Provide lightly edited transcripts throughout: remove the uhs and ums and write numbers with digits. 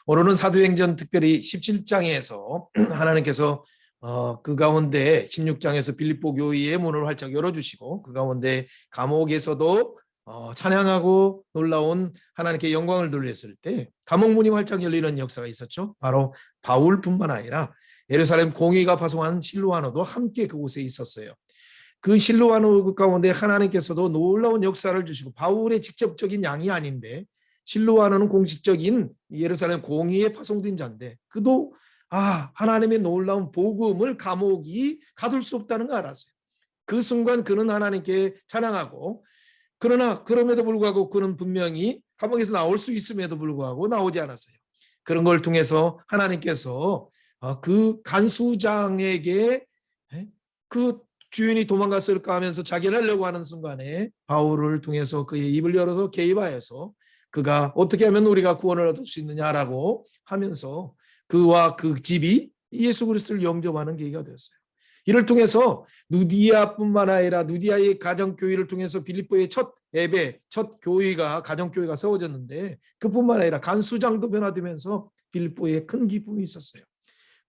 오늘은 사도행전 특별히 17장에서 하나님께서 그 가운데 16장에서 빌립보 교회의 문을 활짝 열어주시고 그 가운데 감옥에서도 찬양하고 놀라운 하나님께 영광을 돌렸을 때 감옥 문이 활짝 열리는 역사가 있었죠. 바로 바울뿐만 아니라 예루살렘 공의가 파송한 실로아노도 함께 그곳에 있었어요. 그 실로아노 가운데 하나님께서도 놀라운 역사를 주시고 바울의 직접적인 양이 아닌데 실로아노는 공식적인 예루살렘 공의에 파송된 자인데 그도 하나님의 놀라운 복음을 감옥이 가둘 수 없다는 걸 알았어요. 그 순간 그는 하나님께 찬양하고 그러나 그럼에도 불구하고 그는 분명히 감옥에서 나올 수 있음에도 불구하고 나오지 않았어요. 그런 걸 통해서 하나님께서 그 간수장에게 그 주인이 도망갔을까 하면서 자기를 하려고 하는 순간에 바울을 통해서 그의 입을 열어서 개입하여서 그가 어떻게 하면 우리가 구원을 얻을 수 있느냐라고 하면서 그와 그 집이 예수 그리스도를 영접하는 계기가 되었어요. 이를 통해서 누디아뿐만 아니라 누디아의 가정교회를 통해서 빌립보의 첫 예배, 첫 교회가 가정교회가 세워졌는데 그뿐만 아니라 간수장도 변화되면서 빌립보에 큰 기쁨이 있었어요.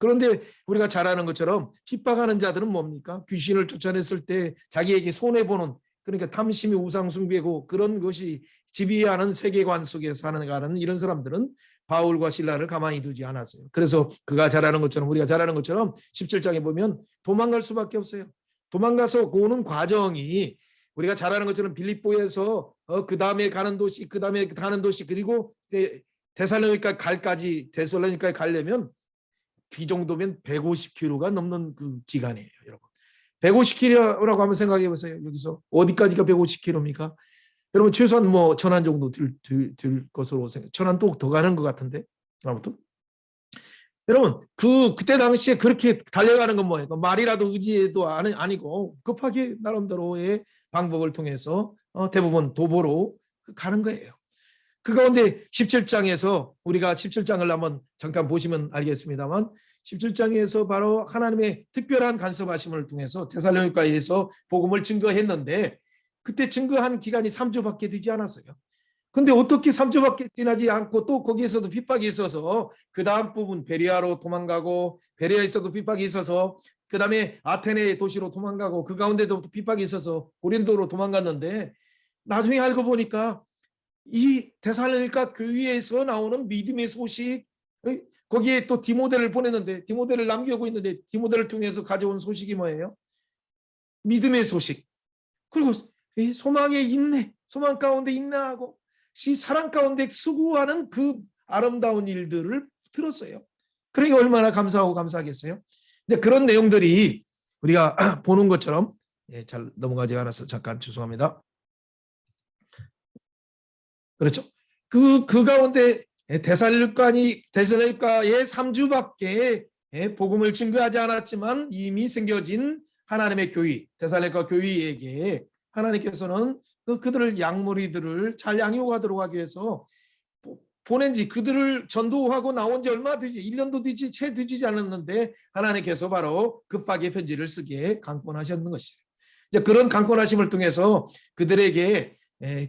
그런데 우리가 잘 아는 것처럼 핍박하는 자들은 뭡니까? 귀신을 쫓아냈을 때 자기에게 손해보는 그러니까 탐심이 우상숭배고 그런 것이 지배하는 세계관 속에서 살아가는 이런 사람들은 바울과 실라를 가만히 두지 않았어요. 그래서 그가 잘 아는 것처럼 우리가 잘 아는 것처럼 17장에 보면 도망갈 수밖에 없어요. 도망가서 오는 과정이 우리가 잘 아는 것처럼 빌립보에서 그 다음에 가는 도시 그 다음에 가는 도시 그리고 데살로니까에 가려면 이 정도면 150km가 넘는 그 기간이에요, 여러분. 150km라고 한번 생각해 보세요. 여기서 어디까지가 150km입니까? 여러분 최소한 뭐 천안 정도 들 것으로 생각. 천안 또 더 가는 것 같은데 아무튼 여러분 그때 당시에 그렇게 달려가는 건 뭐예요? 말이라도 의지도 아니고 급하게 나름대로의 방법을 통해서 대부분 도보로 가는 거예요. 그 가운데 17장에서 우리가 17장을 한번 잠깐 보시면 알겠습니다만 17장에서 바로 하나님의 특별한 간섭하심을 통해서 데살로니가에서 복음을 증거했는데 그때 증거한 기간이 3주밖에 되지 않았어요. 그런데 어떻게 3주밖에 지나지 않고 또 거기에서도 핍박이 있어서 그 다음 부분 베리아로 도망가고 베리아에서도 핍박이 있어서 그 다음에 아테네 도시로 도망가고 그 가운데도 핍박이 있어서 고린도로 도망갔는데 나중에 알고 보니까 이 데살로니가 교회에서 나오는 믿음의 소식 거기에 또 디모데를 보냈는데 디모데를 남겨오고 있는데 디모데를 통해서 가져온 소식이 뭐예요? 믿음의 소식 그리고 소망의 인내 소망 가운데 인내하고 사랑 가운데 수고하는 그 아름다운 일들을 들었어요. 그러니까 얼마나 감사하고 감사하겠어요. 근데 그런 내용들이 우리가 보는 것처럼 잘 넘어가지 않아서 잠깐 죄송합니다. 그렇죠. 그 가운데 데살로니가의 3주밖에 복음을 증거하지 않았지만 이미 생겨진 하나님의 교회, 데살로니가 교회에게 하나님께서는 그들을 양무리들을 잘 양육하도록 하기 위해서 보낸 지 그들을 전도하고 나온 지 얼마 되지 1년도 되지 채 되지 않았는데 하나님께서 바로 급하게 편지를 쓰기에 강권하셨는 것이에요. 이제 그런 강권하심을 통해서 그들에게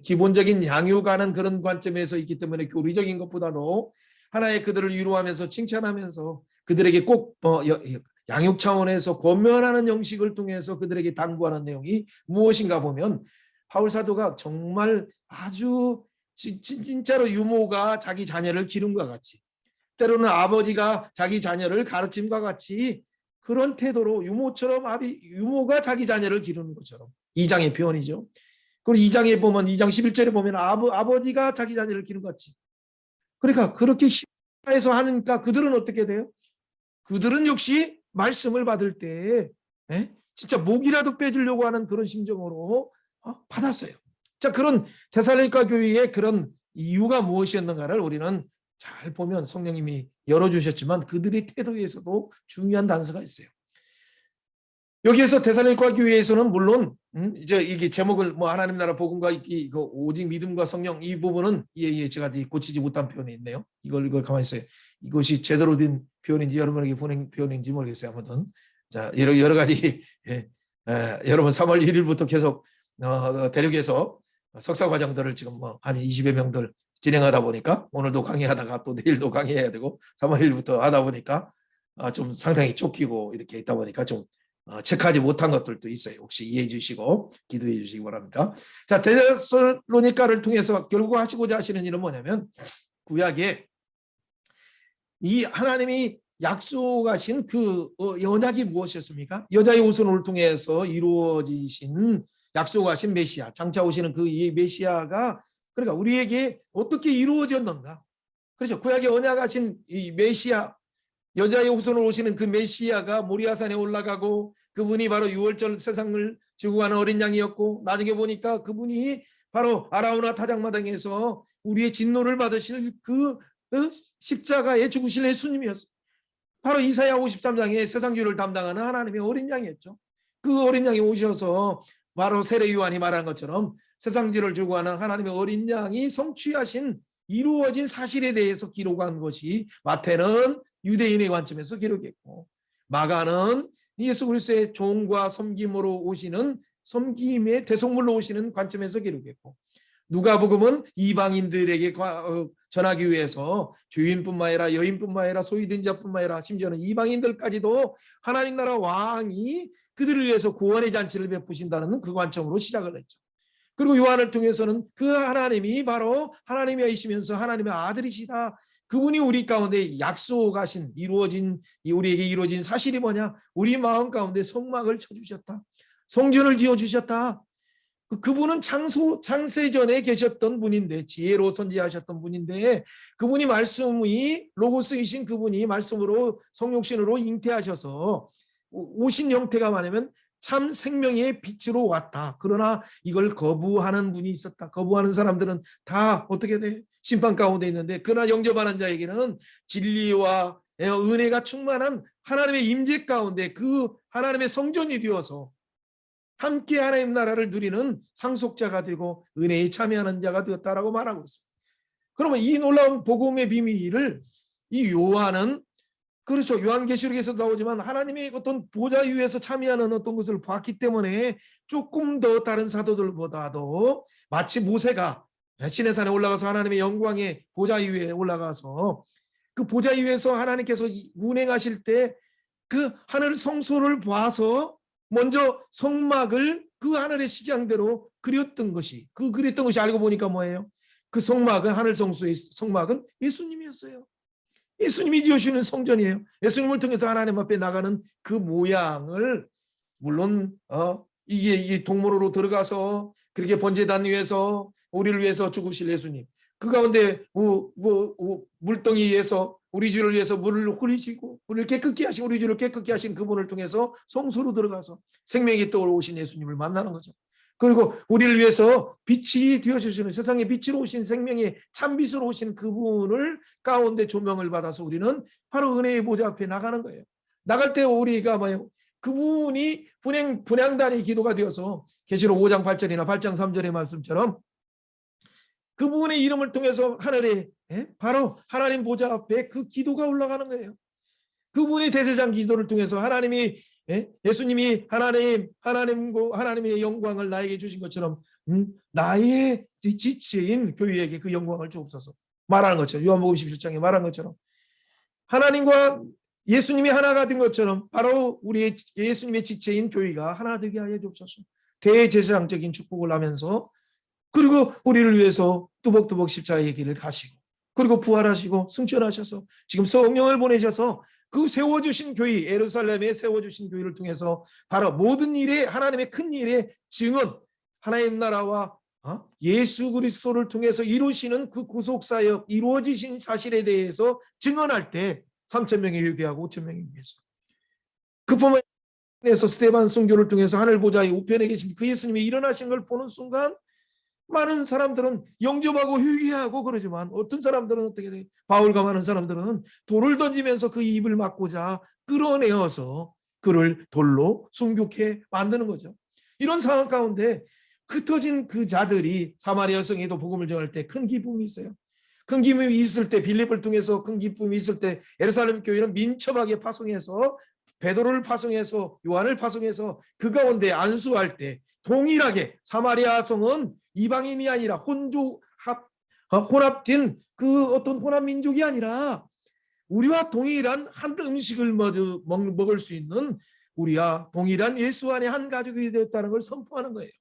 기본적인 양육하는 그런 관점에서 있기 때문에 교리적인 것보다도 하나의 그들을 위로하면서 칭찬하면서 그들에게 꼭 양육 차원에서 권면하는 형식을 통해서 그들에게 당부하는 내용이 무엇인가 보면 바울 사도가 정말 아주 진짜로 유모가 자기 자녀를 기름과 같이 때로는 아버지가 자기 자녀를 가르침과 같이 그런 태도로 유모가 자기 자녀를 기르는 것처럼 2장의 표현이죠. 그리고 2장에 보면 2장 11절에 보면 아버지가 자기 자녀를 기르는 것 같이 그러니까 그렇게 심화해서 하니까 그들은 어떻게 돼요? 그들은 역시 말씀을 받을 때 진짜 목이라도 빼주려고 하는 그런 심정으로 받았어요. 자, 그런 데살로니가 교회의 그런 이유가 무엇이었는가를 우리는 잘 보면 성령님이 열어주셨지만 그들의 태도에서도 중요한 단서가 있어요. 여기에서 데살로니가 교회에서는 물론 이제 이게 제목을 뭐 하나님 나라 복음과 오직 믿음과 성령 이 부분은 제가 고치지 못한 표현이 있네요. 이걸 가만히 있어요. 이것이 제대로 된 표현인지 여러분에게 보낸 표현인지 모르겠어요. 아무튼 자 여러 가지 여러분 3월 1일부터 계속 대륙에서 석사 과정들을 지금 한 20여 명들 진행하다 보니까 오늘도 강의하다가 또 내일도 강의해야 되고 3월 1일부터 하다 보니까 좀 상당히 쫓기고 이렇게 있다 보니까 좀 체크하지 못한 것들도 있어요. 혹시 이해해 주시고 기도해 주시기 바랍니다. 자, 데살로니가를 통해서 결국 하시고자 하시는 일은 뭐냐면 구약에 이 하나님이 약속하신 그 언약이 무엇이었습니까? 여자의 후손을 통해서 이루어지신 약속하신 메시아, 장차 오시는 그 이 메시아가 그러니까 우리에게 어떻게 이루어졌는가? 그렇죠. 구약에 언약하신 이 메시아, 여자의 후손으로 오시는 그 메시아가 모리아산에 올라가고 그분이 바로 유월절 세상을 지고 가는 어린 양이었고 나중에 보니까 그분이 바로 아라우나 타작마당에서 우리의 진노를 받으실 그 십자가에 죽으실 예수님이었어요. 바로 이사야 53장에 세상주를 담당하는 하나님의 어린 양이었죠. 그 어린 양이 오셔서 바로 세례 요한이 말한 것처럼 세상지를 주고 하는 하나님의 어린 양이 성취하신 이루어진 사실에 대해서 기록한 것이 마태는 유대인의 관점에서 기록했고 마가는 예수 그리스도의 종과 섬김으로 오시는 섬김의 대속물로 오시는 관점에서 기록했고 누가복음은 이방인들에게 전하기 위해서 주인뿐만 아니라 여인뿐만 아니라 소유된 자뿐만 아니라 심지어는 이방인들까지도 하나님 나라 왕이 그들을 위해서 구원의 잔치를 베푸신다는 그 관점으로 시작을 했죠. 그리고 요한을 통해서는 그 하나님이 바로 하나님이시면서 하나님의 아들이시다. 그분이 우리 가운데 약속하신 우리에게 이루어진 사실이 뭐냐? 우리 마음 가운데 성막을 쳐주셨다. 성전을 지어주셨다. 그분은 창세전에 계셨던 분인데 지혜로 선지하셨던 분인데 그분이 말씀이 로고스이신 그분이 말씀으로 성육신으로 잉태하셔서 오신 형태가 뭐냐면 참 생명의 빛으로 왔다. 그러나 이걸 거부하는 분이 있었다. 거부하는 사람들은 다 어떻게 돼? 심판 가운데 있는데 그러나 영접하는 자에게는 진리와 은혜가 충만한 하나님의 임재 가운데 그 하나님의 성전이 되어서 함께 하나님 나라를 누리는 상속자가 되고 은혜에 참여하는 자가 되었다라고 말하고 있습니다. 그러면 이 놀라운 복음의 비밀을 이 요한은 그렇죠. 요한계시록에서 나오지만 하나님의 어떤 보좌 위에서 참여하는 어떤 것을 봤기 때문에 조금 더 다른 사도들보다도 마치 모세가 시내산에 올라가서 하나님의 영광의 보좌 위에 올라가서 그 보좌 위에서 하나님께서 운행하실 때 그 하늘 성소를 봐서 먼저 성막을 그 하늘의 식양대로 그렸던 것이 알고 보니까 뭐예요? 그 성막은 하늘 성소의 성막은 예수님이었어요. 예수님이 지으시는 성전이에요. 예수님을 통해서 하나님 앞에 나가는 그 모양을 물론 이게 동물원으로 들어가서 그렇게 번제단 위에서 우리를 위해서 죽으실 예수님 그 가운데 물덩이 위에서 우리 주를 위해서 물을 흘리시고 우리 주를 깨끗게 하신 그분을 통해서 성소로 들어가서 생명의 떡으로 오신 예수님을 만나는 거죠. 그리고 우리를 위해서 빛이 되어주시는 세상의 빛으로 오신 생명의 참빛으로 오신 그분을 가운데 조명을 받아서 우리는 바로 은혜의 보좌 앞에 나가는 거예요. 나갈 때 우리가 뭐예요? 그분이 분향단의 기도가 되어서 계시록 5장 8절이나 8장 3절의 말씀처럼 그분의 이름을 통해서 하늘에 바로 하나님 보좌 앞에 그 기도가 올라가는 거예요. 그분의 대제사장 기도를 통해서 하나님이 예수님이 하나님의 영광을 나에게 주신 것처럼 나의 지체인 교회에게 그 영광을 주옵소서 말하는 것처럼 요한복음 17장에 말한 것처럼 하나님과 예수님이 하나가 된 것처럼 바로 우리의 예수님의 지체인 교회가 하나 되게 하여 주옵소서. 대제사장적인 축복을 하면서 그리고 우리를 위해서 뚜벅뚜벅 십자가의 길을 가시고 그리고 부활하시고 승천하셔서 지금 성령을 보내셔서 그 세워주신 교회 예루살렘에 세워주신 교회를 통해서 바로 모든 일에 하나님의 큰 일의 증언 하나님 나라와 예수 그리스도를 통해서 이루시는 그 구속사역 이루어지신 사실에 대해서 증언할 때 3,000명이 회개하고 5,000명이 위해서 그뿐만 아니라 스데반 순교를 통해서 하늘 보좌의 우편에 계신 그 예수님이 일어나신 걸 보는 순간 많은 사람들은 영접하고 회개하고 그러지만 어떤 사람들은 어떻게 돼? 바울과 많은 사람들은 돌을 던지면서 그 입을 막고자 끌어내어서 그를 돌로 순교케 만드는 거죠. 이런 상황 가운데 흩어진 그 자들이 사마리아 성에도 복음을 전할 때 큰 기쁨이 있어요. 큰 기쁨이 있을 때 빌립을 통해서 큰 기쁨이 있을 때 예루살렘 교회는 민첩하게 파송해서 베드로를 파송해서 요한을 파송해서 그 가운데 안수할 때 동일하게 사마리아 성은 이방인이 아니라 혼합된 그 어떤 혼합 민족이 아니라 우리와 동일한 한 음식을 먹을 수 있는 우리와 동일한 예수 안에 한 가족이 되었다는 걸 선포하는 거예요.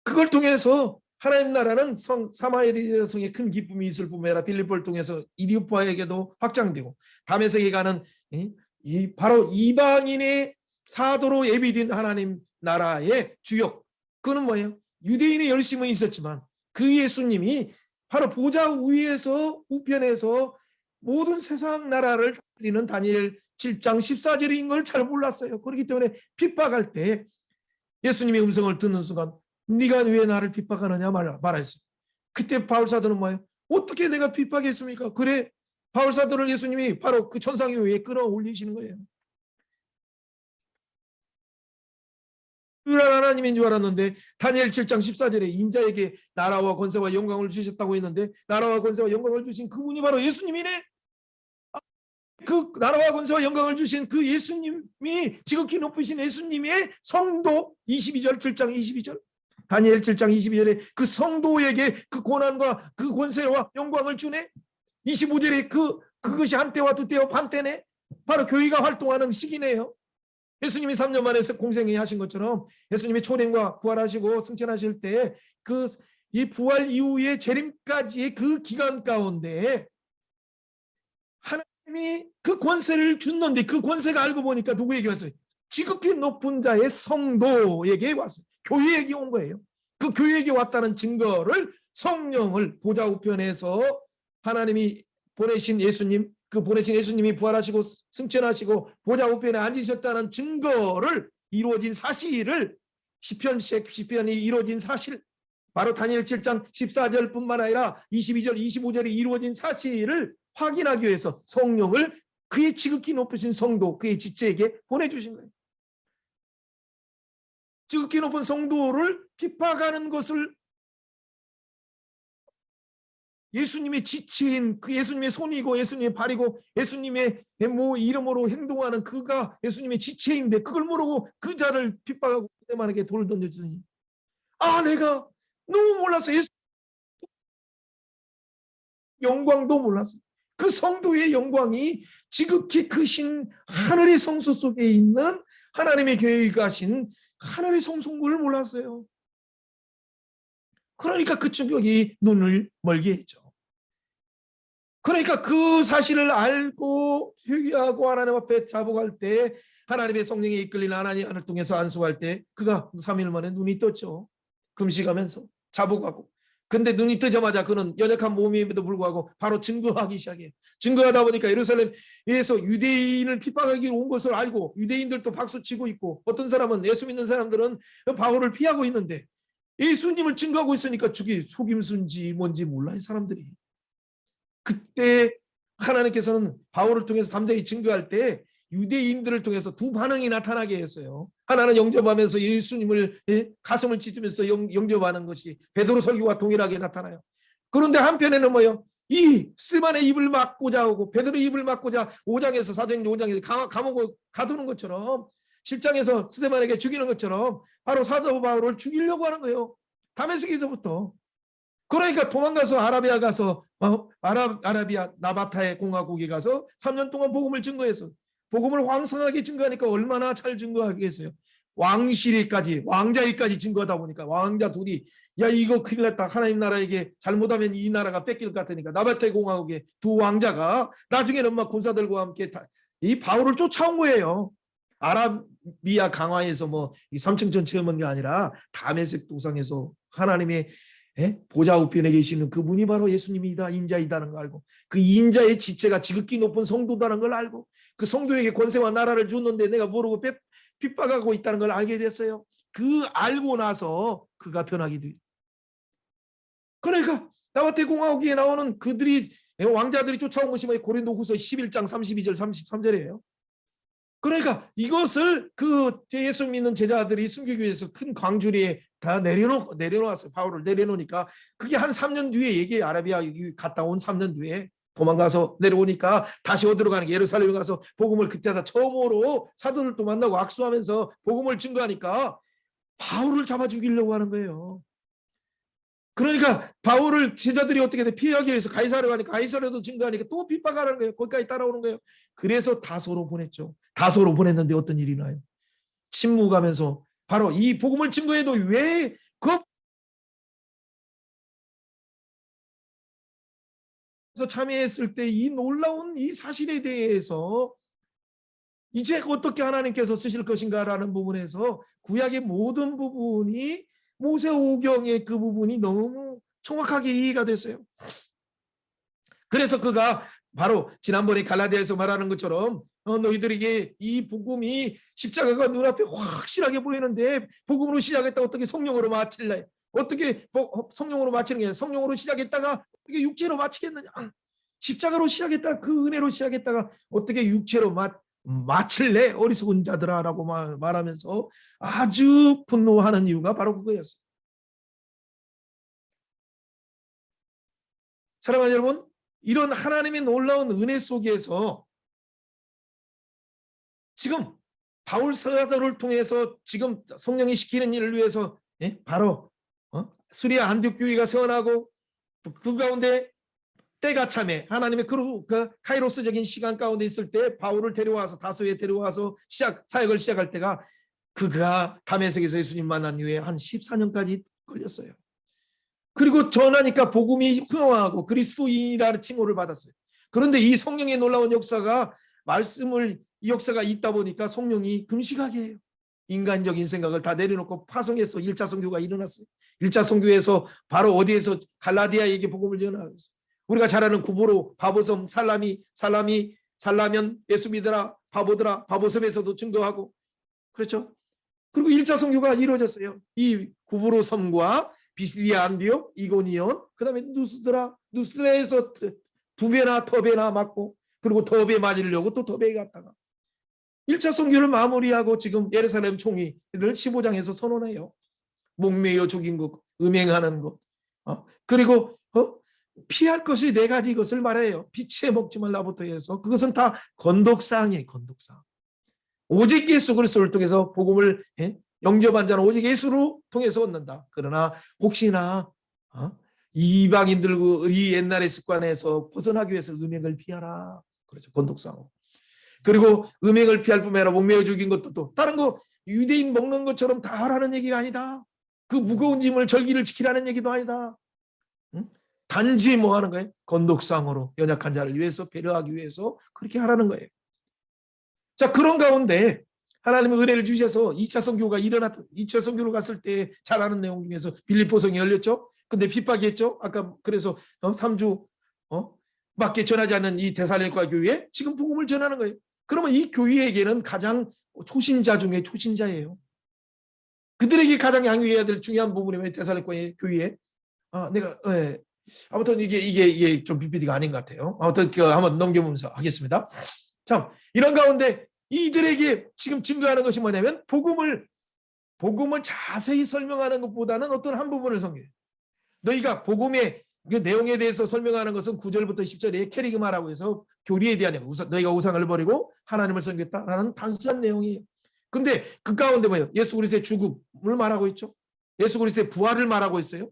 그걸 통해서 하나님 나라는 사마리아 성에 큰 기쁨이 있을 뿐만 아니라 빌립보를 통해서 이디오파에게도 확장되고 다메섹에 가는 바로 이방인의 사도로 예비된 하나님 나라의 주역, 그는 뭐예요? 유대인의 열심은 있었지만 그 예수님이 바로 보좌 위에서 우편에서 모든 세상 나라를 다스리는 다니엘 7장 14절인 걸 잘 몰랐어요. 그렇기 때문에 핍박할 때 예수님의 음성을 듣는 순간 네가 왜 나를 핍박하느냐 말했어요. 그때 바울 사도는 뭐예요? 어떻게 내가 핍박했습니까? 그래, 바울 사도를 예수님이 바로 그 천상의 위에 끌어올리시는 거예요. 유일한 하나님인 줄 알았는데 다니엘 7장 14절에 인자에게 나라와 권세와 영광을 주셨다고 했는데 나라와 권세와 영광을 주신 그분이 바로 예수님이네. 그 나라와 권세와 영광을 주신 그 예수님이 지극히 높으신 예수님의 성도 22절 7장 22절 다니엘 7장 22절에 그 성도에게 그 고난과 그 권세와 영광을 주네. 25절에 그것이 한때와 두때와 반때네. 바로 교회가 활동하는 시기네요. 예수님이 3년 만에 공생애 하신 것처럼 예수님이 초림과 부활하시고 승천하실 때 이 부활 이후의 재림까지의 그 기간 가운데 하나님이 그 권세를 줬는데 그 권세가 알고 보니까 누구에게 왔어요? 지극히 높은 자의 성도에게 왔어요. 교회에게 온 거예요. 그 교회에게 왔다는 증거를 성령을 보좌 우편에서 하나님이 보내신 예수님, 그 보내신 예수님이 부활하시고 승천하시고 보좌 우편에 앉으셨다는 증거를 이루어진 사실을 시편이 이루어진 사실, 바로 다니엘 7장 14절뿐만 아니라 22절, 25절이 이루어진 사실을 확인하기 위해서 성령을 그의 지극히 높으신 성도, 그의 지체에게 보내주신 거예요. 지극히 높은 성도를 핍박하는 것을 예수님의 지체인 그 예수님의 손이고 예수님의 발이고 예수님의 이름으로 행동하는 그가 예수님의 지체인데 그걸 모르고 그 자를 핍박하고 그때만에게 돌을 던져주니 내가 너무 몰랐어. 예수 영광도 몰랐어. 그 성도의 영광이 지극히 크신 하늘의 성소 속에 있는 하나님의 계획이 가신 하늘의 성소를 몰랐어요. 그러니까 그 충격이 눈을 멀게 했죠. 그러니까 그 사실을 알고 회개하고 하나님 앞에 자복할 때 하나님의 성령에 이끌린 하나님을 통해서 안수할 때 그가 3일 만에 눈이 떴죠. 금식하면서 자복하고. 근데 눈이 뜨자마자 그는 연약한 몸임에도 불구하고 바로 증거하기 시작해요. 증거하다 보니까 예루살렘에서 유대인을 핍박하기 온 것을 알고 유대인들도 박수치고 있고 어떤 사람은 예수 믿는 사람들은 바울을 피하고 있는데 예수님을 증거하고 있으니까 저게 속임수인지 뭔지 몰라요, 사람들이. 그때 하나님께서는 바울을 통해서 담대히 증거할 때 유대인들을 통해서 두 반응이 나타나게 했어요. 하나는 영접하면서 예수님을 가슴을 찢으면서 영접하는 것이 베드로 설교와 동일하게 나타나요. 그런데 한편에는 뭐예요? 이 스바의 입을 막고자 하고 베드로의 입을 막고자 5장에서 사도행전 5장에서 감옥을 가두는 것처럼 7장에서 스데반에게 죽이는 것처럼 바로 사도 바울을 죽이려고 하는 거예요. 다메섹에서부터. 그러니까 도망가서 아라비아 가서 아라비아 나바타의 공화국에 가서 3년 동안 복음을 증거해서 복음을 왕성하게 증거하니까 얼마나 잘 증거하겠어요. 왕실에까지 왕자에까지 증거하다 보니까 왕자 둘이 야 이거 큰일 났다. 하나님 나라에게 잘못하면 이 나라가 뺏길 것 같으니까 나바타의 공화국의 두 왕자가 나중에는 막 군사들과 함께 이 바울을 쫓아온 거예요. 아라비아 강화에서 뭐 3층전 체험한 게 아니라 다메섹 도상에서 하나님의 보좌 우편에 계시는 그분이 바로 예수님이다, 인자이다는 걸 알고 그 인자의 지체가 지극히 높은 성도다는 걸 알고 그 성도에게 권세와 나라를 줬는데 내가 모르고 핍박하고 있다는 걸 알게 됐어요. 그 알고 나서 그가 변하게 돼요. 그러니까 나바테 공화국에 나오는 그들이 왕자들이 쫓아온 것이 고린도후서 11장 32절 33절이에요. 그러니까 이것을 그 예수 믿는 제자들이 숨기기 위해서 큰 광주리에 다 내려놓았어요. 바울을 내려놓으니까 그게 한 3년 뒤에 얘기해요. 아라비아 갔다 온 3년 뒤에 도망가서 내려오니까 다시 어디로 가는 게 예루살렘에 가서 복음을 그때서 처음으로 사도들도 만나고 악수하면서 복음을 증거하니까 바울을 잡아 죽이려고 하는 거예요. 그러니까 바울을 제자들이 어떻게 돼? 피하기 위해서 가이사랴 가니까 가이사랴도 증거하니까 또 핍박하는 거예요. 거기까지 따라오는 거예요. 그래서 다소로 보냈죠. 다소로 보냈는데 어떤 일이 나요? 침묵하면서 바로 이 복음을 증거해도 왜 그래서 참여했을 때 이 놀라운 이 사실에 대해서 이제 어떻게 하나님께서 쓰실 것인가라는 부분에서 구약의 모든 부분이 모세오경의 그 부분이 너무 정확하게 이해가 됐어요. 그래서 그가 바로 지난번에 갈라디아에서 말하는 것처럼 너희들에게 이 복음이 십자가가 눈앞에 확실하게 보이는데 복음으로 시작했다 어떻게 성령으로 마칠래? 어떻게 성령으로 마치는 게 성령으로 시작했다가 어떻게 육체로 마치겠느냐? 십자가로 시작했다 그 은혜로 시작했다가 어떻게 육체로 마칠래? 어리석은 자들아라고 말하면서 아주 분노하는 이유가 바로 그거였어요. 사랑하는 여러분, 이런 하나님의 놀라운 은혜 속에서 지금 바울 사도를 통해서 지금 성령이 시키는 일을 위해서 바로 수리아 안디옥 교회가 세워나고 그 가운데 때가 참에 하나님의 그 카이로스적인 시간 가운데 있을 때 바울을 데려와서 다소에 데려와서 사역을 시작할 때가 그가 다메섹에서 예수님 만난 이후에 한 14년까지 걸렸어요. 그리고 전하니까 복음이 흥황하고 그리스도인이라는 칭호를 받았어요. 그런데 이 성령의 놀라운 역사가 이 역사가 있다 보니까 성령이 금식하게 해요. 인간적인 생각을 다 내려놓고 파송해서 1차 선교가 일어났어요. 1차 선교에서 바로 어디에서 갈라디아에게 복음을 전하고 있어요. 우리가 잘 아는 구보로 바보섬 살라면 예수 믿으라 바보들아 바보섬에서도 증거하고 그렇죠. 그리고 1차 선교가 이루어졌어요. 이 구브로 섬과 비시디아 안디옥 이고니온 그다음에 누스드라에서 터베나 맞고 그리고 터베 맞으려고 또 터베에 갔다가 1차 선교를 마무리하고 지금 예루살렘 총회를 15장에서 선언해요. 목매여 죽인 것, 음행하는 것, 그리고 피할 것이 4가지 것을 말해요. 피치에 먹지 말라부터 해서 그것은 다 건덕사항이에요. 건덕사항. 오직 예수 그리스도를 통해서 복음을 영접한 자는 오직 예수로 통해서 얻는다. 그러나 혹시나 이방인들 이 옛날의 습관에서 벗어나기 위해서 음행을 피하라. 그렇죠. 건덕사항. 그리고 음행을 피할 뿐만 아니라 목매어 죽인 것도 또 다른 거 유대인 먹는 것처럼 다 하라는 얘기가 아니다. 그 무거운 짐을 절기를 지키라는 얘기도 아니다. 단지 뭐 하는 거예요? 건덕상으로 연약한 자를 위해서 배려하기 위해서 그렇게 하라는 거예요. 자, 그런 가운데 하나님의 은혜를 주셔서 2차 선교가 2차 선교로 갔을 때 잘 아는 내용 중에서 빌립보성이 열렸죠. 근데 핍박이 했죠. 아까 그래서 3주 밖에 전하지 않는 이 데살로니가 교회에 지금 복음을 전하는 거예요. 그러면 이 교회에게는 가장 초신자 중에 초신자예요. 그들에게 가장 양육해야 될 중요한 부분이 데살로니가 교회에 아무튼 이게 좀 PPT가 아닌 것 같아요. 아무튼 한번 넘겨보면서 하겠습니다. 참 이런 가운데 이들에게 지금 증거하는 것이 뭐냐면 복음을 자세히 설명하는 것보다는 어떤 한 부분을 설명해요. 너희가 복음의 그 내용에 대해서 설명하는 것은 9절부터 10절에 캐리그마라고 해서 교리에 대한 내용, 너희가 우상을 버리고 하나님을 섬겼다라는 단순한 내용이에요. 근데 그 가운데 뭐예요? 예수 그리스도의 죽음을 말하고 있죠. 예수 그리스도의 부활을 말하고 있어요.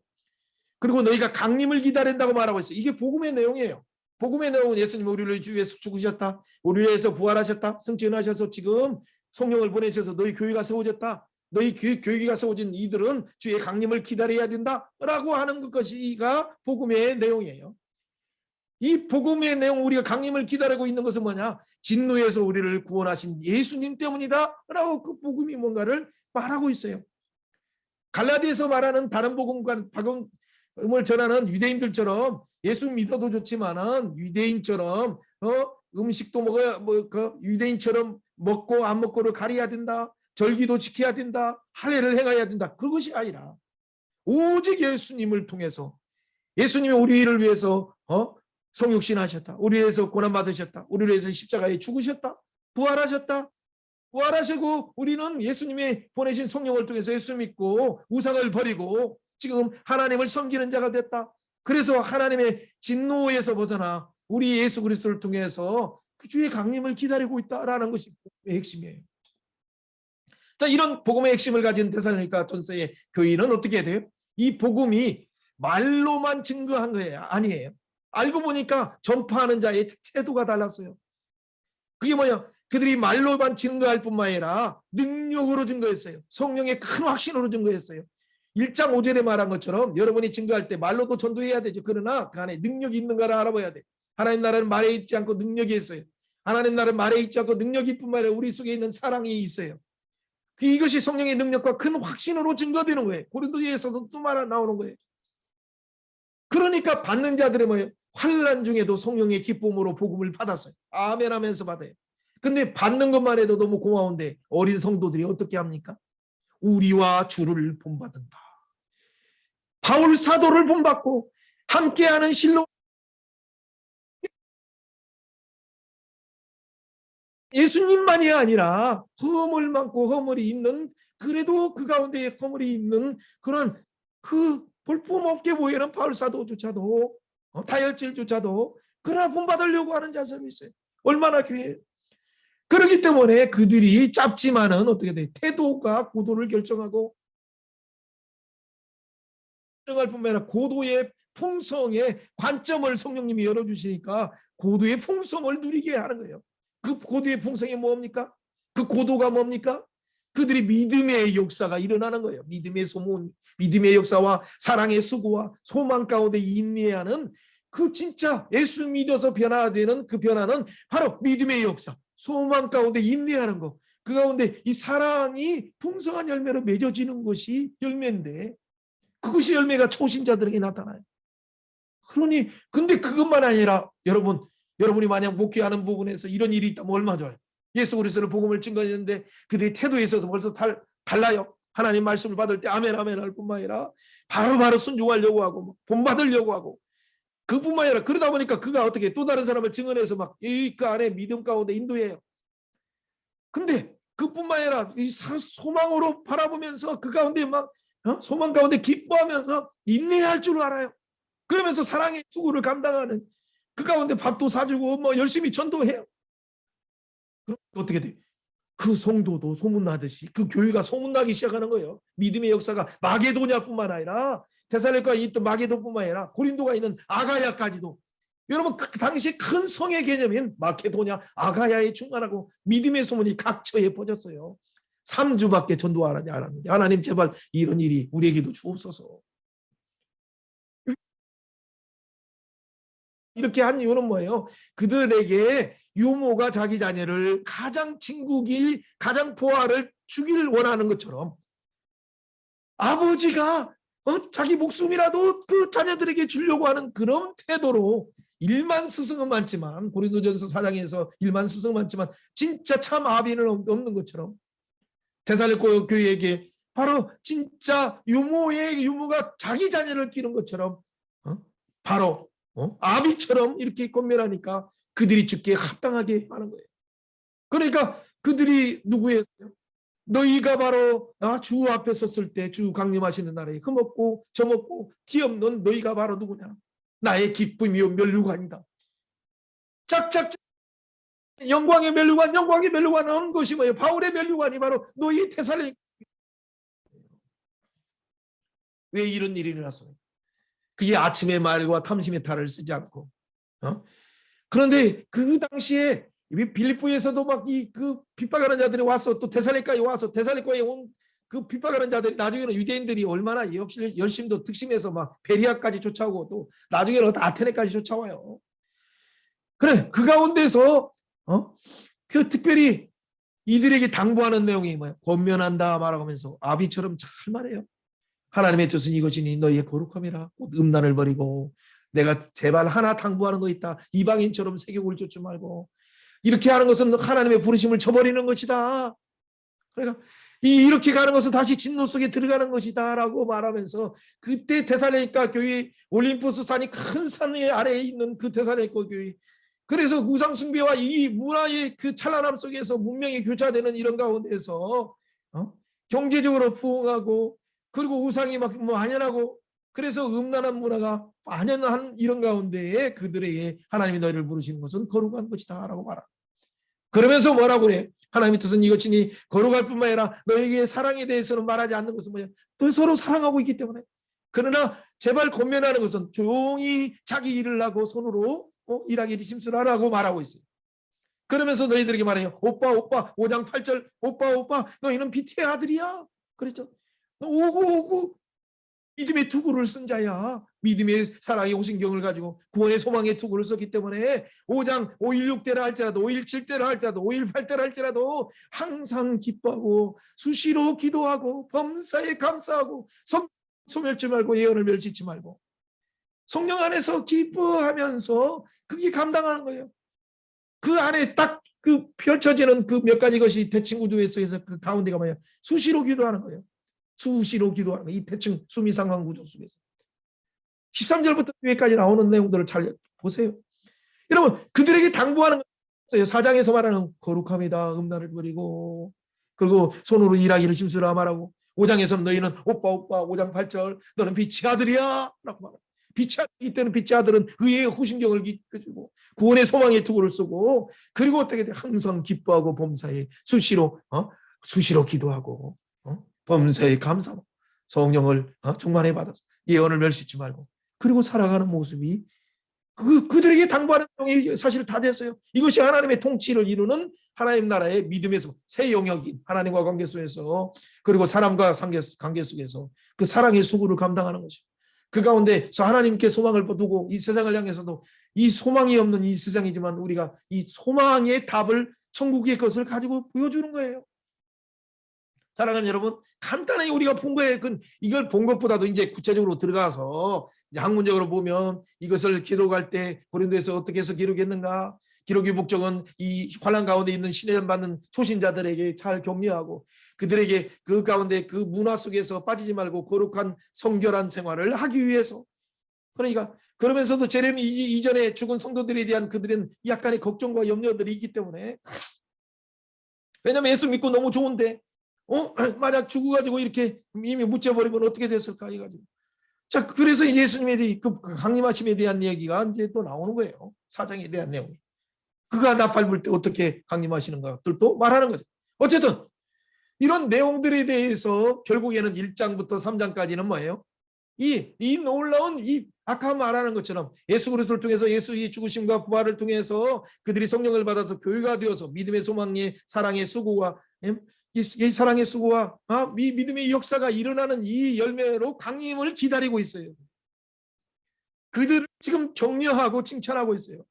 그리고 너희가 강림을 기다린다고 말하고 있어요. 이게 복음의 내용이에요. 복음의 내용은 예수님 우리를 위해서 죽으셨다. 우리를 위해서 부활하셨다. 승천하셔서 지금 성령을 보내셔서 너희 교회가 세워졌다. 너희 교회가 세워진 이들은 주의 강림을 기다려야 된다라고 하는 것이가 복음의 내용이에요. 이 복음의 내용 우리가 강림을 기다리고 있는 것은 뭐냐? 진노에서 우리를 구원하신 예수님 때문이다라고 그 복음이 뭔가를 말하고 있어요. 갈라디아에서 말하는 다른 복음과 복음을 전하는 유대인들처럼 예수 믿어도 좋지만은 유대인처럼 음식도 유대인처럼 먹고 안 먹고를 가려야 된다. 절기도 지켜야 된다. 할례를 행해야 된다. 그것이 아니라 오직 예수님을 통해서 예수님이 우리를 위해서 성육신하셨다. 우리를 위해서 고난받으셨다. 우리를 위해서 십자가에 죽으셨다. 부활하셨다. 부활하시고 우리는 예수님이 보내신 성령을 통해서 예수 믿고 우상을 버리고 지금 하나님을 섬기는 자가 됐다. 그래서 하나님의 진노에서 벗어나 우리 예수 그리스도를 통해서 그 주의 강림을 기다리고 있다라는 것이 복음의 핵심이에요. 자, 이런 복음의 핵심을 가진 데살로니가 전서의 교인은 어떻게 해야 돼요? 이 복음이 말로만 증거한 거예요? 아니에요. 알고 보니까 전파하는 자의 태도가 달랐어요. 그게 뭐냐? 그들이 말로만 증거할 뿐만 아니라 능력으로 증거했어요. 성령의 큰 확신으로 증거했어요. 1장 5절에 말한 것처럼 여러분이 증거할 때 말로도 전도해야 되죠. 그러나 그 안에 능력이 있는가를 알아봐야 돼. 하나님 나라는 말에 있지 않고 능력이 있어요. 하나님 나라는 말에 있지 않고 능력이 뿐만 아니라 우리 속에 있는 사랑이 있어요. 이것이 성령의 능력과 큰 확신으로 증거되는 거예요. 고린도서에서도 또 말 나오는 거예요. 그러니까 받는 자들의 뭐예요? 환난 중에도 성령의 기쁨으로 복음을 받았어요. 아멘 하면서 받아요. 근데 받는 것만 해도 너무 고마운데 어린 성도들이 어떻게 합니까? 우리와 주를 본받는다. 바울 사도를 본받고 함께하는 실로 예수님만이 아니라 허물 많고 허물이 있는, 그래도 그 가운데 허물이 있는 그런 그 볼품없게 보이는 바울 사도조차도 다혈질조차도 그러나 본받으려고 하는 자들이 있어요. 얼마나 귀해요. 그렇기 때문에 그들이 짧지만은 어떻게 돼? 태도가 고도를 결정하고 결정할 뿐만 아니라 고도의 풍성의 관점을 성령님이 열어주시니까 고도의 풍성을 누리게 하는 거예요. 그 고도의 풍성이 뭡니까? 그 고도가 뭡니까? 그들이 믿음의 역사가 일어나는 거예요. 믿음의 소문, 믿음의 역사와 사랑의 수고와 소망 가운데 인내하는 그 진짜 예수 믿어서 변화되는 그 변화는 바로 믿음의 역사, 소망 가운데 인내하는 것. 그 가운데 이 사랑이 풍성한 열매로 맺어지는 것이 열매인데 그것이 열매가 초신자들에게 나타나요. 그러니 근데 그것만 아니라 여러분이 만약 목회하는 부분에서 이런 일이 있다면 얼마나 좋아요. 예수 그리스도를 복음을 증거했는데 그들의 태도에 있어서 벌써 달라요. 하나님 말씀을 받을 때 아멘 아멘 할 뿐만 아니라 바로바로 순종하려고 하고 본받으려고 하고 그뿐만 아니라 그러다 보니까 그가 어떻게 또 다른 사람을 증언해서 막 그 안에 믿음 가운데 인도해요. 근데 그뿐만 아니라 이 소망으로 바라보면서 그 가운데 막 소망 가운데 기뻐하면서 인내할 줄 알아요. 그러면서 사랑의 수고를 감당하는 그 가운데 밥도 사주고 뭐 열심히 전도해요. 그럼 어떻게 돼? 그 성도도 소문나듯이 그 교회가 소문나기 시작하는 거예요. 믿음의 역사가 마게도냐뿐만 아니라 데살로니가에 있던 마게도뿐만 아니라 고린도가 있는 아가야까지도. 여러분 그 당시 큰 성의 개념인 마케도냐 아가야에 충만하고 믿음의 소문이 각처에 퍼졌어요. 3주밖에 전도 안 하는데 하나님 제발 이런 일이 우리에게도 주옵소서. 이렇게 한 이유는 뭐예요? 그들에게 유모가 자기 자녀를 가장 친구기 가장 보아를 주기를 원하는 것처럼 아버지가 자기 목숨이라도 그 자녀들에게 주려고 하는 그런 태도로 일만 스승은 많지만 고린도전서 4장에서 일만 스승은 많지만 진짜 참 아비는 없는 것처럼 데살로니가 교회에게 바로 진짜 유모가 자기 자녀를 기른 것처럼 바로 아비처럼 이렇게 권면하니까 그들이 죽기에 합당하게 하는 거예요. 그러니까 그들이 누구였어요? 너희가 바로 주 앞에 섰을 때 주 강림하시는 날에 흠없고 점없고 티없는 너희가 바로 누구냐? 나의 기쁨이요 면류관이다. 짝짝 영광의 면류관은 것이 뭐예요? 바울의 면류관이 바로 너희 데살로니가. 왜 이런 일이 일어났어요? 그게 아침의 말과 탐심의 탈을 쓰지 않고 그런데 그 당시에 빌립보에서도 막 그 핍박하는 자들이 와서 또 데살로니가에 와서 데살로니가에 온 그 핍박하는 자들이 나중에는 유대인들이 얼마나 열심도 득심해서 막 베리아까지 쫓아오고 또 나중에는 아테네까지 쫓아와요. 그래 그 가운데서 그 특별히 이들에게 당부하는 내용이 뭐야? 권면한다 말하면서 아비처럼 잘 말해요. 하나님의 뜻은 이것이니 너희의 거룩함이라. 음란을 버리고 내가 제발 하나 당부하는 거 있다. 이방인처럼 세격을 쫓지 말고 이렇게 하는 것은 하나님의 부르심을 저버리는 것이다. 그러니까 이렇게 가는 것은 다시 진노 속에 들어가는 것이다 라고 말하면서 그때 데살로니가 교회 올림푸스 산이 큰 산 아래에 있는 그 데살로니가 교회 그래서 우상 숭배와 이 문화의 그 찬란함 속에서 문명이 교차되는 이런 가운데서 경제적으로 부흥하고 그리고 우상이 막 만연하고 그래서 음란한 문화가 만연한 이런 가운데에 그들에게 하나님이 너희를 부르시는 것은 거룩한 것이다 라고 말합니다. 그러면서 뭐라고 그래? 하나님의 뜻은 이것이니 거룩할 뿐만 아니라 너에게 사랑에 대해서는 말하지 않는 것은 뭐냐? 또 서로 사랑하고 있기 때문에 그러나 제발 권면하는 것은 조용히 자기 일을 하고 손으로 일하기를 심술하라고 말하고 있어요. 그러면서 너희들에게 말해요. 오빠 5장 8절 오빠 너희는 비티의 아들이야. 그랬죠. 너 오고 믿음의 투구를 쓴 자야. 믿음의 사랑의 호신경을 가지고 구원의 소망의 투구를 썼기 때문에 5장 5.16대라 할지라도 5.17대라 할지라도 5.18대라 할지라도 항상 기뻐하고 수시로 기도하고 범사에 감사하고 소멸치 말고 예언을 멸치지 말고 성령 안에서 기뻐하면서 그게 감당하는 거예요. 그 안에 딱 그 펼쳐지는 그 몇 가지 것이 대칭 구조에 속에서 그 가운데가 뭐예요? 수시로 기도하는 거예요. 수시로 기도하는 거예요. 이 대칭 수미상관 구조 속에서 13절부터 뒤에까지 나오는 내용들을 잘 보세요. 여러분 그들에게 당부하는 거예요. 4장에서 말하는 거룩함이다. 음란을 버리고 그리고 손으로 일하기를 심술하라 말하고 5장에서는 너희는 오빠 5장 8절 너는 빛의 아들이야 라고 말합니다. 빛의 아들이기 때는 빛의 아들은 의의 호신경을 주고 구원의 소망의 투구를 쓰고 그리고 어떻게 돼? 항상 기뻐하고 범사에 수시로 기도하고 범사에 감사하고 성령을 충만히 받아서 예언을 멸시지 말고 그리고 살아가는 모습이 그들에게 당부하는 내용이 사실 다 됐어요. 이것이 하나님의 통치를 이루는 하나님 나라의 믿음에서 새 영역인 하나님과 관계 속에서 그리고 사람과 관계 속에서 그 사랑의 수고를 감당하는 것이죠. 그 가운데서 하나님께 소망을 두고 이 세상을 향해서도 이 소망이 없는 이 세상이지만 우리가 이 소망의 답을 천국의 것을 가지고 보여주는 거예요. 사랑하는 여러분, 간단하게 우리가 본 거예요. 이걸 본 것보다도 이제 구체적으로 들어가서 이제 학문적으로 보면 이것을 기록할 때 고린도에서 어떻게 해서 기록했는가? 기록의 목적은 이 환난 가운데 있는 신뢰를 받는 초신자들에게 잘 격려하고 그들에게 그 가운데 그 문화 속에서 빠지지 말고 거룩한 성결한 생활을 하기 위해서 그러니까 그러면서도 제레미 이전에 죽은 성도들에 대한 그들은 약간의 걱정과 염려들이 있기 때문에 왜냐하면 예수 믿고 너무 좋은데 만약 죽어가지고 이렇게 이미 묻혀버리면 어떻게 됐을까 해가지고 자 그래서 예수님의 그 강림하심에 대한 얘기가 이제 또 나오는 거예요. 사장에 대한 내용이 그가 나팔 불 때 어떻게 강림하시는 것들도 말하는 거죠. 어쨌든 이런 내용들에 대해서 결국에는 1장부터 3장까지는 뭐예요? 이 놀라운 이 아까 말하는 것처럼 예수 그리스도를 통해서 예수의 죽으심과 부활을 통해서 그들이 성령을 받아서 교회가 되어서 믿음의 소망의 사랑의 수고와 이 사랑의 수고와 이 믿음의 역사가 일어나는 이 열매로 강림을 기다리고 있어요. 그들을 지금 격려하고 칭찬하고 있어요.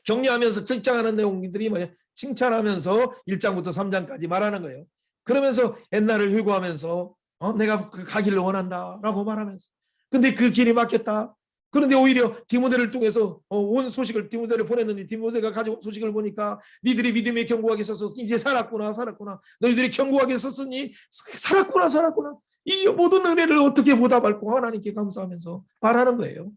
격려하면서 칭찬하는 내용들이 뭐예요? 칭찬하면서 1장부터 3장까지 말하는 거예요. 그러면서 옛날을 회고하면서 내가 그 가기를 원한다라고 말하면서 근데 그 길이 막혔다. 그런데 오히려 디모데를 통해서 온 소식을 디모데를 보냈는데 디모데가 가져온 소식을 보니까 니들이 믿음에 견고하게 섰어. 이제 살았구나. 너희들이 견고하게 섰으니 살았구나. 이 모든 은혜를 어떻게 보답할까 하나님께 감사하면서 말하는 거예요.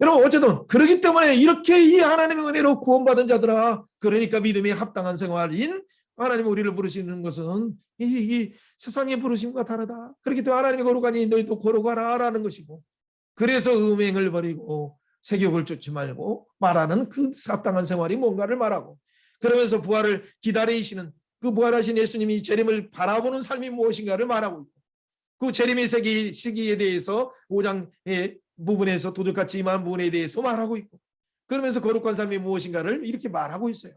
여러분 어쨌든 그렇기 때문에 이렇게 이 하나님의 은혜로 구원받은 자들아 그러니까 믿음에 합당한 생활인 하나님이 우리를 부르시는 것은 이 세상의 부르심과 다르다. 그렇기 때문에 하나님의 거룩하니 너희도 거룩하라 라는 것이고 그래서 음행을 버리고 세욕을 쫓지 말고 말하는 그 합당한 생활이 뭔가를 말하고 그러면서 부활을 기다리시는 그 부활하신 예수님이 재림을 바라보는 삶이 무엇인가를 말하고 있고 그 재림의 시기에 대해서 5장의 부분에서 도둑같이 임한 부분에 대해서 말하고 있고 그러면서 거룩한 삶이 무엇인가를 이렇게 말하고 있어요.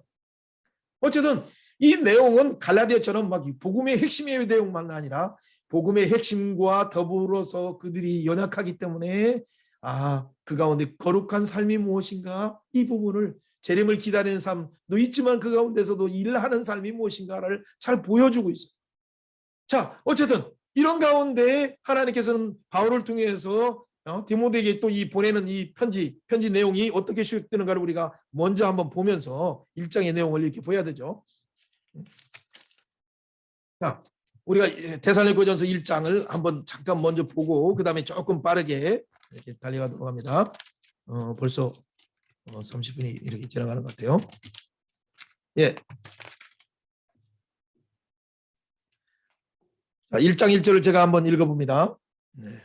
어쨌든 이 내용은 갈라디아처럼 막 복음의 핵심의 내용만 아니라 복음의 핵심과 더불어서 그들이 연약하기 때문에 그 가운데 거룩한 삶이 무엇인가 이 부분을 재림을 기다리는 삶도 있지만 그 가운데서도 일을 하는 삶이 무엇인가를 잘 보여주고 있어요. 자 어쨌든 이런 가운데 하나님께서는 바울을 통해서 디모데에게 또 이 보내는 이 편지 내용이 어떻게 시작되는가를 우리가 먼저 한번 보면서 1장의 내용을 이렇게 보여야 되죠. 자, 우리가 데살로니가전서 1장을 한번 잠깐 먼저 보고 그 다음에 조금 빠르게 이렇게 달려가도록 합니다. 벌써 30분이 이렇게 지나가는 것 같아요. 예. 자, 1장 1절을 제가 한번 읽어봅니다. 네.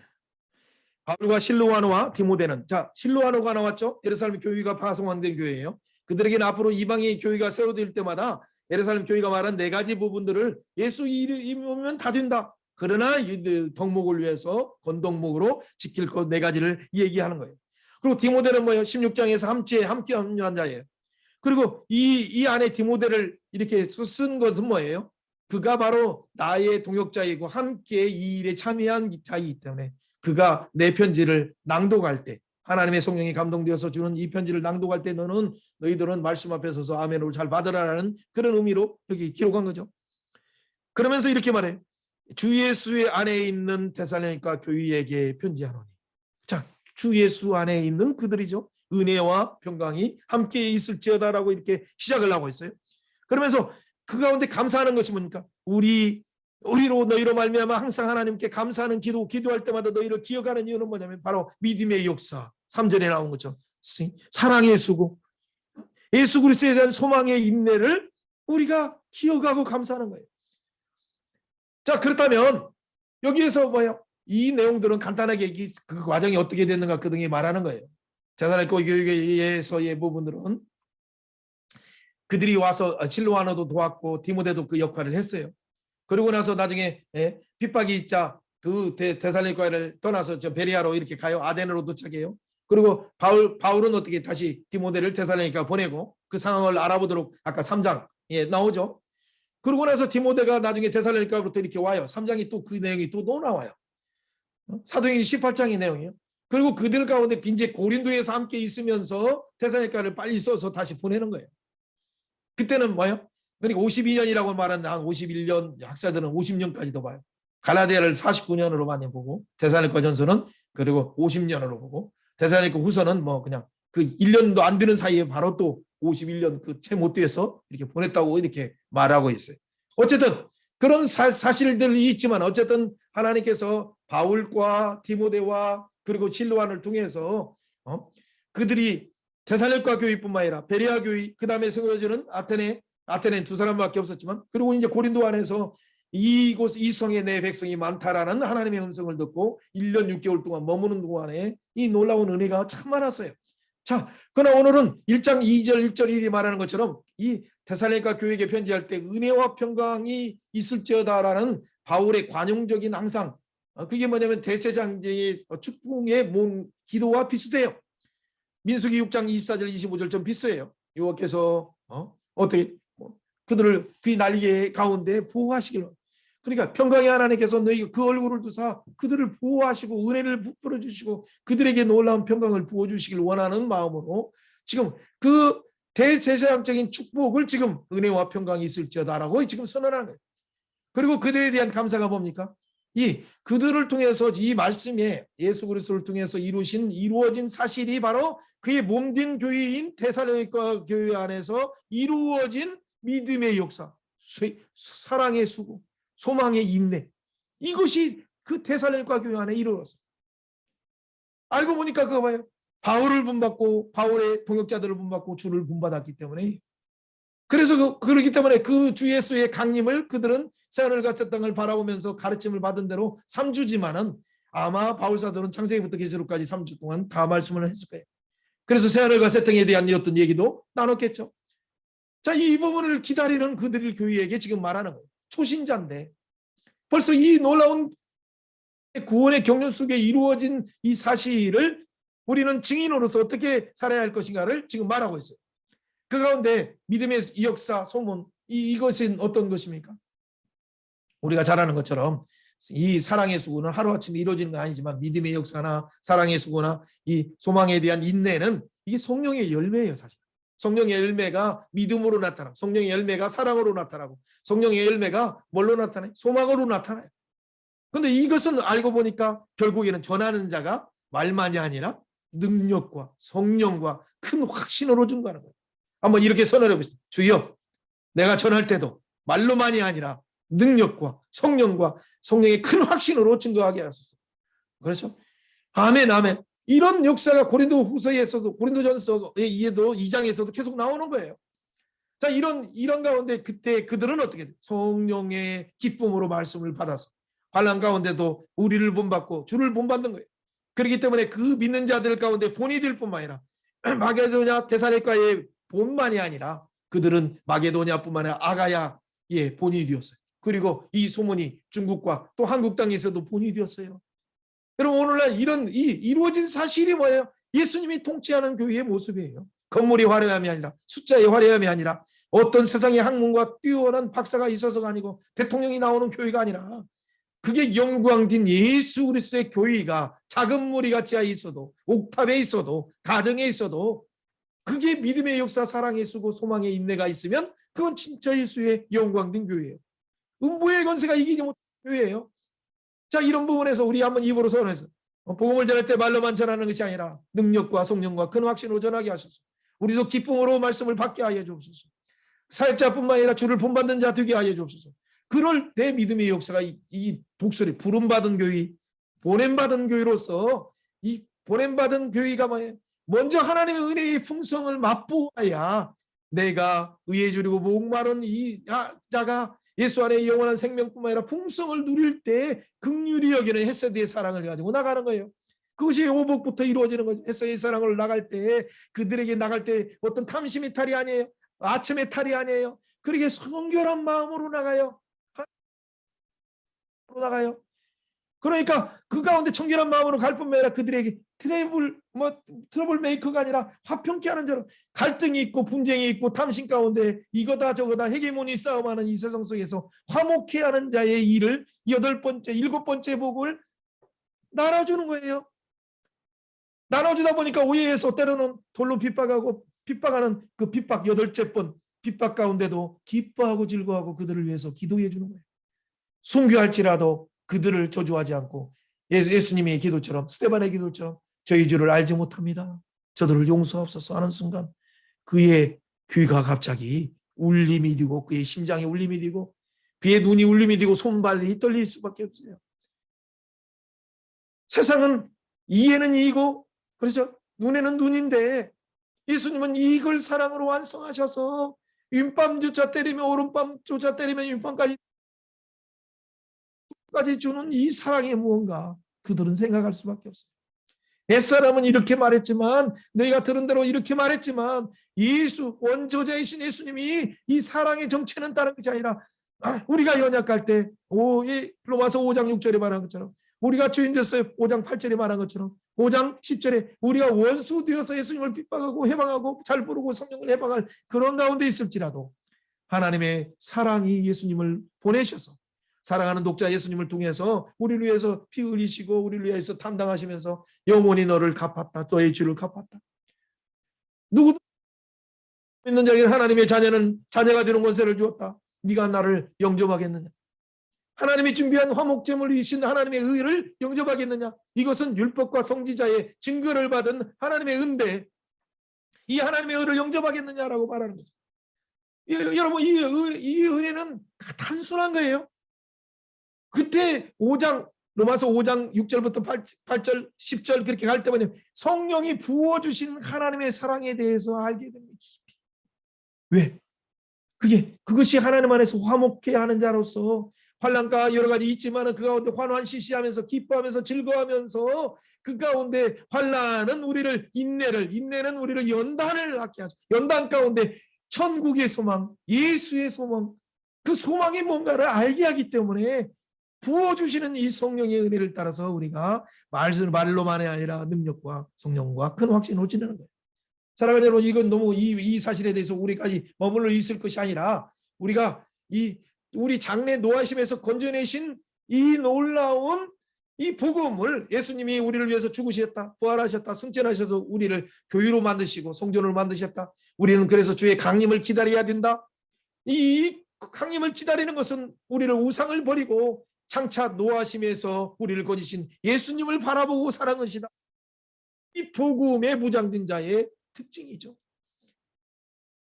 바울과 실로아노와 디모데는 실로아노가 나왔죠. 예루살렘 교회가 파송된 교회예요. 그들에게는 앞으로 이방의 교회가 세워질 때마다 예루살렘 교회가 말한 4가지 부분들을 예수 이름이면 다 된다. 그러나 이 덕목을 위해서 건덕목으로 지킬 것 네 가지를 얘기하는 거예요. 그리고 디모데는 뭐예요? 16장에서 함께 합류한 자예요. 그리고 이 안에 디모데를 이렇게 쓴 것은 뭐예요? 그가 바로 나의 동역자이고 함께 이 일에 참여한 자이기 때문에 그가 내 편지를 낭독할 때 하나님의 성령이 감동되어서 주는 이 편지를 낭독할 때 너희들은 말씀 앞에 서서 아멘으로 잘 받으라라는 그런 의미로 여기 기록한 거죠. 그러면서 이렇게 말해요. 주 예수의 안에 있는 데살로니가 교회에게 편지하노니. 자, 주 예수 안에 있는 그들이죠. 은혜와 평강이 함께 있을지어다라고 이렇게 시작을 하고 있어요. 그러면서 그 가운데 감사하는 것이 뭡니까? 우리로 너희로 말미암아 항상 하나님께 감사하는 기도할 때마다 너희를 기억하는 이유는 뭐냐면 바로 믿음의 역사. 3절에 나온 것처럼 사랑의 수고, 예수 그리스도에 대한 소망의 인내를 우리가 기억하고 감사하는 거예요. 자, 그렇다면 여기에서 뭐예요? 이 내용들은 간단하게 그 과정이 어떻게 됐는가 그 등이 말하는 거예요. 데살로니가 교회에서의 부분들은 그들이 와서 실로아노도 도왔고 디모데도 그 역할을 했어요. 그리고 나서 나중에 핍박이 있자 그 데살로니가를 떠나서 저 베레아로 이렇게 가요. 아덴으로 도착해요. 그리고 바울은 어떻게 다시 디모데를 데살로니가 보내고 그 상황을 알아보도록 아까 3장에 나오죠. 그러고 나서 디모데가 나중에 데살로니가부터 이렇게 와요. 3장이 또 그 내용이 또 나와요. 사도행전 18장의 내용이에요. 그리고 그들 가운데 이제 고린도에서 함께 있으면서 데살로니가를 빨리 써서 다시 보내는 거예요. 그때는 뭐예요? 그러니까 52년이라고 말하는 한 51년, 학사들은 50년까지도 봐요. 갈라디아를 49년으로 많이 보고 데살로니가 전서는 그리고 50년으로 보고 데살로니가 후서는 뭐 그냥 그 1년도 안 되는 사이에 바로 또 51년 그 채 못 돼서 이렇게 보냈다고 이렇게 말하고 있어요. 어쨌든 그런 사실들이 있지만 어쨌든 하나님께서 바울과 디모데와 그리고 실로안을 통해서 그들이 데살로니가 교회뿐만 아니라 베레아 교회, 그 다음에 세워지는 아테네는 두 사람밖에 없었지만 그리고 이제 고린도 안에서 이 성에 내 백성이 많다라는 하나님의 음성을 듣고 1년 6개월 동안 머무는 동안에 이 놀라운 은혜가 참 많았어요. 자, 그러나 오늘은 1장 2절 1절 1이 말하는 것처럼 이 데살로니가 교회에게 편지할 때 은혜와 평강이 있을지어다라는 바울의 관용적인 항상 그게 뭐냐면 대제사장의 축복의 기도와 비슷해요. 민수기 6장 24절 25절 좀 비슷해요. 여호와께서 어떻게 그들을 그의 날개 가운데 보호하시길. 그러니까 평강의 하나님께서 너희 그 얼굴을 두사 그들을 보호하시고 은혜를 베풀어 주시고 그들에게 놀라운 평강을 부어 주시길 원하는 마음으로 지금 그 대제사장적인 축복을 지금 은혜와 평강이 있을지어다라고 지금 선언하는 거예요. 그리고 그들에 대한 감사가 뭡니까? 이 그들을 통해서 이 말씀에 예수 그리스도를 통해서 이루어진 사실이 바로 그의 몸된 교회인 데살로니가 교회 안에서 이루어진 믿음의 역사, 사랑의 수고, 소망의 인내, 이것이 그 데살로니가 교회 안에 이루어졌어요. 알고 보니까 그거 봐요. 바울을 본받고 바울의 동역자들을 본받고 주를 본받았기 때문에 그래서 그렇기 때문에 그 주 예수의 강림을 그들은 새하늘 같은 땅을 바라보면서 가르침을 받은 대로 3주지만은 아마 바울 사도는 창세기부터 계시록까지 3주 동안 다 말씀을 했을 거예요. 그래서 새하늘과 새 땅에 대한 어떤 얘기도 나눴겠죠. 자, 이 부분을 기다리는 그들의 교회에게 지금 말하는 거예요. 초신자인데 벌써 이 놀라운 구원의 경륜 속에 이루어진 이 사실을 우리는 증인으로서 어떻게 살아야 할 것인가를 지금 말하고 있어요. 그 가운데 믿음의 역사, 소문, 이것은 어떤 것입니까? 우리가 잘 아는 것처럼 이 사랑의 수고는 하루아침에 이루어지는 건 아니지만 믿음의 역사나 사랑의 수고나 이 소망에 대한 인내는 이게 성령의 열매예요. 사실 성령의 열매가 믿음으로 나타나고 성령의 열매가 사랑으로 나타나고 성령의 열매가 뭘로 나타나요? 소망으로 나타나요. 그런데 이것은 알고 보니까 결국에는 전하는 자가 말만이 아니라 능력과 성령과 큰 확신으로 증거하는 거예요. 한번 이렇게 선언해 보시죠. 주여, 내가 전할 때도 말로만이 아니라 능력과 성령과 성령의 큰 확신으로 증거하게 하소서. 그렇죠? 아멘, 아멘. 이런 역사가 고린도 후서에서도 고린도전서에 이해도 2장에서도 계속 나오는 거예요. 자, 이런 가운데 그때 그들은 어떻게 돼? 성령의 기쁨으로 말씀을 받아서 환난 가운데도 우리를 본받고 주를 본받는 거예요. 그렇기 때문에 그 믿는 자들 가운데 본이 될 뿐만 아니라 마게도냐 데살로니가의 본만이 아니라 그들은 마게도냐뿐만 아니라 아가야의 본이 되었어요. 그리고 이 소문이 중국과 또 한국 땅에서도 본이 되었어요. 여러분, 오늘날 이루어진 사실이 뭐예요? 예수님이 통치하는 교회의 모습이에요. 건물이 화려함이 아니라, 숫자의 화려함이 아니라, 어떤 세상의 학문과 뛰어난 박사가 있어서가 아니고, 대통령이 나오는 교회가 아니라, 그게 영광된 예수 그리스도의 교회가 작은 무리가 지하에 있어도, 옥탑에 있어도, 가정에 있어도, 그게 믿음의 역사, 사랑의 수고, 소망의 인내가 있으면 그건 진짜 예수의 영광된 교회예요. 음부의 권세가 이기지 못한 교회예요. 자, 이런 부분에서 우리 한번 입으로 선언해서 복음을 전할 때 말로만 전하는 것이 아니라 능력과 성령과 큰 확신으로 전하게 하소서. 우리도 기쁨으로 말씀을 받게 하여 주옵소서. 사역자뿐만 아니라 주를 본받는 자 되게 하여 주옵소서. 그럴 때 믿음의 역사가 이 독수리 부름받은 교회, 보냄받은 교회로서 이 보냄받은 교회가 뭐예요? 먼저 하나님의 은혜의 풍성을 맛보아야 내가 의에 주리고 목마른 이 자가 예수 안에 영원한 생명뿐만 아니라 풍성을 누릴 때 긍휼히 여기는 헤세드의 사랑을 가지고 나가는 거예요. 그것이 오복부터 이루어지는 거죠. 헤세드의 사랑을 나갈 때, 그들에게 나갈 때 어떤 탐심의 탈이 아니에요. 아첨의 탈이 아니에요. 그러게 성결한 마음으로 나가요. 그러니까 그 가운데 청결한 마음으로 갈 뿐만 아니라 그들에게 트러블 메이커가 아니라 화평케 하는 자로, 갈등이 있고 분쟁이 있고 탐심 가운데 이거다 저거다 헤게모니 싸움하는 이 세상 속에서 화목케 하는 자의 일을 일곱 번째 복을 나눠주는 거예요. 나눠주다 보니까 오해해서 때로는 돌로 핍박하는 그 핍박 8번 핍박 가운데도 기뻐하고 즐거워하고 그들을 위해서 기도해 주는 거예요. 순교할지라도 그들을 저주하지 않고 예수님의 기도처럼, 스데반의 기도처럼 저희 주를 알지 못합니다, 저들을 용서하옵소서 하는 순간 그의 귀가 갑자기 울림이 되고, 그의 심장이 울림이 되고, 그의 눈이 울림이 되고, 손발이 떨릴 수밖에 없어요. 세상은 이에는 이이고, 그렇죠? 눈에는 눈인데 예수님은 이걸 사랑으로 완성하셔서 윗밤조차 때리며 오른밤조차 때리며 윗밤까지 주는 이 사랑이 무언가 그들은 생각할 수밖에 없어요. 옛사람은 이렇게 말했지만, 너희가 들은 대로 이렇게 말했지만, 예수 원조자이신 예수님이 이 사랑의 정체는 다른 것이 아니라 우리가 연약할 때 로마서 5장 6절에 말한 것처럼, 우리가 죄인 됐어요 5장 8절에 말한 것처럼, 5장 10절에 우리가 원수 되어서 예수님을 핍박하고 해방하고 잘 부르고 성령을 해방할 그런 가운데 있을지라도 하나님의 사랑이 예수님을 보내셔서 사랑하는 독자 예수님을 통해서 우리를 위해서 피 흘리시고 우리를 위해서 담당하시면서 영원히 너를 갚았다, 너의 죄를 갚았다. 누구도 믿는 자에게 하나님의 자녀가 되는 권세를 주었다. 네가 나를 영접하겠느냐? 하나님이 준비한 화목제물이신 하나님의 의를 영접하겠느냐? 이것은 율법과 선지자의 증거를 받은 하나님의 은데 이 하나님의 의를 영접하겠느냐라고 말하는 거죠. 여러분, 이 은혜는 단순한 거예요. 그때 로마서 5장 6절부터 8절 10절 그렇게 갈 때마다 성령이 부어주신 하나님의 사랑에 대해서 알게 됩니다. 왜? 그것이 하나님 안에서 화목해 하는 자로서 환난과 여러 가지 있지만 그 가운데 환환시시하면서 기뻐하면서 즐거워하면서 그 가운데 환난은 우리를 인내는 우리를 연단을 낳게 하죠. 연단 가운데 천국의 소망, 예수의 소망, 그 소망이 뭔가를 알게 하기 때문에 부어주시는 이 성령의 은혜를 따라서 우리가 말로만이 아니라 능력과 성령과 큰 확신으로 지내는 거예요. 사랑하는 여러분, 이건 너무 이 사실에 대해서 우리까지 머물러 있을 것이 아니라 우리가 우리 장래 노하심에서 건져내신 이 놀라운 이 복음을, 예수님이 우리를 위해서 죽으셨다, 부활하셨다, 승천하셔서 우리를 교회로 만드시고 성전을 만드셨다. 우리는 그래서 주의 강림을 기다려야 된다. 이 강림을 기다리는 것은 우리를 우상을 버리고 장차 노하심에서 우리를 거니신 예수님을 바라보고 사는 것이다. 이 복음에 무장된 자의 특징이죠.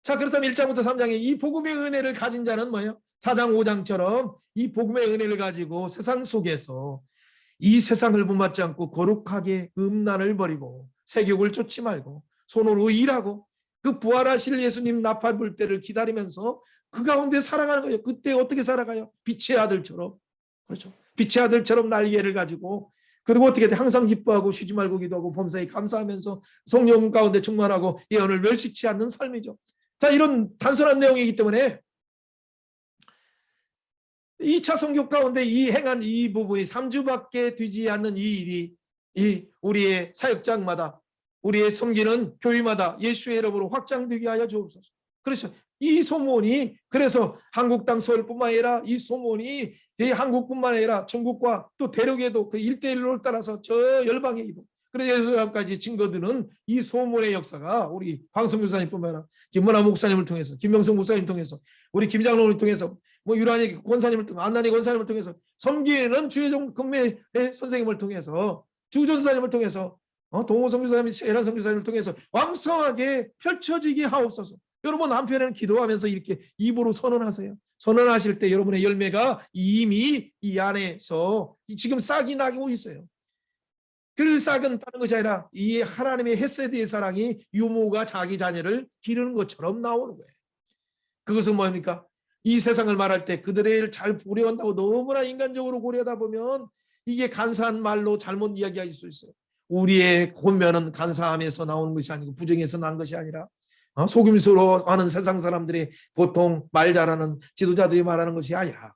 자, 그렇다면 1장부터 3장에 이 복음의 은혜를 가진 자는 뭐예요? 4장 5장처럼 이 복음의 은혜를 가지고 세상 속에서 이 세상을 본받지 않고 거룩하게 음란을 버리고 세욕을 쫓지 말고 손으로 일하고 그 부활하실 예수님 나팔 불 때를 기다리면서 그 가운데 살아가는 거예요. 그때 어떻게 살아가요? 빛의 아들처럼. 그렇죠. 빛의 아들처럼 날개를 가지고, 그리고 어떻게 돼? 항상 기뻐하고 쉬지 말고 기도하고 범사에 감사하면서 성령 가운데 충만하고 예언을 멸시치 않는 삶이죠. 자, 이런 단순한 내용이기 때문에 2차 선교 가운데 이 행한 이 부분이 3주밖에 되지 않는 이 일이 이 우리의 사역장마다 우리의 섬기는 교회마다 예수의 이름으로 확장되게 하여 주옵소서. 그렇죠. 이 소문이 그래서 한국 땅 서울뿐만 아니라 이 소문이 한국뿐만 아니라 중국과 또 대륙에도 그 일대일로를 따라서 저 열방에도 그래서 예수님까지 증거드는 이 소문의 역사가 우리 황성 교사님뿐만 아니라 김문화 목사님을 통해서 김명성 목사님 통해서 우리 김장로를 통해서 뭐 유란이 권사님을 통해서 안난이 권사님을 통해서 섬기는 주의종 금매 선생님을 통해서 주전사님을 통해서 동호 선교사님, 세란 선교사님을 통해서 왕성하게 펼쳐지게 하옵소서. 여러분 한편에는 기도하면서 이렇게 입으로 선언하세요. 선언하실 때 여러분의 열매가 이미 이 안에서 지금 싹이 나고 있어요. 그 싹은 다른 것이 아니라 이 하나님의 헤세드의 사랑이 유모가 자기 자녀를 기르는 것처럼 나오는 거예요. 그것은 뭡니까? 이 세상을 말할 때 그들의 일을 잘 고려한다고 너무나 인간적으로 고려하다 보면 이게 간사한 말로 잘못 이야기할 수 있어요. 우리의 권면은 간사함에서 나오는 것이 아니고 부정에서 난 것이 아니라 속임수로 하는 세상 사람들이 보통 말 잘하는 지도자들이 말하는 것이 아니라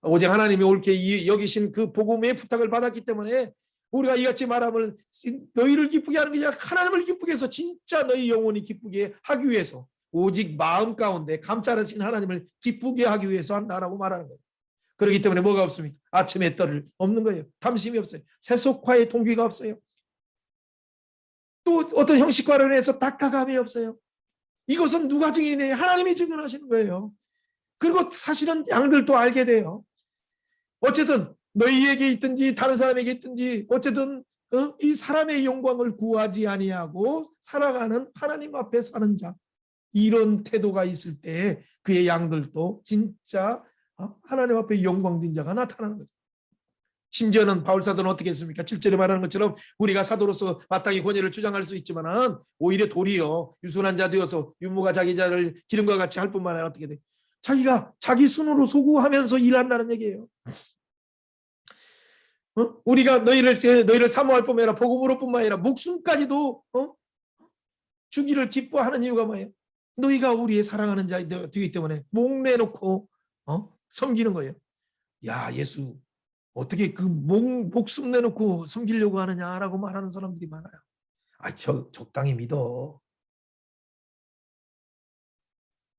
오직 하나님이 옳게 여기신 그 복음의 부탁을 받았기 때문에 우리가 이같이 말하면 너희를 기쁘게 하는 게 아니라 하나님을 기쁘게 해서 진짜 너희 영혼이 기쁘게 하기 위해서 오직 마음 가운데 감찰하신 하나님을 기쁘게 하기 위해서 한다라고 말하는 거예요. 그렇기 때문에 뭐가 없습니까? 아침에 떨을 없는 거예요. 탐심이 없어요. 세속화의 동기가 없어요. 또 어떤 형식화로 인해서 닦아감이 없어요. 이것은 누가 증인해요? 하나님이 증언하시는 거예요. 그리고 사실은 양들도 알게 돼요. 어쨌든 너희에게 있든지 다른 사람에게 있든지 어쨌든 이 사람의 영광을 구하지 아니하고 살아가는 하나님 앞에 사는 자, 이런 태도가 있을 때 그의 양들도 진짜 하나님 앞에 영광된 자가 나타나는 거죠. 심지어는 바울사도는 어떻게 했습니까? 7절에 말하는 것처럼 우리가 사도로서 마땅히 권위를 주장할 수 있지만 오히려 도리어 유순한 자 되어서 유모가 자기 자를 기름과 같이 할 뿐만 아니라 어떻게 돼? 자기가 자기 손으로 소구하면서 일한다는 얘기예요. 우리가 너희를 사모할 뿐만 아니라 복음으로 뿐만 아니라 목숨까지도 주기를 기뻐하는 이유가 뭐예요? 너희가 우리의 사랑하는 자 되기 때문에 목내놓고 섬기는 거예요. 야, 예수 어떻게 그 목숨 내놓고 섬기려고 하느냐라고 말하는 사람들이 많아요. 적당히 믿어.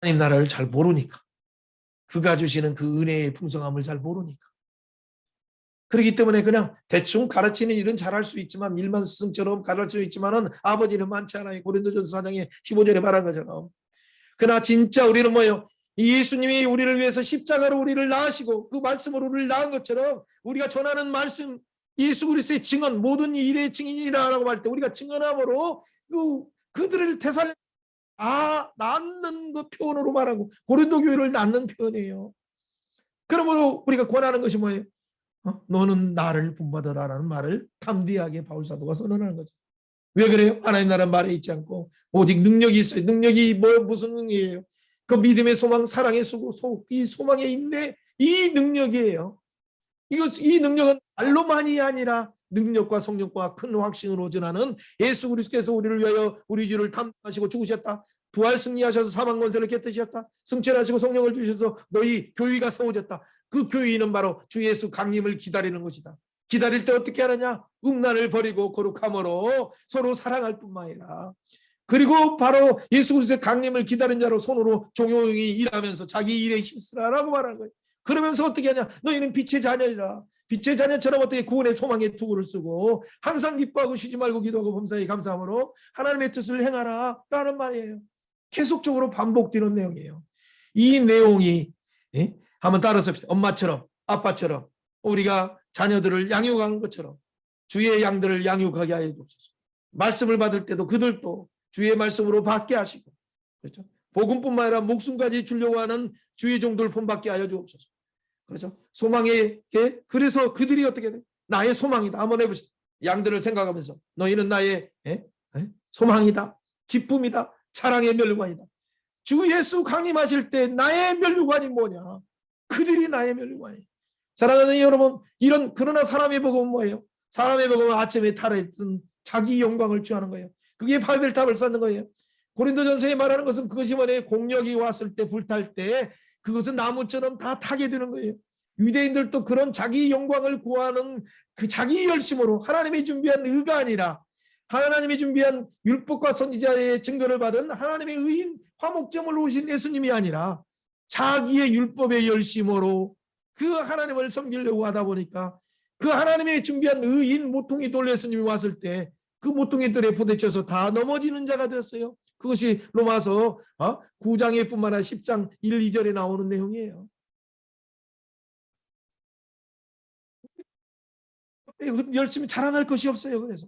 하나님 나라를 잘 모르니까. 그가 주시는 그 은혜의 풍성함을 잘 모르니까. 그렇기 때문에 그냥 대충 가르치는 일은 잘할 수 있지만 일만 스승처럼 가르칠 수 있지만은 아버지는 많지 않아요. 고린도전서 4장에 15절에 말한 것처럼. 그러나 진짜 우리는 뭐예요? 예수님이 우리를 위해서 십자가로 우리를 낳으시고 그 말씀으로 우리를 낳은 것처럼 우리가 전하는 말씀 예수 그리스도의 증언 모든 일의 증인이라고 할 때 우리가 증언함으로 그들을 되살려 낳는 그 표현으로 말하고 고린도 교회를 낳는 표현이에요. 그러므로 우리가 권하는 것이 뭐예요? 너는 나를 본받아라라는 말을 담대하게 바울사도가 선언하는 거죠. 왜 그래요? 하나님 나라 말에 있지 않고 오직 능력이 있어요. 능력이 무슨 능력이에요? 그 믿음의 소망, 사랑의 수고, 이 소망의 인내, 이 능력이에요. 이 능력은 말로만이 아니라 능력과 성령과 큰 확신으로 전하는 예수 그리스도께서 우리를 위하여 우리 죄를 담당하시고 죽으셨다. 부활 승리하셔서 사망 권세를 깨뜨리셨다. 승천하시고 성령을 주셔서 너희 교회가 세워졌다. 그 교회는 바로 주 예수 강림을 기다리는 것이다. 기다릴 때 어떻게 하느냐? 음란을 버리고 거룩함으로 서로 사랑할 뿐만 아니라 그리고 바로 예수 그리스도의 강림을 기다린 자로 손으로 종용히 일하면서 자기 일에 힘쓰라라고 말하는 거예요. 그러면서 어떻게 하냐? 너희는 빛의 자녀이라. 빛의 자녀처럼 어떻게 구원의 소망의 투구를 쓰고 항상 기뻐하고 쉬지 말고 기도하고 범사에 감사함으로 하나님의 뜻을 행하라 라는 말이에요. 계속적으로 반복되는 내용이에요. 이 내용이 한번 따라서 엄마처럼 아빠처럼 우리가 자녀들을 양육하는 것처럼 주의 양들을 양육하게 하여 주옵소서. 말씀을 받을 때도 그들도 주의 말씀으로 받게 하시고 그렇죠? 복음뿐만 아니라 목숨까지 주려고 하는 주의 종들 본받게 하여 주옵소서. 그렇죠? 소망의 그래서 그들이 어떻게 돼? 나의 소망이다. 한번 해보시죠. 양들을 생각하면서 너희는 나의 소망이다. 기쁨이다. 사랑의 멸류관이다. 주 예수 강림하실 때 나의 멸류관이 뭐냐? 그들이 나의 멸류관이에요. 사랑하는 여러분, 그러나 사람의 복음은 뭐예요? 사람의 복음은 아침에 탈했던 자기 영광을 취하는 거예요. 그게 바벨탑을 쌓는 거예요. 고린도전서에 말하는 것은 그것이 뭐예요? 공력이 왔을 때 불탈 때 그것은 나무처럼 다 타게 되는 거예요. 유대인들도 그런 자기 영광을 구하는 그 자기 열심으로 하나님이 준비한 의가 아니라 하나님이 준비한 율법과 선지자의 증거를 받은 하나님의 의인 화목제물로 오신 예수님이 아니라 자기의 율법의 열심으로 그 하나님을 섬기려고 하다 보니까 그 하나님의 준비한 의인 모퉁이 돌 예수님이 왔을 때 그 모퉁이들에 부딪혀서 다 넘어지는 자가 되었어요. 그것이 로마서 9장에 뿐만 아니라 10장 1, 2절에 나오는 내용이에요. 열심히 자랑할 것이 없어요. 그래서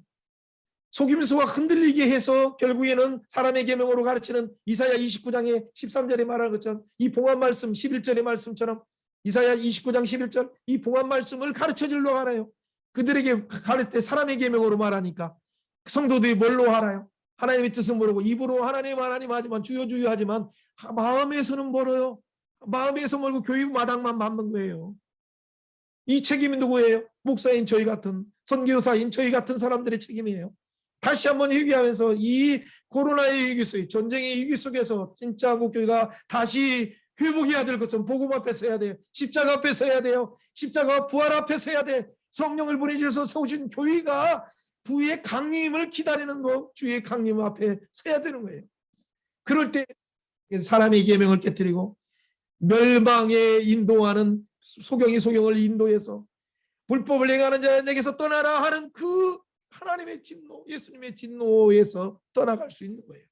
속임수와 흔들리게 해서 결국에는 사람의 계명으로 가르치는 이사야 29장의 13절에 말하는 것처럼 이 봉합 말씀 11절의 말씀처럼 이사야 29장 11절 이 봉합 말씀을 가르쳐 주려고 하나요? 그들에게 가르칠 때 사람의 계명으로 말하니까 성도들이 뭘로 알아요? 하나님의 뜻은 모르고 입으로 하나님 하나님 하지만 주여 주여 하지만 마음에서는 멀어요. 마음에서 멀고 교회 마당만 밟는 거예요. 이 책임이 누구예요? 목사인 저희 같은 선교사인 저희 같은 사람들의 책임이에요. 다시 한번 회개하면서 이 코로나의 위기 속에 전쟁의 위기 속에서 진짜 한국교회가 다시 회복해야 될 것은 복음 앞에 서야 돼요. 십자가 앞에 서야 돼요. 십자가 부활 앞에 서야 돼. 성령을 보내주셔서 세우신 교회가 부의 강림을 기다리는 거 주의 강림 앞에 서야 되는 거예요. 그럴 때 사람의 계명을 깨뜨리고 멸망에 인도하는 소경을 인도해서 불법을 행하는 자에게서 떠나라 하는 그 하나님의 진노, 예수님의 진노에서 떠나갈 수 있는 거예요.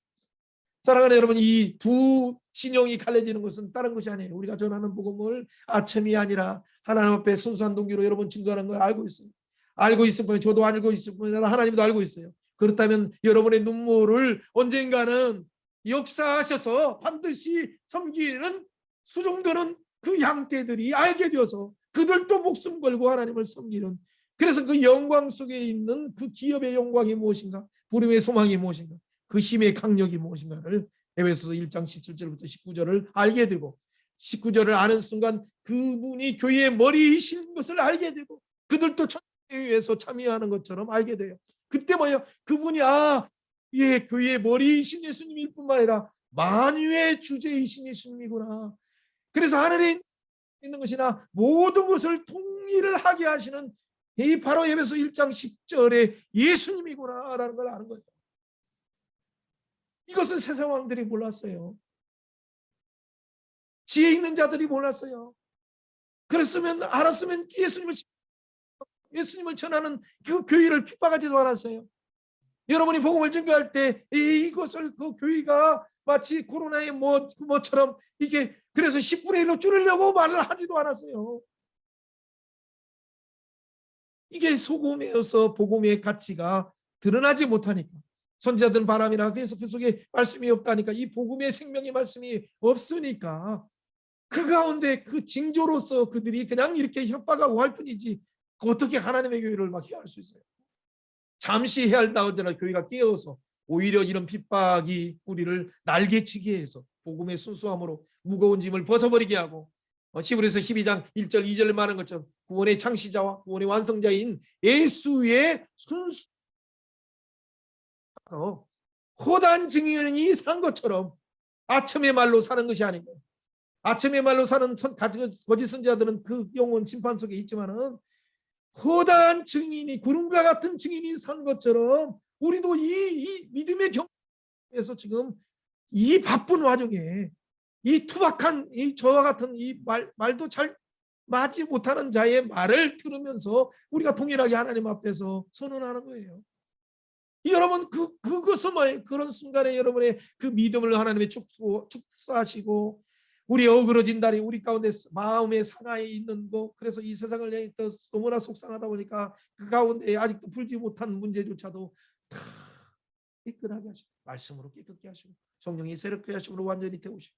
사랑하는 여러분, 이 두 진영이 갈라지는 것은 다른 것이 아니에요. 우리가 전하는 복음을 아첨이 아니라 하나님 앞에 순수한 동기로 여러분 증거하는 걸 알고 있어요. 알고 있을 뿐 저도 알고 있을 뿐 하나님도 알고 있어요. 그렇다면 여러분의 눈물을 언젠가는 역사하셔서 반드시 섬기는 수종들은 그 양떼들이 알게 되어서 그들도 목숨 걸고 하나님을 섬기는, 그래서 그 영광 속에 있는 그 기업의 영광이 무엇인가, 부름의 소망이 무엇인가, 그 힘의 강력이 무엇인가를 에베소서 1장 17절부터 19절을 알게 되고 19절을 아는 순간 그분이 교회의 머리이신 것을 알게 되고 그들도 천국에서 참여하는 것처럼 알게 돼요. 그때 뭐예요? 그분이 예, 교회의 머리이신 예수님일 뿐만 아니라 만유의 주제이신 예수님이구나. 그래서 하늘에 있는 것이나 모든 것을 통일을 하게 하시는 이 바로 에베소 1장 10절에 예수님이구나라는 걸 아는 거예요. 이것은 세상 왕들이 몰랐어요. 지혜 있는 자들이 몰랐어요. 그랬으면 알았으면 예수님을 전하는 그 교회를 핍박하지도 않았어요. 여러분이 복음을 증거할 때 이것을 그 교회가 마치 코로나의 뭐처럼 이게 그래서 10분의 1로 줄이려고 말을 하지도 않았어요. 이게 소금이어서 복음의 가치가 드러나지 못하니까 선지자들은 바람이라 그래서 그 속에 말씀이 없다니까 이 복음의 생명의 말씀이 없으니까 그 가운데 그 징조로서 그들이 그냥 이렇게 협박하고 할 뿐이지 어떻게 하나님의 교회를 막 해할 수 있어요. 잠시 해할다 하더라도 교회가 깨어서 오히려 이런 핍박이 우리를 날개치게 해서 복음의 순수함으로 무거운 짐을 벗어버리게 하고 히브리서 12장 1절 2절에 말한 것처럼 구원의 창시자와 구원의 완성자인 예수의 순수 호단 증인이 산 것처럼 아첨의 말로 사는 것이 아니고 아첨의 말로 사는 거짓 선지자들은 그 영혼 심판 속에 있지만은 호단 증인이 구름과 같은 증인이 산 것처럼 우리도 이 믿음의 경에서 지금 이 바쁜 와중에 이 투박한 이 저와 같은 이 말도 잘 맞지 못하는 자의 말을 들으면서 우리가 동일하게 하나님 앞에서 선언하는 거예요. 여러분 그것은 뭐예요? 그런 순간에 여러분의 그 믿음을 하나님의 축소하시고 우리 어그러진 다리 우리 가운데 마음의 상하에 있는 거 그래서 이 세상을 향해 너무나 속상하다 보니까 그 가운데 아직도 풀지 못한 문제조차도 다 깨끗하게 하시고 말씀으로 깨끗게 하시고 성령이 새롭게 하심으로 완전히 태우시고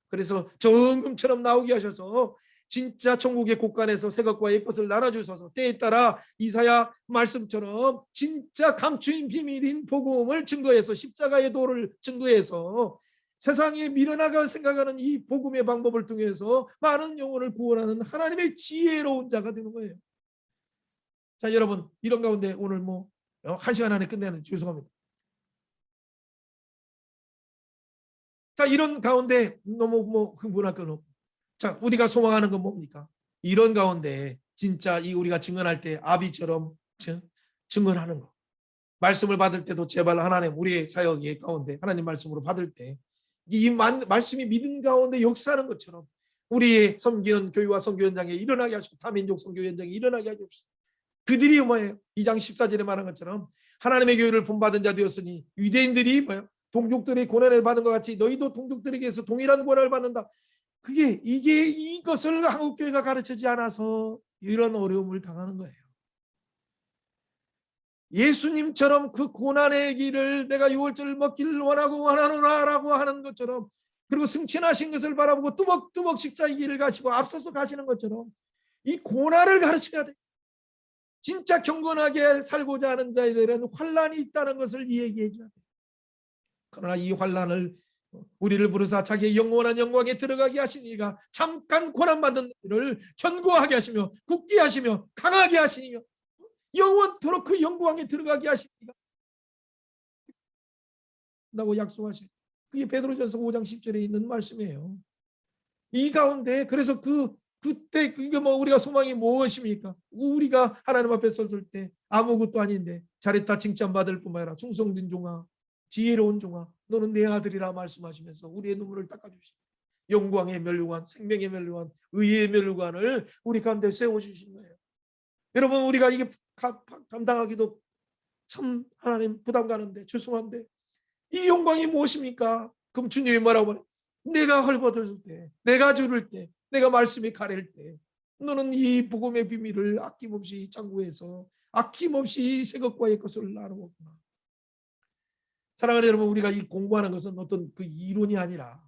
그래서 정금처럼 나오게 하셔서 진짜 천국의 곳간에서 새 것과 옛 것을 나눠주셔서 때에 따라 이사야 말씀처럼 진짜 감추인 비밀인 복음을 증거해서 십자가의 도를 증거해서 세상에 미련하게 생각하는 이 복음의 방법을 통해서 많은 영혼을 구원하는 하나님의 지혜로운 자가 되는 거예요. 자 여러분 이런 가운데 오늘 1시간 안에 끝내는 죄송합니다. 자 이런 가운데 너무 흥분할 건 없고 자 우리가 소망하는 건 뭡니까? 이런 가운데 진짜 이 우리가 증언할 때 아비처럼 증언하는 거. 말씀을 받을 때도 제발 하나님 우리의 사역의 가운데 하나님 말씀으로 받을 때 이 말씀이 믿음 가운데 역사하는 것처럼 우리의 섬기는 교회와 선교 현장에 일어나게 하시고 다민족 선교 현장에 일어나게 하시옵소서. 그들이 뭐예요? 2장 14절에 말한 것처럼 하나님의 교회를 본받은 자 되었으니 유대인들이 뭐예요? 동족들의 고난을 받은 것 같이 너희도 동족들에게서 동일한 고난을 받는다. 이게 이것을 한국 교회가 가르치지 않아서 이런 어려움을 당하는 거예요. 예수님처럼 그 고난의 길을 내가 유월절을 먹기를 원하고 원하노라라고 하는 것처럼 그리고 승천하신 것을 바라보고 뚜벅뚜벅 십자가의 길을 가시고 앞서서 가시는 것처럼 이 고난을 가르쳐야 돼. 진짜 경건하게 살고자 하는 자들은 환난이 있다는 것을 얘기해 줘야 돼. 그러나 이 환난을 우리를 부르사 자기의 영원한 영광에 들어가게 하신 이가 잠깐 고난받은 일을 견고하게 하시며 굳게 하시며 강하게 하시며 영원토록 그 영광에 들어가게 하십니다. 라고 약속하셔요. 그게 베드로전서 5장 10절에 있는 말씀이에요. 이 가운데 그래서 그때 그게 우리가 소망이 무엇입니까? 우리가 하나님 앞에 섰을 때 아무것도 아닌데 잘했다 칭찬받을 뿐만 아니라 충성된 종아 지혜로운 종아 너는 내 아들이라 말씀하시면서 우리의 눈물을 닦아주시고 영광의 멸류관 생명의 멸류관 의의 멸류관을 우리 가운데 세워주신 거예요. 여러분 우리가 이게 감당하기도 참 하나님 부담 가는데 죄송한데 이 영광이 무엇입니까? 그럼 주님이 뭐라고 말해요? 내가 헐벗을 때 내가 줄을 때 내가 말씀이 가릴 때 너는 이 복음의 비밀을 아낌없이 창구해서 아낌없이 새 것과 옛 것을 나누었구나. 사랑하는 여러분 우리가 이 공부하는 것은 어떤 그 이론이 아니라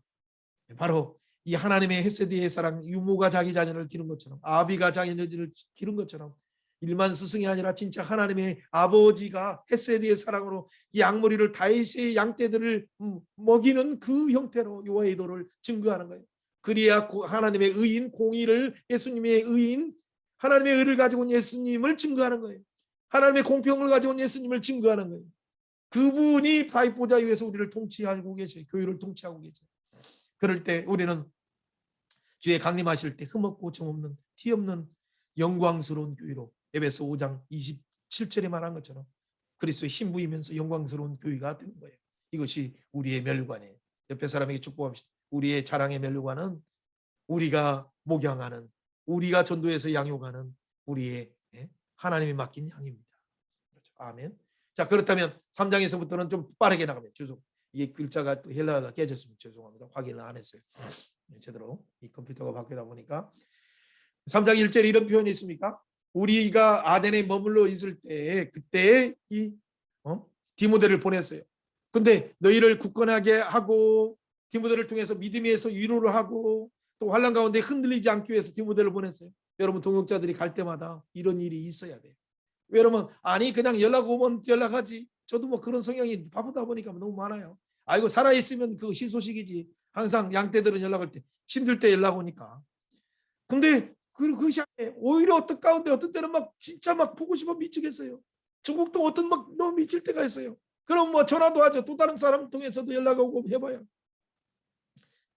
바로 이 하나님의 헤세드의 사랑 유모가 자기 자녀를 기른 것처럼 아비가 자기 자녀를 기른 것처럼 일만 스승이 아니라 진짜 하나님의 아버지가 헤세드의 사랑으로 양머리를 다윗의 양떼들을 먹이는 그 형태로 여호와의 도를 증거하는 거예요. 그래야 하나님의 의인 공의를 예수님의 의인 하나님의 의를 가지고 온 예수님을 증거하는 거예요. 하나님의 공평을 가지고 온 예수님을 증거하는 거예요. 그분이 다윗 보좌 위에서 우리를 통치하고 계셔요. 교회를 통치하고 계셔요. 그럴 때 우리는 주의 강림하실 때 흠없고 점없는 티 없는 영광스러운 교회로 에베소 5장 27절에 말한 것처럼 그리스도의 신부이면서 영광스러운 교회가 되는 거예요. 이것이 우리의 멸류관이에요. 옆에 사람에게 축복합시다. 우리의 자랑의 멸류관은 우리가 목양하는 우리가 전도해서 양육하는 우리의 하나님이 맡긴 양입니다. 그렇죠. 아멘. 자 그렇다면 3장에서부터는 좀 빠르게 나가면 이게 글자가 또 헬라어가 깨졌으면 죄송합니다. 확인을 안 했어요. 제대로 이 컴퓨터가 바뀌다 보니까 3장 1절에 이런 표현이 있습니까? 우리가 아덴에 머물러 있을 때 그때 이 디모데를 보냈어요. 근데 너희를 굳건하게 하고 디모데를 통해서 믿음에서 위로를 하고 또 환난 가운데 흔들리지 않기 위해서 디모데를 보냈어요. 여러분 동역자들이 갈 때마다 이런 일이 있어야 돼요. 여러분 아니 그냥 연락 오면 연락하지. 저도 그런 성향이 바쁘다 보니까 너무 많아요. 아이고 살아있으면 그거 실소식이지. 항상 양떼들은 연락할 때 힘들 때 연락 오니까. 근데 그 시간에 오히려 어떤 가운데 어떤 때는 진짜 보고 싶어 미치겠어요. 중국도 어떤 너무 미칠 때가 있어요. 그럼 전화도 하죠. 또 다른 사람 통해서도 연락 오고 해봐요.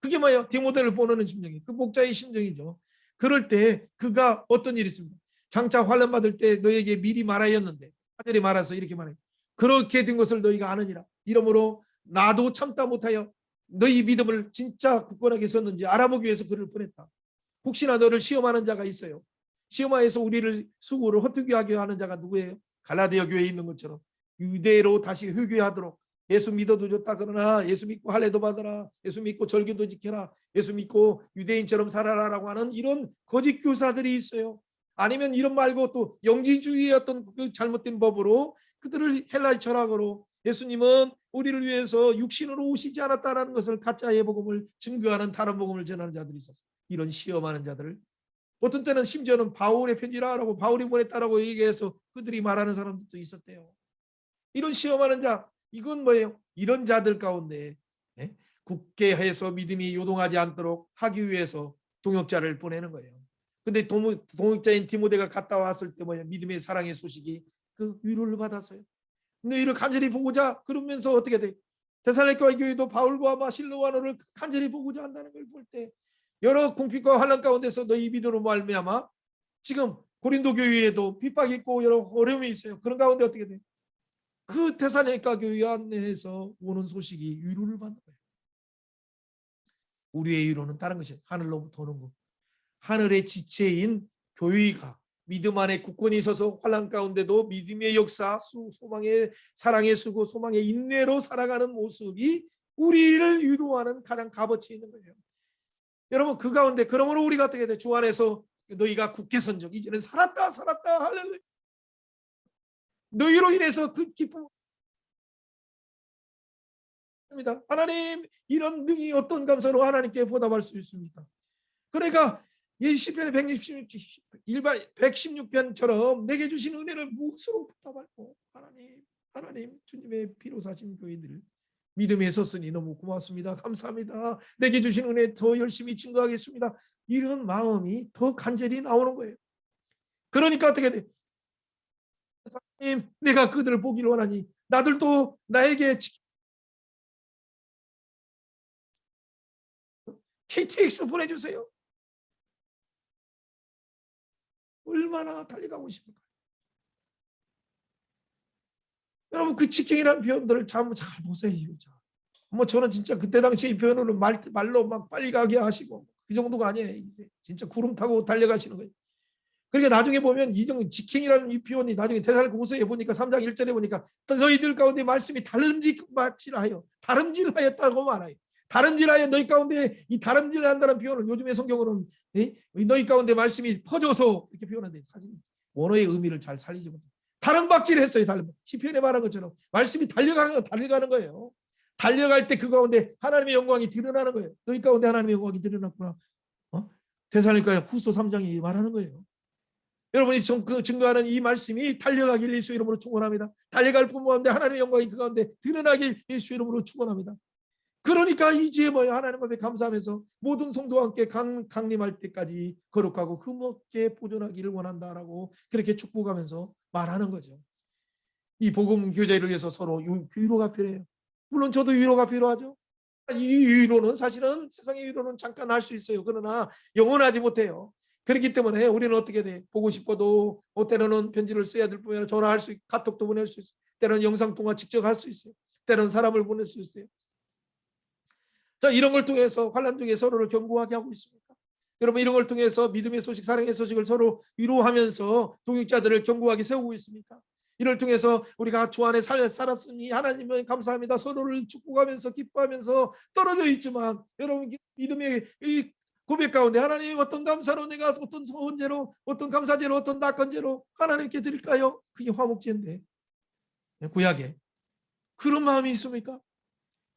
그게 뭐예요? 디모데를 보내는 심정이 그 목자의 심정이죠. 그럴 때 그가 어떤 일이 있습니까? 장차 환난 받을 때 너에게 미리 말하였는데 하늘이 말아서 이렇게 말해요. 그렇게 된 것을 너희가 아느니라. 이러므로 나도 참다 못하여 너희 믿음을 진짜 굳건하게 섰는지 알아보기 위해서 그를 보냈다. 혹시나 너를 시험하는 자가 있어요. 시험하여서 우리를 수고를 헛되게 하게 하는 자가 누구예요? 갈라디아 교회에 있는 것처럼 유대로 다시 회귀하도록 예수 믿어도 좋다 그러나 예수 믿고 할례도 받아라. 예수 믿고 절기도 지켜라. 예수 믿고 유대인처럼 살아라라고 하는 이런 거짓 교사들이 있어요. 아니면 이런 말고 또 영지주의의 어떤 그 잘못된 법으로 그들을 헬라의 철학으로 예수님은 우리를 위해서 육신으로 오시지 않았다라는 것을 가짜의 복음을 증거하는 다른 복음을 전하는 자들이 있었어요. 이런 시험하는 자들을 어떤 때는 심지어는 바울의 편지라고 바울이 보냈다라고 얘기해서 그들이 말하는 사람들도 있었대요. 이런 시험하는 자 이건 뭐예요? 이런 자들 가운데 굳게 해서 믿음이 요동하지 않도록 하기 위해서 동역자를 보내는 거예요. 근데 동역자인 디모데가 갔다 왔을 때 뭐예요? 믿음의 사랑의 소식이 그 위로를 받았어요. 근데 이를 간절히 보고자 그러면서 어떻게 돼? 데살로니가 교회도 바울과 실로와 너를 간절히 보고자 한다는 걸 볼 때 여러 궁핍과 환난 가운데서 너희 믿음으로 말미암아 지금 고린도 교회에도 핍박이 있고 여러 어려움이 있어요. 그런 가운데 어떻게 돼요? 그 데살로니가 교회 안에서 오는 소식이 위로를 받는 거예요. 우리의 위로는 다른 것이 하늘로부터 오는 거. 하늘의 지체인 교회가 믿음 안에 굳건히 있어서 환난 가운데도 믿음의 역사, 소망의 사랑의 수고, 소망의 인내로 살아가는 모습이 우리를 위로하는 가장 값어치 있는 거예요. 여러분 그 가운데 그러므로 우리가 어떻게 돼? 주 안에서 너희가 굳게 선 적 이제는 살았다 할렐루야. 너희로 인해서 그 기쁨 입니다. 하나님 이런 능히 어떤 감사로 하나님께 보답할 수 있습니까? 그러니까 이 시편의 116편처럼 내게 주신 은혜를 무엇으로 보답할고 하나님 주님의 피로 사신 교인들 믿음에 섰으니 너무 고맙습니다. 감사합니다. 내게 주신 은혜 더 열심히 증거하겠습니다. 이런 마음이 더 간절히 나오는 거예요. 그러니까 어떻게 돼? 하나님 내가 그들을 보기를 원하니 나들도 나에게 KTX 보내주세요. 얼마나 달려가고 싶을까요? 여러분 그 직행이라는 표현들을 잘 보세요. 뭐 저는 진짜 그때 당시 이 표현으로 말로 막 빨리 가게 하시고 그 정도가 아니에요. 이제 진짜 구름 타고 달려가시는 거예요. 그러니까 나중에 보면 이정 직행이라는 이 표현이 나중에 데살로니가서에 보니까 3장 1절에 보니까 너희들 가운데 말씀이 다름질하였다고 말해요. 다름질하여 너희 가운데 이 다름질한다는 표현을 요즘의 성경으로는 너희 가운데 말씀이 퍼져서 이렇게 표현한대. 사실 원어의 의미를 잘 살리지 못해. 다름박질했어요. 시편에 말한 것처럼 말씀이 달려가는 거예요. 달려갈 때 그 가운데 하나님의 영광이 드러나는 거예요. 너희 가운데 하나님의 영광이 드러났구나. 데살로니가 후서 3장이 말하는 거예요. 여러분이 증거하는 이 말씀이 달려가길 예수 이름으로 축원합니다. 달려갈 뿐만 아니라 하나님의 영광이 그 가운데 드러나길 예수 이름으로 축원합니다. 그러니까 이제 하나님 앞에 감사하면서 모든 성도와 함께 강림할 때까지 거룩하고 흠없게 보존하기를 원한다라고 그렇게 축복하면서 말하는 거죠. 이 복음 교제를 위해서 서로 위로가 필요해요. 물론 저도 위로가 필요하죠. 이 위로는 사실은 세상의 위로는 잠깐 할 수 있어요. 그러나 영원하지 못해요. 그렇기 때문에 우리는 어떻게 돼? 보고 싶어도 때로는 편지를 써야 될 뿐만 아니라 전화할 수 있고 카톡도 보낼 수 있어요. 때로는 영상통화 직접 할 수 있어요. 때로는 사람을 보낼 수 있어요. 자, 이런 걸 통해서 환난 중에 서로를 견고하게 하고 있습니다. 여러분 이런 걸 통해서 믿음의 소식, 사랑의 소식을 서로 위로하면서 동역자들을 견고하게 세우고 있습니다. 이를 통해서 우리가 주 안에 살았으니 하나님은 감사합니다. 서로를 축복하면서 기뻐하면서 떨어져 있지만 여러분 믿음의 이 고백 가운데 하나님 어떤 감사로 내가 어떤 소원제로 어떤 감사제로 어떤 낙건제로 하나님께 드릴까요? 그게 화목제인데 구약에 그런 마음이 있습니까?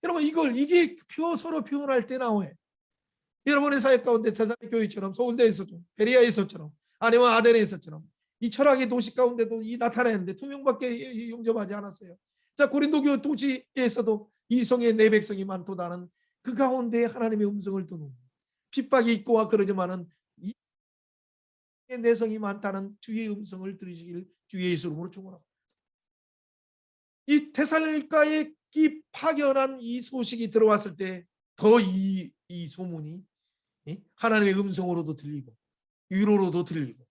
여러분 이게 서로 표현할 때 나와요. 여러분의 사역 가운데 대산교회처럼 서울대에서처럼 베리아에서처럼 아니면 아덴에서처럼 이 철학의 도시 가운데도 나타나는데 2명밖에 용접하지 않았어요. 자, 고린도 도시에서도 이성의 내 백성이 많도다는 그 가운데 하나님의 음성을 듣는 핍박이 있고와 그러지만은 이 내성이 많다는 주의 음성을 들으시길 주의 예수로 축원합니다. 이 데살로니가에 이 파견한 이 소식이 들어왔을 때 더 이 소문이 하나님의 음성으로도 들리고 위로로도 들리고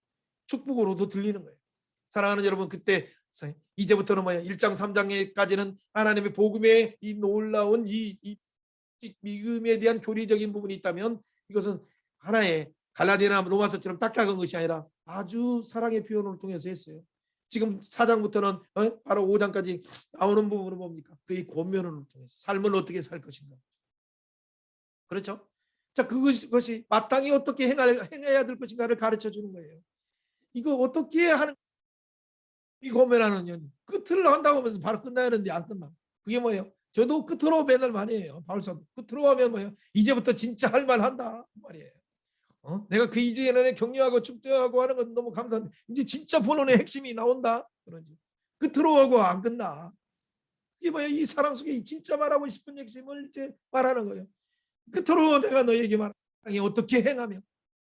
축복으로도 들리는 거예요. 사랑하는 여러분, 그때 이제부터는 1장 3장까지는 하나님의 복음의 이 놀라운 이 믿음에 대한 교리적인 부분이 있다면 이것은 하나의 갈라디아나 로마서처럼 딱딱한 것이 아니라 아주 사랑의 표현을 통해서 했어요. 지금 4장부터는 바로 5장까지 나오는 부분은 뭡니까? 그의 권면을 통해서 삶을 어떻게 살 것인가. 그렇죠? 자, 그것이 마땅히 어떻게 행해야 될 것인가를 가르쳐 주는 거예요. 이거 어떻게 하는 이 고민하는 연 끝을 한다고 하면서 바로 끝나야 하는데 안 끝나. 그게 뭐예요? 저도 끝으로 맨날 많이 해요. 바울사도 끝으로 하면 뭐예요? 이제부터 진짜 할 말 한다 말이에요. 내가 그 이전에 격려하고 축제하고 하는 건 너무 감사한데 이제 진짜 본론의 핵심이 나온다. 그러지. 끝으로 하고 안 끝나. 이게 뭐야? 이 사랑 속에 진짜 말하고 싶은 핵심을 이제 말하는 거예요. 끝으로 내가 너에게 마땅히 어떻게 행하며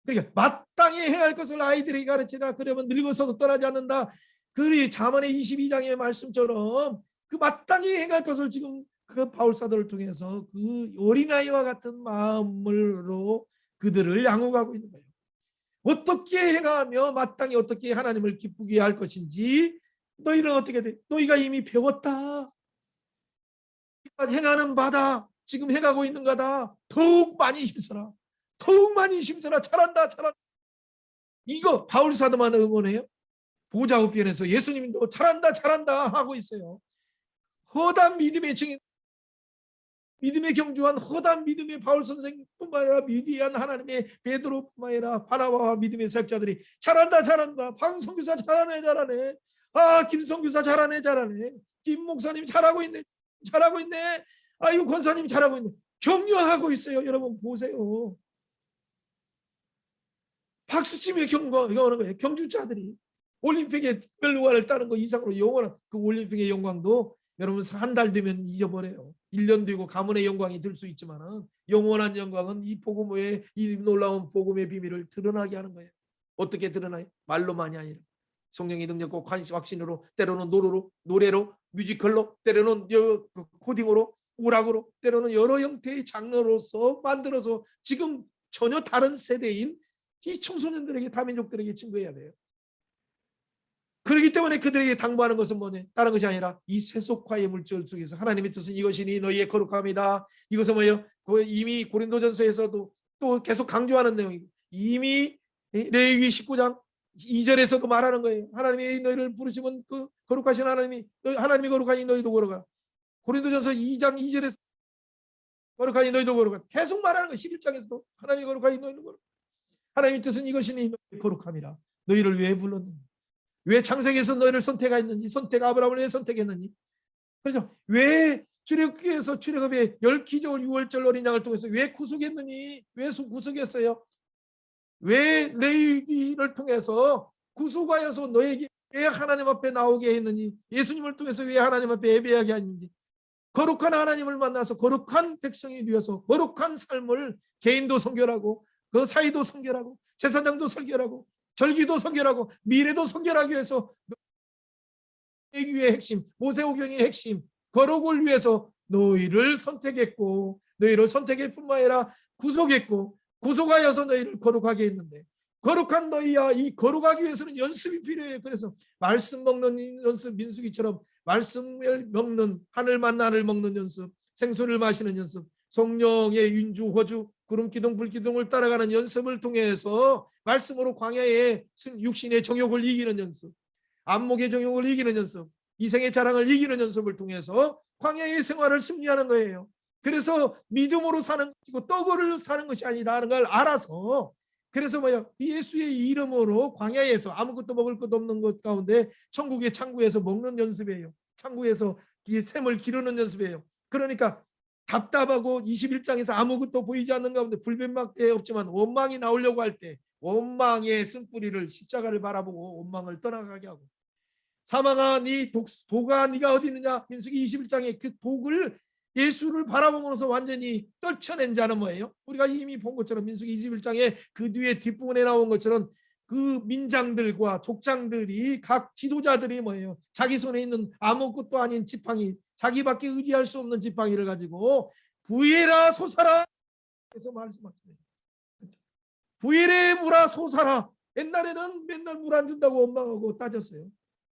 그러니까 마땅히 행할 것을 아이들에게 가르치라. 그러면 늙어서도 떠나지 않는다. 그 잠언의 22장의 말씀처럼 그 마땅히 행할 것을 지금 그 바울 사도를 통해서 그 어린아이와 같은 마음으로 그들을 양육하고 있는 거예요. 어떻게 행하며 마땅히 어떻게 하나님을 기쁘게 할 것인지 너희는 어떻게 돼? 너희가 이미 배웠다. 행하는 바다, 지금 행하고 있는 거다. 더욱 많이 힘써라. 더욱 많이 힘써라. 잘한다. 잘한다. 이거 바울 사도만 응원해요? 보좌우편에서 예수님도 잘한다. 잘한다 하고 있어요. 허다한 믿음의 증인, 믿음의 경주한 허다한 믿음의 바울 선생뿐만 아니라 위대한 하나님의 베드로뿐만 아니라 바나바와 믿음의 사역자들이 잘한다. 잘한다. 방송교사 잘하네. 잘하네. 아, 김성교사 잘하네. 잘하네. 김 목사님 잘하고 있네. 잘하고 있네. 아유, 권사님 잘하고 있네. 격려하고 있어요. 여러분 보세요. 박수치며 격려하는 거예요. 경주자들이 올림픽에 특별루가를 따는 거 이상으로 영원한 그 올림픽의 영광도 여러분 한 달 되면 잊어버려요. 1년 되고 가문의 영광이 들 수 있지만은 영원한 영광은 이 복음의 이 놀라운 복음의 비밀을 드러나게 하는 거예요. 어떻게 드러나요? 말로만이 아니라 성령의 능력과 확신으로, 때로는 노래로, 뮤지컬로, 때로는 코딩으로, 오락으로, 때로는 여러 형태의 장르로서 만들어서 지금 전혀 다른 세대인 이 청소년들에게, 다민족들에게 증거해야 돼요. 그렇기 때문에 그들에게 당부하는 것은 뭐냐? 다른 것이 아니라 이 세속화의 물질 속에서 하나님의 뜻은 이것이니 너희의 거룩함이다. 이것은 뭐예요? 이미 고린도전서에서도 또 계속 강조하는 내용이고, 이미 레위기 19장 2절에서도 말하는 거예요. 하나님이 너희를 부르시면 그 거룩하신 하나님이 거룩하니 너희도 거룩하라. 고린도전서 2장 2절에서 거룩하니 너희도 거룩하라. 계속 말하는 거예요. 11장에서도 하나님이 거룩하니 너희도 거룩하라. 하나님의 뜻은 이것이니 너희의 거룩함이라. 너희를 왜 불렀느냐? 왜 창세기에서 너희를 선택했는지, 아브라함을 왜 선택했는지, 그렇죠? 왜 출애굽기에서 출애굽의 10기적을 6월절 어린 양을 통해서 왜 구속했느니? 왜 구속했어요? 왜 레위기를 통해서 구속하여서 너에게 왜 하나님 앞에 나오게 했느니? 예수님을 통해서 왜 하나님 앞에 예배하게 했는지, 거룩한 하나님을 만나서 거룩한 백성이 되어서 거룩한 삶을 개인도 선결하고 그 사이도 선결하고 제사장도 선결하고 절기도 선결하고 미래도 선결하기 위해서 회개의 핵심, 모세오경의 핵심, 거룩을 위해서 너희를 선택했고, 너희를 선택할 뿐만 아니라 구속했고, 구속하여서 너희를 거룩하게 했는데, 거룩한 너희야, 이 거룩하기 위해서는 연습이 필요해요. 그래서 말씀 먹는 연습, 민수기처럼 말씀을 먹는, 하늘 만나 하늘 먹는 연습, 생수를 마시는 연습, 성령의 윤주, 호주, 구름기둥, 불기둥을 따라가는 연습을 통해서 말씀으로 광야의 육신의 정욕을 이기는 연습, 안목의 정욕을 이기는 연습, 이생의 자랑을 이기는 연습을 통해서 광야의 생활을 승리하는 거예요. 그래서 믿음으로 사는 것이고 떡으로 사는 것이 아니라는 걸 알아서, 그래서 뭐야, 예수의 이름으로 광야에서 아무것도 먹을 것도 없는 것 가운데 천국의 창구에서 먹는 연습이에요. 창구에서 이 샘을 기르는 연습이에요. 그러니까 답답하고 21장에서 아무것도 보이지 않는 가운데 불변밖에 없지만 원망이 나오려고 할 때 원망의 쓴뿌리를 십자가를 바라보고 원망을 떠나가게 하고, 사망아 네 도가 네가 어디 있느냐, 민수기 21장에 그 독을 예수를 바라보면서 완전히 떨쳐낸 자는 뭐예요? 우리가 이미 본 것처럼 민수기 21장에 그 뒤에 뒷부분에 나온 것처럼 그 민장들과 족장들이 각 지도자들이 뭐예요? 자기 손에 있는 아무것도 아닌 지팡이, 자기밖에 의지할 수 없는 지팡이를 가지고 부엘아 솟아라 해서 말씀하시네요. 부엘에 물아 솟아라. 옛날에는 맨날 물 안 준다고 원망하고 따졌어요.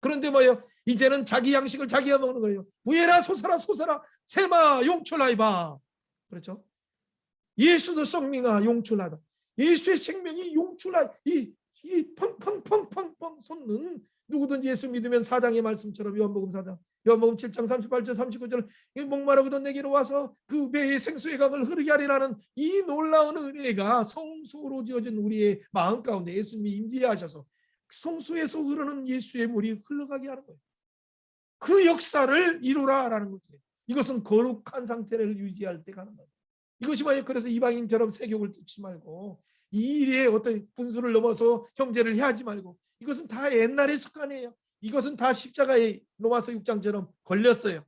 그런데 뭐예요? 이제는 자기 양식을 자기가 먹는 거예요. 부엘아 솟아라 솟아라 세마 용출하이바. 그렇죠? 예수도 성명아 용출하다. 예수의 생명이 용출하, 이 펑펑펑펑펑 솟는, 누구든지 예수 믿으면 4장의 말씀처럼 요한복음 4장, 요한복음 7장 38절 39절 목마르거든 내게로 와서 그 배의 생수의 강을 흐르게 하리라는 이 놀라운 은혜가 성소로 지어진 우리의 마음 가운데 예수님이 임재하셔서 성소에서 흐르는 예수의 물이 흘러가게 하는 거예요. 그 역사를 이루라라는 거죠. 이것은 거룩한 상태를 유지할 때 가는 거예요. 이것이 뭐예요? 그래서 이방인처럼 세욕을 뜯지 말고 이 일에 어떤 분수를 넘어서 형제를 해하지 말고, 이것은 다 옛날의 습관이에요. 이것은 다 십자가의 로마서 6장처럼 걸렸어요.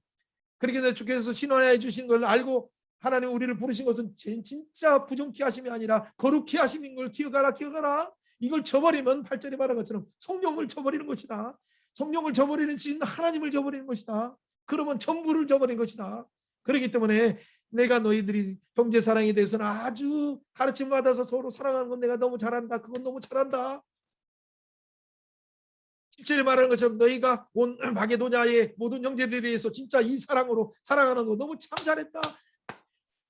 그렇게 주께서 신원해 주신 걸 알고 하나님 우리를 부르신 것은 진짜 부정케 하심이 아니라 거룩케 하심인 걸 기억하라. 이걸 저버리면 8절에 말한 것처럼 성령을 저버리는 것이다. 성령을 저버리는 진 하나님을 저버리는 것이다. 그러면 전부를 저버린 것이다. 그렇기 때문에 내가 너희들이 형제 사랑에 대해서는 아주 가르침 받아서 서로 사랑하는 건 내가 너무 잘한다. 그건 너무 잘한다. 10절에 말하는 것처럼 너희가 온 마게도냐의 모든 형제들에 대해서 진짜 이 사랑으로 사랑하는 거 너무 참 잘했다.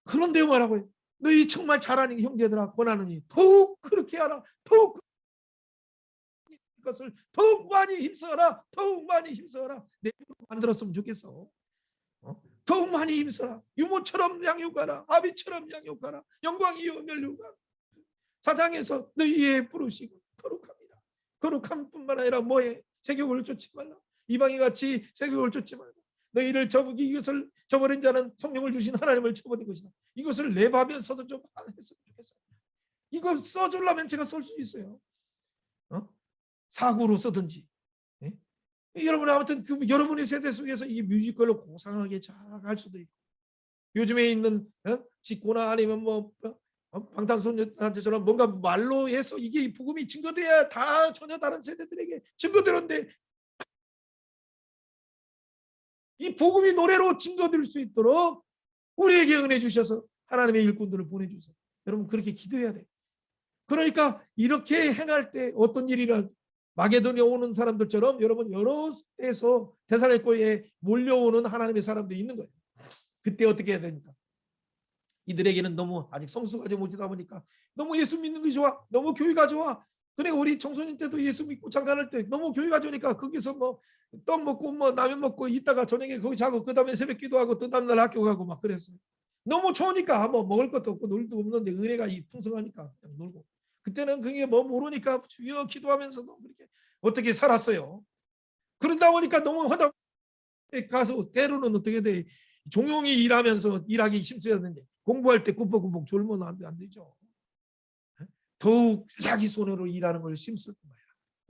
그런데 뭐라고요? 너희 정말 잘하는 형제들아 권하느니 더욱 그렇게 하라. 더욱 것을 더욱 많이 힘써라. 더욱 많이 힘써라. 내 입으로 만들었으면 좋겠어. 더욱 많이 힘써라. 유모처럼 양육하라. 아비처럼 양육하라. 영광이요 멸류관 사당에서 너희의 부르시고 거룩합니다. 거룩함 뿐만 아니라 뭐해? 세격을 쫓지 말라. 이방인 같이 세격을 쫓지 말라. 너희를 이것을 저버린 자는 성령을 주신 하나님을 저버린 것이다. 이것을 랩하면서도 좀 했으면 좋겠어요. 이거 써주려면 제가 쓸 수 있어요. 사고로 쓰든지. 네? 여러분 아무튼 여러분의 세대 속에서 이 뮤지컬로 고상하게 잘 할 수도 있고, 요즘에 있는 직고나 아니면 뭐 방탄소년단처럼 뭔가 말로 해서 이게 복음이 증거돼야 다 전혀 다른 세대들에게 증거되는데, 이 복음이 노래로 증거될 수 있도록 우리에게 은혜 주셔서 하나님의 일꾼들을 보내주세요. 여러분 그렇게 기도해야 돼요. 그러니까 이렇게 행할 때 어떤 일이나 마게도니아 오는 사람들처럼 여러분 여러 때에서 데살로니가에 몰려오는 하나님의 사람들이 있는 거예요. 그때 어떻게 해야 됩니까? 이들에게는 너무 아직 성숙하지 못하다 보니까 너무 예수 믿는 것이 좋아, 너무 교회가 좋아. 그러니까 우리 청소년 때도 예수 믿고 장가갈 때 너무 교회가 좋으니까 거기서 뭐 떡 먹고 뭐 라면 먹고 있다가 저녁에 거기 자고 그 다음에 새벽 기도하고 그 다음날 학교 가고 막 그랬어요. 너무 좋으니까 뭐 먹을 것도 없고 놀 것도 없는데 은혜가 풍성하니까 그냥 놀고. 그때는 그게 뭐 모르니까 주여 기도하면서도 그렇게 어떻게 살았어요. 그러다 보니까 너무 하다 가서 때로는 어떻게 돼? 종용이 일하면서 일하기 힘써야 되는데 공부할 때 꿈뻑꿈뻑 졸면 안 되죠. 더욱 자기 손으로 일하는 걸 힘쓸 거야.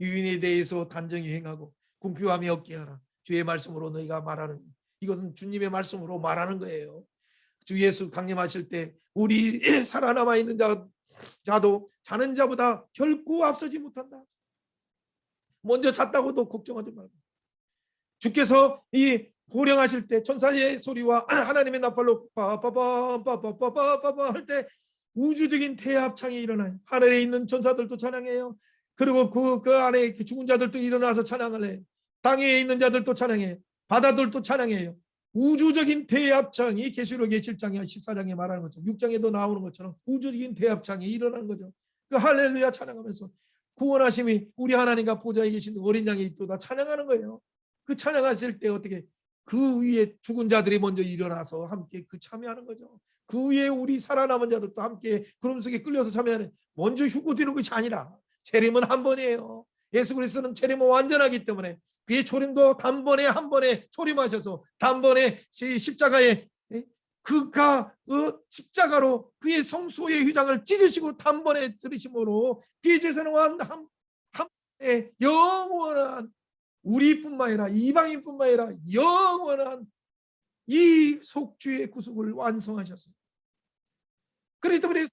유인에 대해서 단정히 행하고 궁핍함이 없게 하라. 주의 말씀으로 너희가 말하는, 이것은 주님의 말씀으로 말하는 거예요. 주 예수 강림하실 때 우리 살아남아 있는 자도 자는 자보다 결코 앞서지 못한다. 먼저 잤다고도 걱정하지 말고, 주께서 이 호령하실 때 천사의 소리와 하나님의 나팔로 빠빠빠빠빠빠빠빠 할 때 우주적인 대합창이 일어나요. 하늘에 있는 천사들도 찬양해요. 그리고 그 안에 죽은 자들도 일어나서 찬양을 해요. 땅에 있는 자들도 찬양해요. 바다들도 찬양해요. 우주적인 대합창이 계시록의 7장에 14장에 말하는 것처럼 6장에도 나오는 것처럼 우주적인 대합창이 일어나는 거죠. 그 할렐루야 찬양하면서 구원하심이 우리 하나님과 보좌에 계신 어린 양이 있도다 찬양하는 거예요. 그 찬양하실 때 어떻게 그 위에 죽은 자들이 먼저 일어나서 함께 그 참여하는 거죠. 그 위에 우리 살아남은 자들도 함께 구름 속에 끌려서 참여하는, 먼저 휴고되는 것이 아니라 재림은 한 번이에요. 예수 그리스도는 재림은 완전하기 때문에 그의 초림도 단번에 한 번에 초림하셔서 단번에 십자가에 그가 십자가로 그의 성소의 휘장을 찢으시고 단번에 들으심으로 그의 제사는 한 번에 영원한, 우리뿐만 아니라 이방인뿐만 아니라 영원한 이 속죄의 구속을 완성하셨습니다. 그렇기 때문에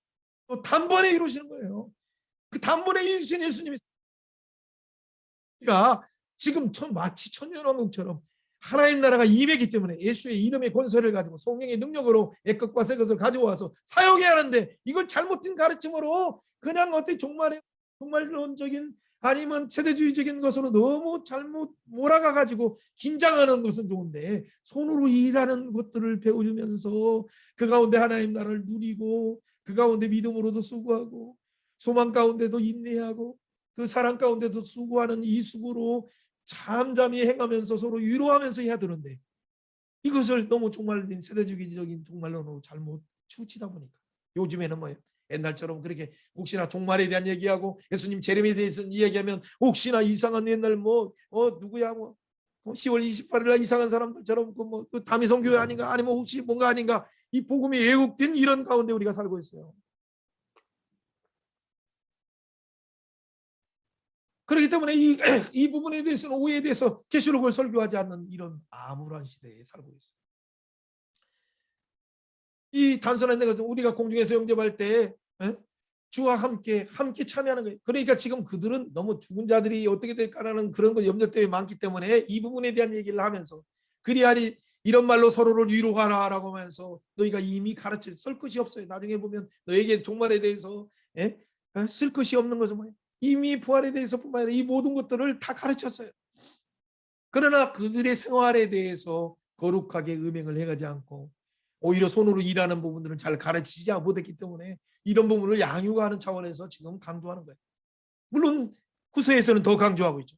단번에 이루시는 거예요. 그 단번에 이루신 예수님이 지금 마치 천년왕국처럼 하나님 나라가 임했기 때문에 예수의 이름의 권세를 가지고 성령의 능력으로 애것과 새것을 가져와서 사용해야 하는데, 이걸 잘못된 가르침으로 그냥 어떻게 종말론적인 아니면 세대주의적인 것으로 너무 잘못 몰아가 가지고 긴장하는 것은 좋은데, 손으로 일하는 것들을 배워주면서 그 가운데 하나님 나라를 누리고 그 가운데 믿음으로도 수고하고 소망 가운데도 인내하고 그 사랑 가운데도 수고하는 이 수고로 잠잠히 행하면서 서로 위로하면서 해야 되는데, 이것을 너무 종말된 세대주의적인 종말론으로 잘못 치우치다 보니까 요즘에는 뭐예요? 옛날처럼 그렇게 혹시나 종말에 대한 얘기하고 예수님 재림에 대해서 이야기하면 혹시나 이상한 옛날 누구야 10월 28일 날 이상한 사람들처럼 그 다미성 교회 아닌가, 아니면 혹시 뭔가 아닌가, 이 복음이 왜곡된 이런 가운데 우리가 살고 있어요. 그렇기 때문에 이 부분에 대해서는 오해에 대해서 계시록을 설교하지 않는 이런 암울한 시대에 살고 있어요. 이 단순한 내가 우리가 공중에서 영접할 때 주와 함께 참여하는 거예요. 그러니까 지금 그들은 너무 죽은 자들이 어떻게 될까라는 그런 거 염려 때문에 많기 때문에 이 부분에 대한 얘기를 하면서, 그리하니 이런 말로 서로를 위로하라라고 하면서 너희가 이미 가르쳐 쓸 것이 없어요. 나중에 보면 너에게 종말에 대해서 쓸 것이 없는 것은 뭐예요? 이미 부활에 대해서뿐만 아니라 이 모든 것들을 다 가르쳤어요. 그러나 그들의 생활에 대해서 거룩하게 음행을 해가지 않고 오히려 손으로 일하는 부분들은 잘 가르치지 못했기 때문에 이런 부분을 양육하는 차원에서 지금 강조하는 거예요. 물론 후서에서는 더 강조하고 있죠.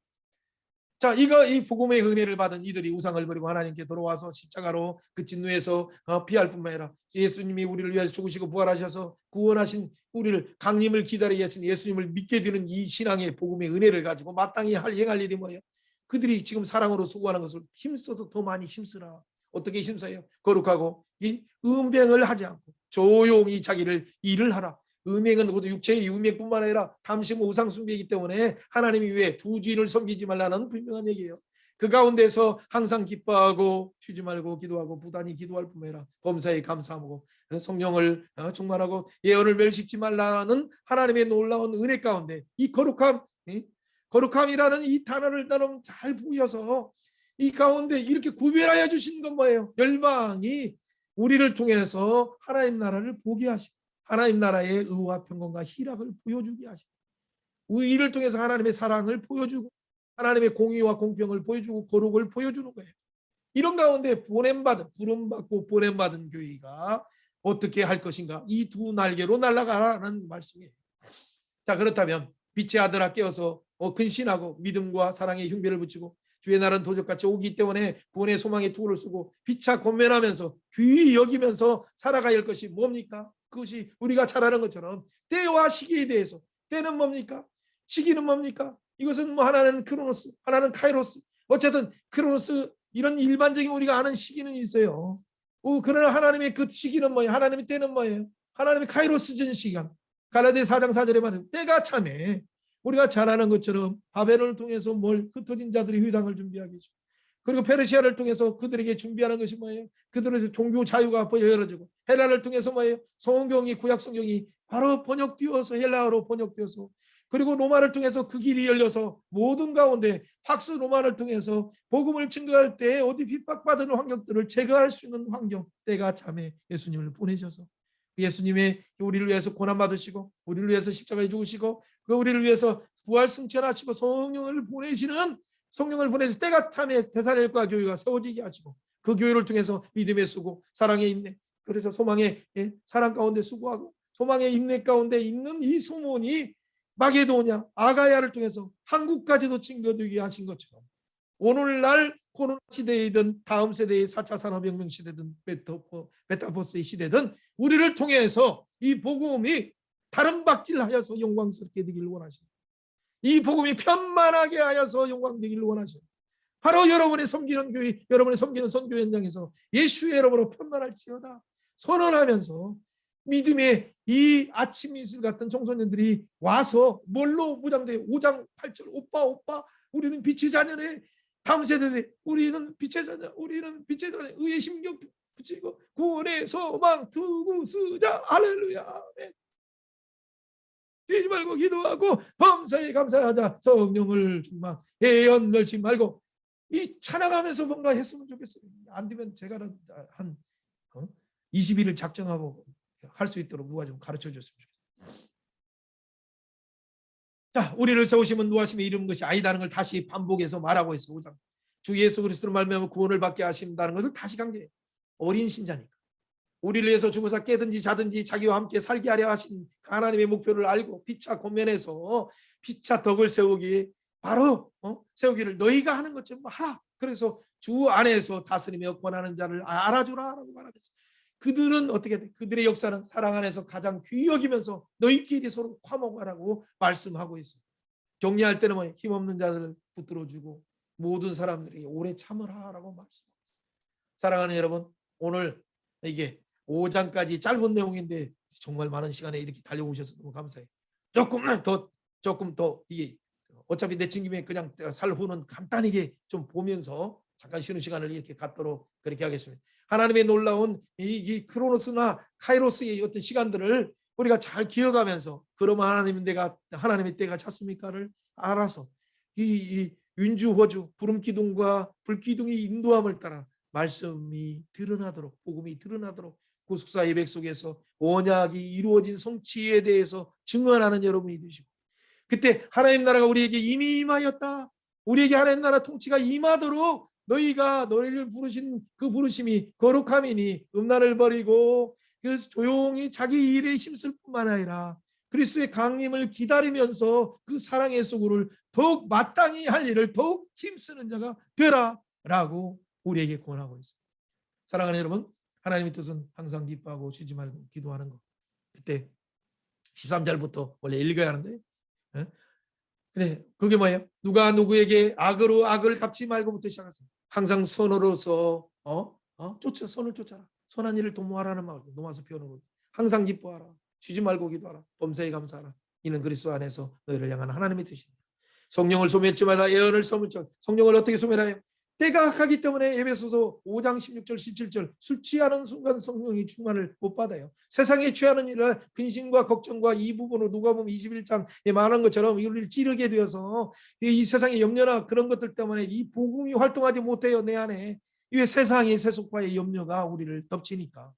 자, 이 복음의 은혜를 받은 이들이 우상을 버리고 하나님께 돌아와서 십자가로 그 진노에서 피할 뿐만 아니라 예수님이 우리를 위해서 죽으시고 부활하셔서 구원하신 우리를 강림을 기다리게 하신 예수님을 믿게 되는 이 신앙의 복음의 은혜를 가지고 마땅히 행할 일이 뭐예요? 그들이 지금 사랑으로 수고하는 것을 힘써도 더 많이 힘쓰라. 어떻게 힘써요? 거룩하고 이 음행을 하지 않고 조용히 자기를 일을 하라. 음행은 모두 육체의 음행뿐만 아니라 탐심, 우상 숭배이기 때문에 하나님 위에 두 주인을 섬기지 말라는 분명한 얘기예요. 그 가운데서 항상 기뻐하고 쉬지 말고 기도하고 부단히 기도할 뿐만 아니라 범사에 감사하고 성령을 충만하고 예언을 멸시지 말라는 하나님의 놀라운 은혜 가운데 이 거룩함이라는 이 단어를 나름 잘 보여서 이 가운데 이렇게 구별하여 주신 건 뭐예요? 열방이 우리를 통해서 하나님 나라를 보게 하시고 하나님 나라의 의와 평강과 희락을 보여주게 하시고 이를 통해서 하나님의 사랑을 보여주고 하나님의 공의와 공평을 보여주고 거룩을 보여주는 거예요. 이런 가운데 부름받고 보냄받은 교회가 어떻게 할 것인가? 이 두 날개로 날아가라는 말씀이에요. 자, 그렇다면 빛의 아들아 깨어서 근신하고 믿음과 사랑의 흉배를 붙이고 주의 날은 도적같이 오기 때문에 구원의 소망의 투구를 쓰고 피차 권면하면서 귀히 여기면서 살아가야 할 것이 뭡니까? 그것이 우리가 잘 아는 것처럼 때와 시기에 대해서 때는 뭡니까? 시기는 뭡니까? 이것은 뭐 하나는 크로노스, 하나는 카이로스. 어쨌든 크로노스 이런 일반적인 우리가 아는 시기는 있어요. 그러나 하나님의 그 시기는 뭐예요? 하나님의 때는 뭐예요? 하나님의 카이로스적인 시간. 갈라디아 4장 4절에 말하면 때가 참에 우리가 잘 아는 것처럼 바벨론을 통해서 흩어진 자들이 회당을 준비하게 해주고 그리고 페르시아를 통해서 그들에게 준비하는 것이 뭐예요? 그들의 종교 자유가 열어지고 헬라를 통해서 뭐예요? 성경이 구약 성경이 바로 번역되어서 헬라어로 번역되어서 그리고 로마를 통해서 그 길이 열려서 모든 가운데 팍스 로마를 통해서 복음을 증거할 때 어디 핍박받는 환경들을 제거할 수 있는 환경 때가 참에 예수님을 보내셔서 예수님의 우리를 위해서 고난받으시고 우리를 위해서 십자가에 죽으시고 우리를 위해서 부활 승천하시고 성령을 보내서 때가 참에 데살로니가 교회가 세워지게 하시고 그 교회를 통해서 믿음의 수고 사랑의 인내 그래서 소망의 사랑 가운데 수고하고 소망의 인내 가운데 있는 이 소문이 마게도냐 아가야를 통해서 한국까지도 증거되게 하신 것처럼 오늘날 코로나 시대이든 다음 세대의 4차 산업혁명 시대든 메타버스의 시대든 우리를 통해서 이 복음이 다른 박질하여서 영광스럽게 되기를 원하십니다. 이 복음이 편만하게 하여서 영광되기를 원하십니다. 바로 여러분의 섬기는 교회, 여러분의 섬기는 선교 현장에서 예수의 이름으로 편만할지어다 선언하면서 믿음의 이 아침 이슬 같은 청소년들이 와서 뭘로 무장돼 5장 8절 오빠 우리는 빛의 자녀네 다음 세대들 우리는 빛의 자녀 의의 심경 붙이고 구원의 소망 두고 쓰자 할렐루야 아멘. 뛰지 말고 기도하고 범사에 감사하자 성령을 정말 예언 멸시 말고 이 찬양하면서 뭔가 했으면 좋겠어요. 안 되면 제가 한 20일을 작정하고 할 수 있도록 누가 좀 가르쳐 줬으면 좋겠어요. 자, 우리를 세우시면 노하심에 이루는 것이 아니다는 걸 다시 반복해서 말하고 있어. 주 예수 그리스도를 말미암아 구원을 받게 하신다는 것을 다시 강조해. 어린 신자니까. 우리를 위해서 죽어서 깨든지 자든지 자기와 함께 살게 하려 하신 하나님의 목표를 알고 피차 권면해서 피차 덕을 세우기 바로 세우기를 너희가 하는 것처럼 하라. 그래서 주 안에서 다스리며 권하는 자를 알아주라라고 말하면서 그들은 어떻게 돼? 그들의 역사는 사랑 안에서 가장 귀히 여기면서 너희끼리 서로 화목하라고 말씀하고 있습니다. 격려할 때는 뭐 힘없는 자들을 붙들어주고 모든 사람들에게 오래 참으라라고 말씀합니다. 사랑하는 여러분, 오늘 이게 5장까지 짧은 내용인데 정말 많은 시간에 이렇게 달려오셔서 너무 감사해요. 조금 더 이게 어차피 내친 김에 그냥 살후는 간단하게 좀 보면서 잠깐 쉬는 시간을 이렇게 갖도록 그렇게 하겠습니다. 하나님의 놀라운 이 크로노스나 카이로스의 어떤 시간들을 우리가 잘 기억하면서 그러면 하나님의 때가 찼습니까를 알아서 이 윤주호주 구름기둥과 불기둥이 인도함을 따라 말씀이 드러나도록, 복음이 드러나도록 구속사 예배 속에서 언약이 이루어진 성취에 대해서 증언하는 여러분이 되시고, 그때 하나님 나라가 우리에게 이미 임하였다, 우리에게 하나님 나라 통치가 임하도록 너희가 너희를 부르신 그 부르심이 거룩함이니 음란을 버리고 그 조용히 자기 일에 힘쓸 뿐만 아니라 그리스도의 강림을 기다리면서 그 사랑의 소굴을 더욱 마땅히 할 일을 더욱 힘쓰는 자가 되라라고 우리에게 권하고 있습니다. 사랑하는 여러분, 하나님의 뜻은 항상 기뻐하고 쉬지 말고 기도하는 것. 그때 13절부터 원래 읽어야 하는데, 그래, 그게 뭐예요? 누가 누구에게 악으로 악을 갚지 말고부터 시작하세요. 항상 선으로서 선을 쫓아라. 선한 일을 도모하라는 말, 노마서 표현으로 항상 기뻐하라. 쉬지 말고 기도하라. 범사에 감사하라. 이는 그리스도 안에서 너희를 향한 하나님의 뜻입니다. 성령을 소멸치 말라. 예언을 소멸치. 성령을 어떻게 소멸하여? 때가 악하기 때문에 에베소서 5장 16절 17절 술 취하는 순간 성령이 충만을 못 받아요. 세상에 취하는 일을 근심과 걱정과 이 부분으로 누가복음 21장에 말한 것처럼 우리를 찌르게 되어서 이 세상의 염려나 그런 것들 때문에 이 복음이 활동하지 못해요. 내 안에 이 세상의 세속과의 염려가 우리를 덮치니까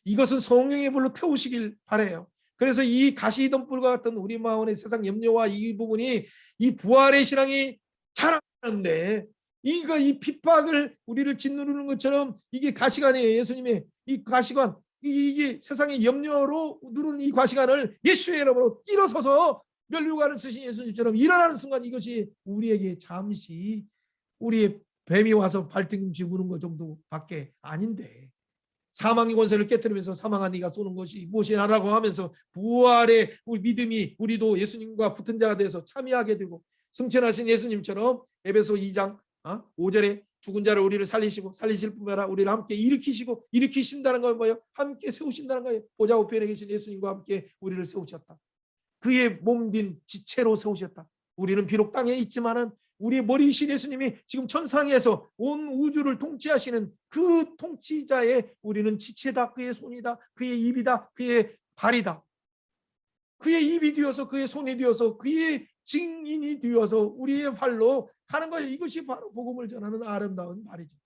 이것은 성령의 불로 태우시길 바라요. 그래서 이 가시덤불과 같은 우리 마음의 세상 염려와 이 부분이 이 부활의 신앙이 자라는데 이 핍박을 우리를 짓누르는 것처럼 이게 가시관이에요. 예수님의 이 가시관, 이게 세상의 염려로 누르는 이 가시관을 예수의 이름으로 일어서서 멸류관을 쓰신 예수님처럼 일어나는 순간 이것이 우리에게 잠시 우리의 뱀이 와서 발등꿈치 무는 것 정도밖에 아닌데 사망의 권세를 깨뜨리면서 사망한 네가 쏘는 것이 무엇이냐라고 하면서 부활의 우리 믿음이 우리도 예수님과 붙은 자가 돼서 참여하게 되고 승천하신 예수님처럼 에베소 2장 5절에 죽은 자를 우리를 살리시고 살리실 뿐만 아니라 우리를 함께 일으키시고 일으키신다는 건 뭐예요? 함께 세우신다는 거예요. 보좌 우편에 계신 예수님과 함께 우리를 세우셨다. 그의 몸din 지체로 세우셨다. 우리는 비록 땅에 있지만은 우리의 머리이신 예수님이 지금 천상에서 온 우주를 통치하시는 그 통치자의 우리는 지체다. 그의 손이다. 그의 입이다. 그의 발이다. 그의 입이 되어서 그의 손이 되어서 그의 증인이 되어서 우리의 발로 가는 거예요. 이것이 바로 복음을 전하는 아름다운 말이죠.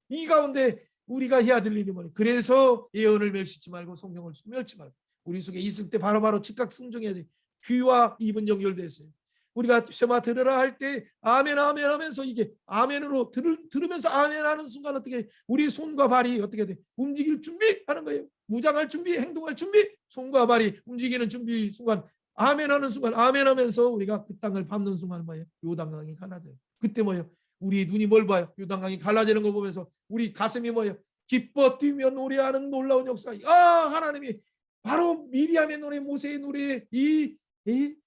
이 가운데 우리가 해야 될 일이 뭐예요? 그래서 예언을 멸시지 말고 성령을 멸치 말고 우리 속에 있을 때 바로바로 즉각 순종해야 돼. 귀와 입은 연결되어 있어요. 우리가 쇠마 들으라 할 때 아멘 아멘 하면서 이게 아멘으로 들으면서 아멘 하는 순간 어떻게 우리 손과 발이 어떻게 돼? 움직일 준비하는 거예요. 무장할 준비, 행동할 준비, 손과 발이 움직이는 준비 순간 아멘 하는 순간 아멘 하면서 우리가 그 땅을 밟는 순간 뭐예요? 요단강이 갈라져요. 그때 뭐예요? 우리 눈이 뭘 봐요? 요단강이 갈라지는 거 보면서 우리 가슴이 뭐예요? 기뻐 뛰며 노래하는 놀라운 역사. 하나님이 바로 미리암의 노래, 모세의 노래, 이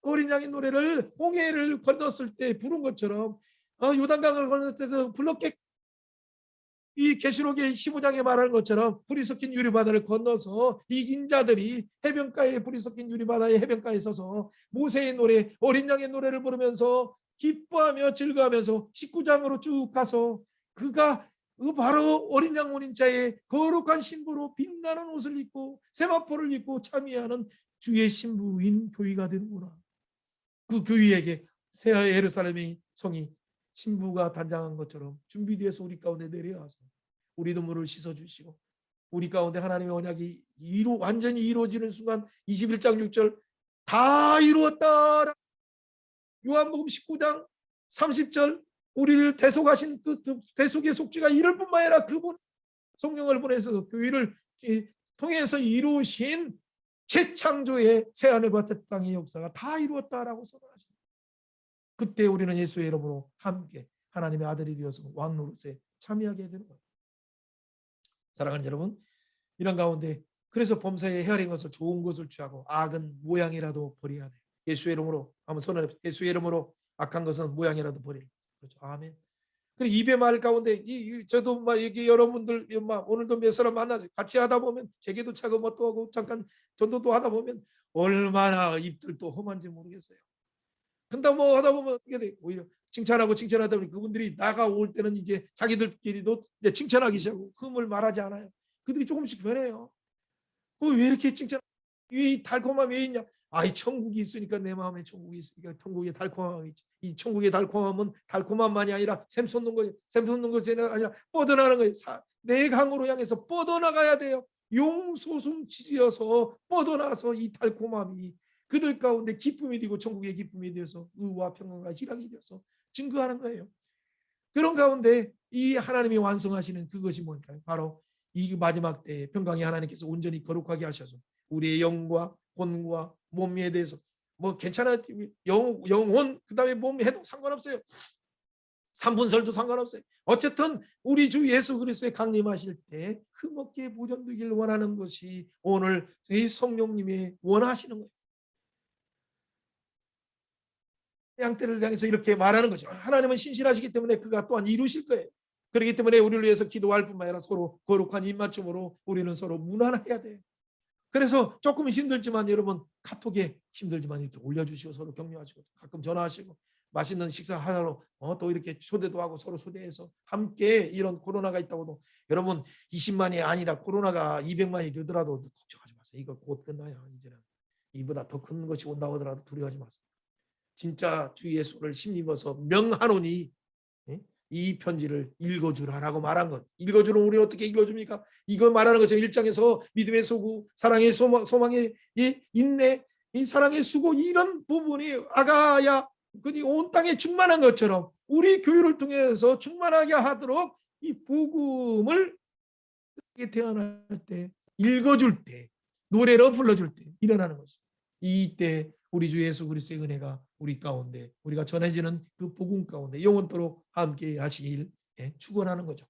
어린 양의 노래를 홍해를 건넜을 때 부른 것처럼 요단강을 건널 때도 불렀겠. 이 계시록의 15장에 말하는 것처럼 불이 섞인 유리바다를 건너서 이긴 자들이 해변가에 불이 섞인 유리바다의 해변가에 서서 모세의 노래, 어린 양의 노래를 부르면서 기뻐하며 즐거워하면서 19장으로 쭉 가서 그가 바로 어린 양 어린자의 거룩한 신부로 빛나는 옷을 입고 세마포를 입고 참여하는 주의 신부인 교회가 되는구나. 그 교회에게 새 예루살렘의 성이 신부가 단장한 것처럼 준비되어서 우리 가운데 내려와서 우리 눈물을 씻어주시고 우리 가운데 하나님의 언약이 완전히 이루어지는 순간 21장 6절 다 이루었다. 요한복음 19장 30절 우리를 대속하신 그 대속의 속죄가 이를 뿐만 아니라 그분 성령을 보내서 교회를 통해서 이루신 재창조의 새하늘과 땅의 역사가 다 이루었다라고 선언하십니다. 그때 우리는 예수의 이름으로 함께 하나님의 아들이 되어서 왕노릇에 참여하게 되는 거예요. 사랑하는 여러분, 이런 가운데 그래서 범사에 헤아린 것을 좋은 것을 취하고 악은 모양이라도 버려야 돼요. 예수의 이름으로 한번 선언해. 예수의 이름으로 악한 것은 모양이라도 버리라. 그렇죠. 아멘. 그리고 입의 말 가운데 저도 막 여기 여러분들 막 오늘도 몇 사람 만나서 같이 하다 보면 제게도 차고 뭐 또 하고 잠깐 전도도 하다 보면 얼마나 입들도 험한지 모르겠어요. 근데 뭐 하다 보면 어떻게 돼? 오히려 칭찬하고 칭찬하다 보니 그분들이 나가올 때는 이제 자기들끼리도 이제 칭찬하기 시작하고 흠을 말하지 않아요. 그들이 조금씩 변해요. 왜 이렇게 칭찬? 이 달콤함이 왜 있냐? 아이 천국이 있으니까 내 마음에 천국이 있으니까 천국의 달콤함이 있지. 이 천국의 달콤함은 달콤함만이 아니라 샘 솟는 거예요. 샘 솟는 것이 아니라 뻗어나가는 거예요. 내 강으로 향해서 뻗어나가야 돼요. 용솟음치어서 뻗어나서 이 달콤함이 그들 가운데 기쁨이 되고 천국의 기쁨이 되어서 의와 평강과 희락이 되어서 증거하는 거예요. 그런 가운데 이 하나님이 완성하시는 그것이 뭘까요? 바로 이 마지막 때에 평강의 하나님께서 온전히 거룩하게 하셔서 우리의 영과魂과 몸에 대해서 뭐 괜찮아요. 영혼 그다음에 몸 해도 상관없어요. 삼분설도 상관없어요. 어쨌든 우리 주 예수 그리스도의 강림하실 때 흠없게 보존되길 원하는 것이 오늘 이 성령님이 원하시는 거예요. 양떼를 향해서 이렇게 말하는 거죠. 하나님은 신실하시기 때문에 그가 또한 이루실 거예요. 그렇기 때문에 우리를 위해서 기도할 뿐만 아니라 서로 거룩한 입맞춤으로 우리는 서로 문안해야 돼요. 그래서 조금 힘들지만 여러분 카톡에 힘들지만 이렇게 올려주시고 서로 격려하시고 가끔 전화하시고 맛있는 식사하러 또 이렇게 초대도 하고 서로 초대해서 함께 이런 코로나가 있다고도 여러분 20만이 아니라 코로나가 200만이 되더라도 걱정하지 마세요. 이거 곧 끝나요. 이제는 이보다 더 큰 것이 온다고 하더라도 두려워하지 마세요. 진짜 주 예수를 힘입어서 명하노니 이 편지를 읽어주라라고 말한 것. 읽어주는 우리 어떻게 읽어줍니까? 이걸 말하는 거죠. 1장에서 믿음의 소구, 사랑의 소망의 인내, 이 사랑의 수고 이런 부분이 아가야 온 땅에 충만한 것처럼 우리 교회를 통해서 충만하게 하도록 이 복음을 태어날 때 읽어줄 때 노래로 불러줄 때 일어나는 것이죠. 이때 우리 주 예수 그리스도의 은혜가 우리 가운데 우리가 전해지는 그 복음 가운데 영원토록 함께 하시길 축원하는 거죠.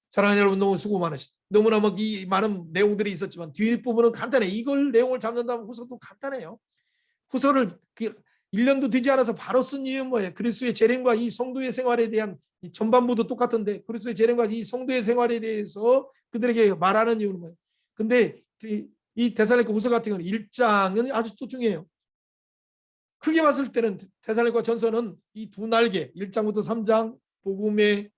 사랑하는 여러분 너무 수고 많으시죠. 너무나 막 이 많은 내용들이 있었지만 뒷부분은 간단해. 이걸 내용을 잡는다면 후서도 간단해요. 후서를 1년도 되지 않아서 바로 쓴 이유는 뭐예요? 그리스도의 재림과 이 성도의 생활에 대한 전반부도 똑같은데 그리스도의 재림과 이 성도의 생활에 대해서 그들에게 말하는 이유는 뭐예요? 근데 이 데살로니가 후서 같은 경우는 1장은 아주 또 중요해요. 크게 봤을 때는 데살로니가 전서는 이 두 날개 1장부터 3장 복음의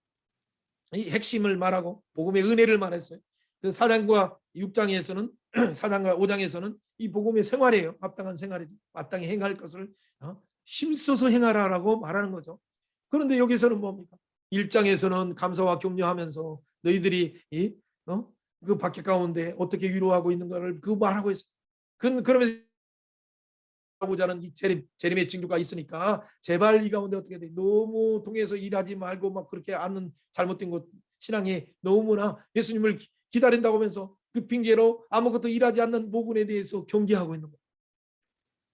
이 핵심을 말하고 복음의 은혜를 말했어요. 4장과 6장에서는 4장과 5장에서는 이 복음의 생활이에요. 합당한 생활이죠. 마땅히 행할 것을 힘써서 행하라라고 말하는 거죠. 그런데 여기서는 뭡니까? 1장에서는 감사와 격려하면서 너희들이 그 박해 가운데 어떻게 위로하고 있는 것을 그 말하고 있어요. 그러면서 하고자는 이 재림의 징조가 있으니까 제발 이 가운데 어떻게 돼? 너무 동해서 일하지 말고 막 그렇게 않는 잘못된 것 신앙에 너무나 예수님을 기다린다고 하면서 그 핑계로 아무것도 일하지 않는 모분에 대해서 경계하고 있는 거예요.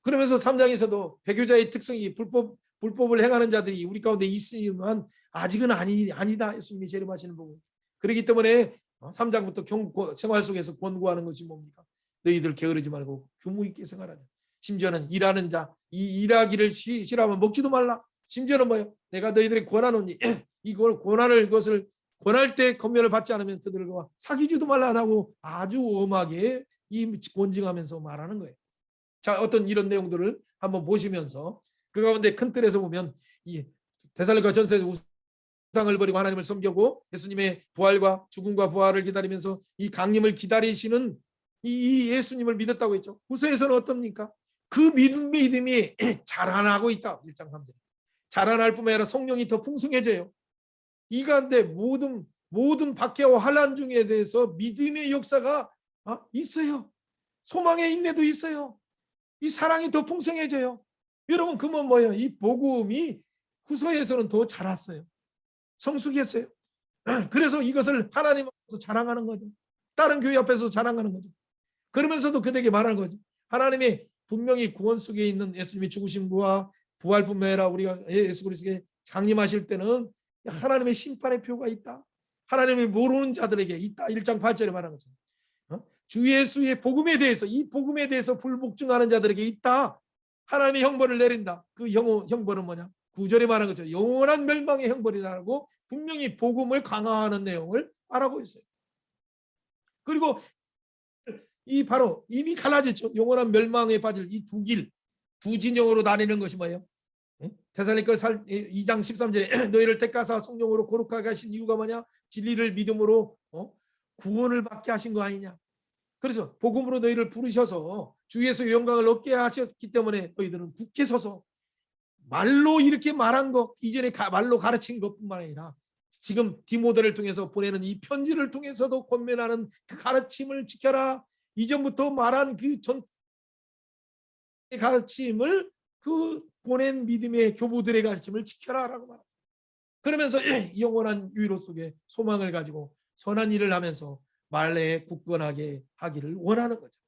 그러면서 3장에서도 배교자의 특성이 불법을 행하는 자들이 우리 가운데 있으면 아직은 아니다. 예수님이 재림하시는 부분. 그렇기 때문에 3장부터 생활 속에서 권고하는 것이 뭡니까? 너희들 게으르지 말고 규모 있게 생활하자. 심지어는 일하는 자, 이 일하기를 싫어하면 먹지도 말라. 심지어는 뭐예요? 내가 너희들이 권하노니 이걸 것을 권할 때 권면을 받지 않으면 그들과 사귀지도 말라라고 아주 엄하게 이 권징하면서 말하는 거예요. 자, 어떤 이런 내용들을 한번 보시면서 그 가운데 큰 틀에서 보면 이 데살로니가 전서에서 우상을 버리고 하나님을 섬기고 예수님의 부활과 죽음과 부활을 기다리면서 이 강림을 기다리시는 이 예수님을 믿었다고 했죠. 후서에서는 어떻습니까? 그 믿음이 자라나고 있다. 1장 3절. 자라날 뿐만 아니라 성령이 더 풍성해져요. 이 가운데 모든 박해와 환난 중에 대해서 믿음의 역사가 있어요. 소망의 인내도 있어요. 이 사랑이 더 풍성해져요. 여러분 그러면 뭐예요? 이 복음이 후서에서는 더 자랐어요. 성숙했어요. 그래서 이것을 하나님 앞에서 자랑하는 거죠. 다른 교회 앞에서 자랑하는 거죠. 그러면서도 그들에게 말하는 거죠. 하나님이 분명히 구원 속에 있는 예수님이 죽으심과 부활뿐만 아니라 우리가 예수 그리스도께 강림하실 때는 하나님의 심판의 표가 있다. 하나님이 모르는 자들에게 있다. 1장 8절에 말하는 거죠. 주 예수의 복음에 대해서 이 복음에 대해서 불복종하는 자들에게 있다. 하나님의 형벌을 내린다. 그 형벌은 뭐냐? 9절에 말하는 거죠. 영원한 멸망의 형벌이라고 분명히 복음을 강화하는 내용을 말하고 있어요. 그리고 이 바로 이미 갈라졌죠. 영원한 멸망에 빠질 이 두 진영으로 나뉘는 것이 뭐예요? 데살로니가 2장 13절에 너희를 택하사 성령으로 거룩하게 하신 이유가 뭐냐? 진리를 믿음으로 구원을 받게 하신 거 아니냐? 그래서 복음으로 너희를 부르셔서 주에서 영광을 얻게 하셨기 때문에 너희들은 굳게 서서 말로 이렇게 말한 것, 이전에 말로 가르친 것뿐만 아니라 지금 디모데를 통해서 보내는 이 편지를 통해서도 권면하는 그 가르침을 지켜라. 이전부터 말한 그 전 가르침을, 그 보낸 믿음의 교부들의 가르침을 지켜라라고 말합니다. 그러면서 영원한 유로 속에 소망을 가지고 선한 일을 하면서 말에 굳건하게 하기를 원하는 거죠.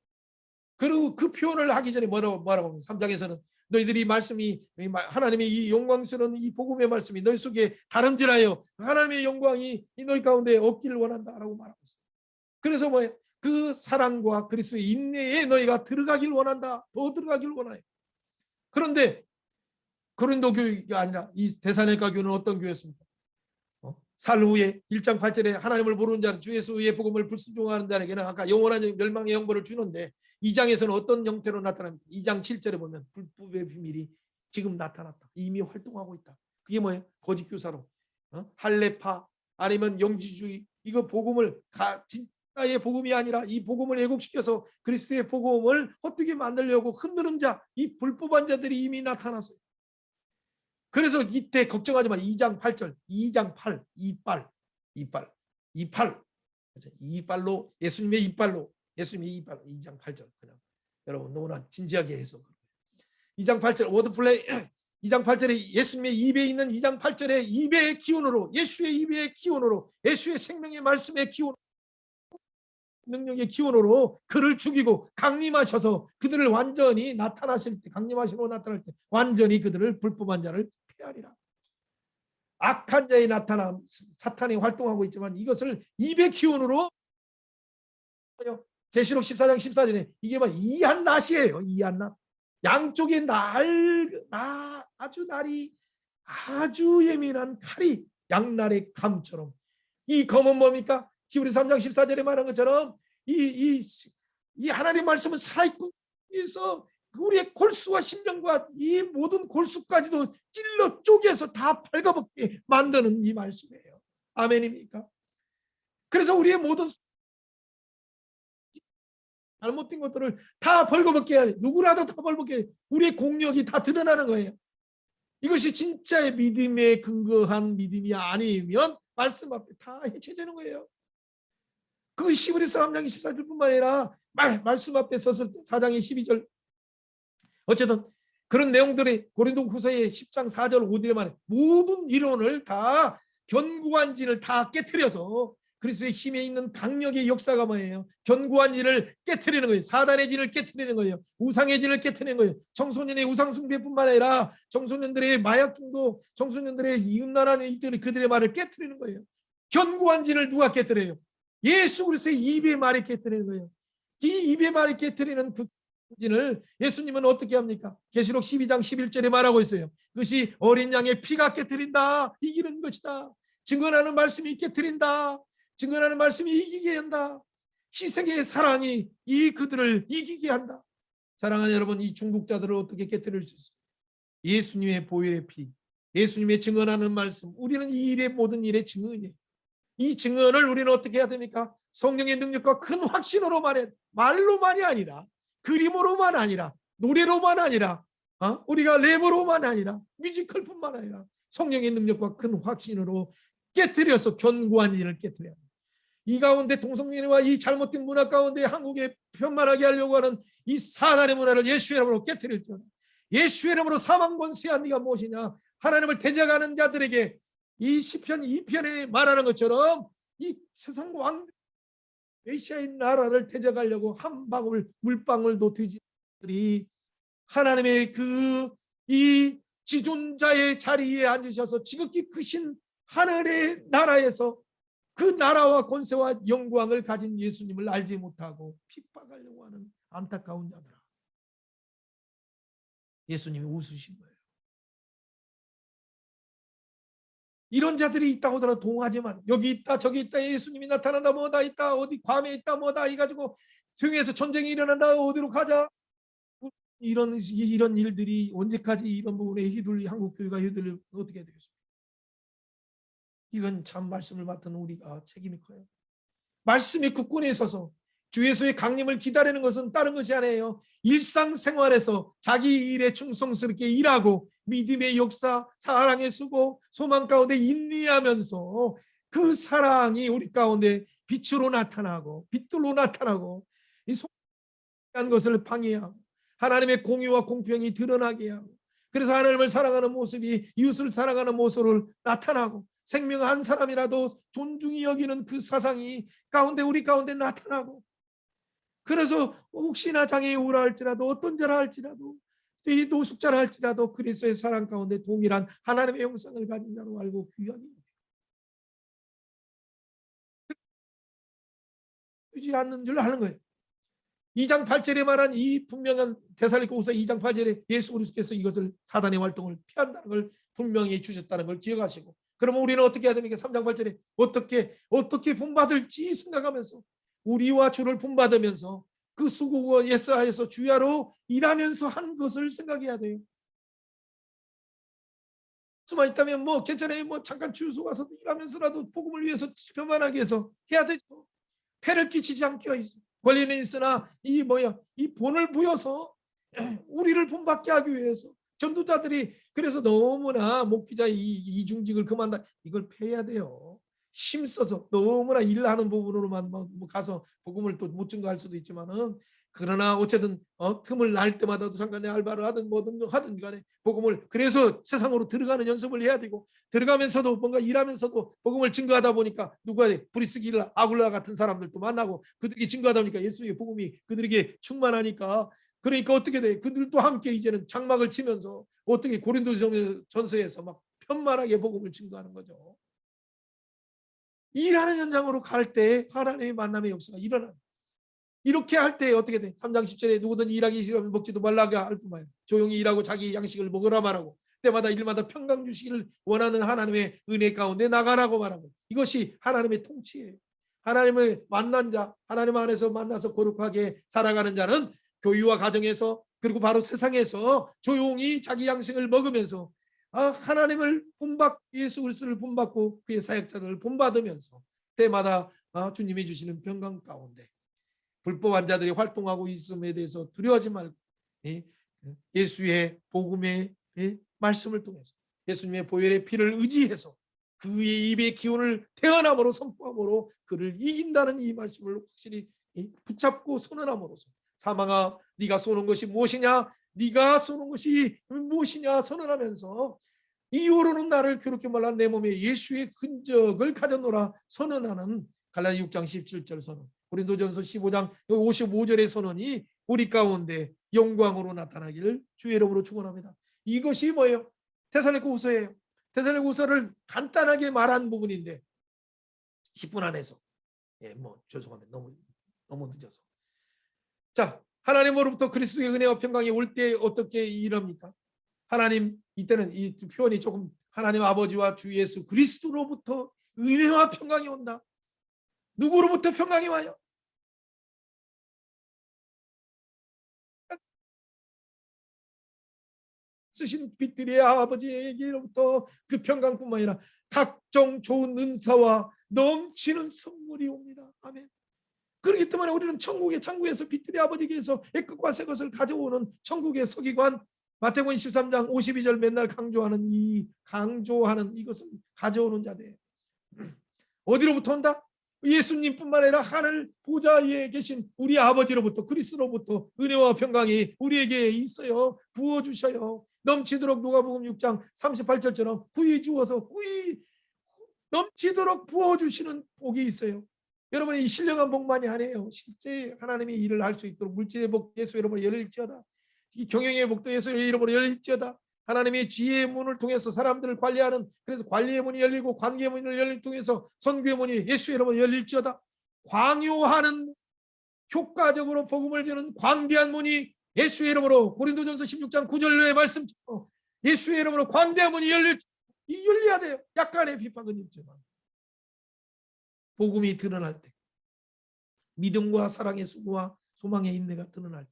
그리고 그 표현을 하기 전에 뭐라고 하면 3장에서는 너희들이 말씀이 하나님의 이 영광스러운 이 복음의 말씀이 너희 속에 다름질하여 하나님의 영광이 이 너희 가운데 없기를 원한다라고 말하고 있어요. 그래서 뭐예요? 그 사랑과 그리스도의 인내에 너희가 들어가길 원한다. 더 들어가길 원해요. 그런데 고린도 교회가 아니라 이 데살로니가 교회는 어떤 교회였습니까? 살 후에 1장 8절에 하나님을 모르는 자는 주 예수의 복음을 불순종하는 자에게는 아까 영원한 멸망의 형벌을 주는데 2장에서는 어떤 형태로 나타납니까? 2장 7절에 보면 불법의 비밀이 지금 나타났다. 이미 활동하고 있다. 그게 뭐예요? 거짓 교사로 할례파 아니면 영지주의, 이거 복음을 진짜의 복음이 아니라 이 복음을 왜곡시켜서 그리스도의 복음을 헛되게 만들려고 흔드는 자, 이 불법한 자들이 이미 나타났어요. 그래서 이때 걱정하지 마. 2장 8절, 2장 8, 이빨로 예수님의 이빨로, 예수님의 이빨, 2장 8절. 그냥 여러분 너무나 진지하게 해서 2장 8절 워드플레이. 2장 8절에 예수님의 입에 있는 2장 8절에 입의 기운으로, 예수의 입의 기운으로, 예수의 생명의 말씀의 기운, 능력의 기운으로 그를 죽이고 강림하셔서 그들을 완전히 나타나실 때, 강림하시고 나타날 때 완전히 그들을 불법한 자를 폐하리라. 악한 자의 나타남, 사탄이 활동하고 있지만 이것을 입의 기운으로, 계시록 14장 14절에 이게 막 이한낫이에요. 이한낫. 양쪽에 아주 날이 아주 예민한 칼이 양날의 감처럼. 이 검은 뭡니까? 히브리 3장 14절에 말한 것처럼 이 하나님의 말씀은 살아있고, 그래서 우리의 골수와 심령과 이 모든 골수까지도 찔러 쪼개서 다 발가벗게 만드는 이 말씀이에요. 아멘입니까? 그래서 우리의 모든 잘못된 것들을 다 벌거벗게 해야 돼. 누구라도 다 벌거벗게 해. 우리의 공력이 다 드러나는 거예요. 이것이 진짜의 믿음에 근거한 믿음이 아니면 말씀 앞에 다 해체되는 거예요. 그 히브리서 3장 24절뿐만 아니라 말씀 앞에 섰을 때 4장의 12절, 어쨌든 그런 내용들이 고린도후서의 10장 4절 5절에 말해 모든 이론을 다, 견고한 진을 다 깨트려서 그리스도의 힘에 있는 강력의 역사가 뭐예요? 견고한 진을 깨트리는 거예요. 사단의 진을 깨트리는 거예요. 우상의 진을 깨트리는 거예요. 청소년의 우상 숭배뿐만 아니라 청소년들의 마약 중독, 청소년들의 이음란한 이들이 그들의 말을 깨트리는 거예요. 견고한 진을 누가 깨트려요? 예수 그리스도의 입의 말이 깨트리는 거예요. 이 입의 말이 깨트리는 그 진을 예수님은 어떻게 합니까? 계시록 12장 11절에 말하고 있어요. 그것이 어린 양의 피가 깨트린다. 이기는 것이다. 증언하는 말씀이 깨트린다. 증언하는 말씀이 이기게 한다. 희생의 사랑이 그들을 이기게 한다. 사랑하는 여러분, 이 중독자들을 어떻게 깨트릴 수 있어요? 예수님의 보혈의 피, 예수님의 증언하는 말씀. 우리는 이 일의 모든 일의 증언이에요. 이 증언을 우리는 어떻게 해야 됩니까? 성령의 능력과 큰 확신으로 말해, 말로만이 아니라, 그림으로만 아니라, 노래로만 아니라, 우리가 랩으로만 아니라, 뮤지컬뿐만 아니라 성령의 능력과 큰 확신으로 깨트려서 견고한 일을 깨트려야 합니다. 이 가운데 동성애와 이 잘못된 문화 가운데 한국에 편만하게 하려고 하는 이 사단의 문화를 예수의 이름으로 깨트릴 줄, 예수의 이름으로 사망 권세한 네가 무엇이냐? 하나님을 대적하는 자들에게 이 시편 2편에 말하는 것처럼 이 세상 왕 메시아의 나라를 대적하려고 한 방울 물방울도 뒤진 자들이 하나님의 이 지존자의 자리에 앉으셔서 지극히 크신 하늘의 나라에서 그 나라와 권세와 영광을 가진 예수님을 알지 못하고 핍박하려고 하는 안타까운 자들아, 예수님이 웃으신 거예요. 이런 자들이 있다고 하더라도 동하지만, 여기 있다 저기 있다, 예수님이 나타난다, 뭐다 있다, 어디 괌에 있다, 뭐다 해가지고 중에서 전쟁이 일어난다, 어디로 가자, 이런 일들이 언제까지 이런 부분에 한국 교회가 휘둘려 어떻게 되겠습니까? 이건 참 말씀을 맡은 우리가 책임이 커요. 말씀의 굳건에 있어서 주 예수의 강림을 기다리는 것은 다른 것이 아니에요. 일상생활에서 자기 일에 충성스럽게 일하고 믿음의 역사, 사랑의 수고, 소망 가운데 인내하면서 그 사랑이 우리 가운데 빛으로 나타나고 빛들로 나타나고 이 소중한 것을 방해하고 하나님의 공의와 공평이 드러나게 하고 그래서 하나님을 사랑하는 모습이 이웃을 사랑하는 모습을 나타나고 생명 한 사람이라도 존중히 여기는 그 사상이 가운데 우리 가운데 나타나고 그래서 혹시나 장애에 우울할지라도 어떤 자라 할지라도 이 노숙자라 할지라도 그리스도의 사랑 가운데 동일한 하나님의 형상을 가진 자로 알고 귀하게 주지 않는 줄 하는 거예요. 2장 8절에 말한 이 분명한 데살로니가후서 2장 8절에 예수 그리스도께서 이것을 사단의 활동을 피한다는 걸 분명히 주셨다는 걸 기억하시고 그러면 우리는 어떻게 해야 됩니까? 3장 8절에 어떻게 본받을지 생각하면서 우리와 주를 본받으면서 그 수고와 예사에서 주야로 일하면서 한 것을 생각해야 돼요. 수만 있다면 뭐 괜찮아요. 뭐 잠깐 주소 가서 일하면서라도 복음을 위해서 편만하게 해서 해야 되죠. 폐를 끼치지 않게 해서 권리는 있으나 이 본을 부여서 우리를 본받게 하기 위해서 전도자들이 그래서 너무나 목회자 이중직을 그만다 이걸 폐해야 돼요. 힘써서 너무나 일하는 부분으로만 가서 복음을 또 못 증거할 수도 있지만은 그러나 어쨌든 틈을 날 때마다도 잠깐 알바를 하든 뭐든 하든 간에 복음을 그래서 세상으로 들어가는 연습을 해야 되고 들어가면서도 뭔가 일하면서도 복음을 증거하다 보니까 누가 브리스길라 아굴라 같은 사람들도 만나고 그들이 증거하다 보니까 예수의 복음이 그들에게 충만하니까 그러니까 어떻게 돼? 그들도 함께 이제는 장막을 치면서 어떻게 고린도전서에서 막 편만하게 복음을 증거하는 거죠. 일하는 현장으로 갈 때 하나님의 만남의 역사가 일어나요. 이렇게 할 때 어떻게 돼? 3장 10절에 누구든 일하기 싫으면 먹지도 말라고 할 뿐만 조용히 일하고 자기 양식을 먹으라 말하고 때마다 일마다 평강 주시기를 원하는 하나님의 은혜 가운데 나가라고 말하고 이것이 하나님의 통치예요. 하나님을 만난 자, 하나님 안에서 만나서 거룩하게 살아가는 자는 교회와 가정에서 그리고 바로 세상에서 조용히 자기 양식을 먹으면서 하나님을 본받고 예수 그리스도를 본받고 그의 사역자들을 본받으면서 때마다 주님이 주시는 평강 가운데 불법 환자들이 활동하고 있음에 대해서 두려워하지 말고 예수의 복음의 말씀을 통해서 예수님의 보혈의 피를 의지해서 그의 입의 기운을 태어남으로 선포함으로 그를 이긴다는 이 말씀을 확실히 붙잡고 선언함으로써 사망아 네가 쏘는 것이 무엇이냐 네가 쏘는 것이 무엇이냐 선언하면서 이후로는 나를 괴롭게 말라 내 몸에 예수의 흔적을 가졌노라 선언하는 갈라디 6장 17절 선언 고린도전서 15장 55절의 선언이 우리 가운데 영광으로 나타나기를 주의 이름으로 축원합니다. 이것이 뭐예요? 데살로니가후서예요. 데살로니가후서를 간단하게 말한 부분인데 10분 안에서 죄송합니다. 너무 늦어서. 자, 하나님으로부터 그리스도의 은혜와 평강이 올 때 어떻게 이럽니까? 하나님 이때는 이 표현이 조금 하나님 아버지와 주 예수 그리스도로부터 은혜와 평강이 온다. 누구로부터 평강이 와요? 쓰신 빛들의 아버지에게로부터 그 평강뿐만 아니라 각종 좋은 은사와 넘치는 선물이 옵니다. 아멘. 그렇기 때문에 우리는 천국에서 빛들의 아버지께서 애끝과 새 것을 가져오는 천국의 서기관 마태복음 13장 52절 맨날 강조하는 이것을 가져오는 자들. 어디로부터 온다? 예수님뿐만 아니라 하늘 보좌에 계신 우리 아버지로부터 그리스도로부터 은혜와 평강이 우리에게 있어요. 부어주셔요. 넘치도록 누가복음 6장 38절처럼 구이 주어서 구이 넘치도록 부어주시는 복이 있어요. 여러분이 이 신령한 복만이 아니에요. 실제 하나님이 일을 할 수 있도록 물질의 복 예수 이름으로 열릴지어다. 이 경영의 복도 예수 이름으로 열릴지어다. 하나님의 지혜의 문을 통해서 사람들을 관리하는 그래서 관리의 문이 열리고 관계의 문을 열릴 통해서 선교의 문이 예수 이름으로 열릴지어다. 광요하는 효과적으로 복음을 주는 광대한 문이 예수의 이름으로 고린도전서 16장 9절의 말씀 예수의 이름으로 광대한 문이 열려야 돼요. 약간의 비판은 있지만 복음이 드러날 때 믿음과 사랑의 수고와 소망의 인내가 드러날 때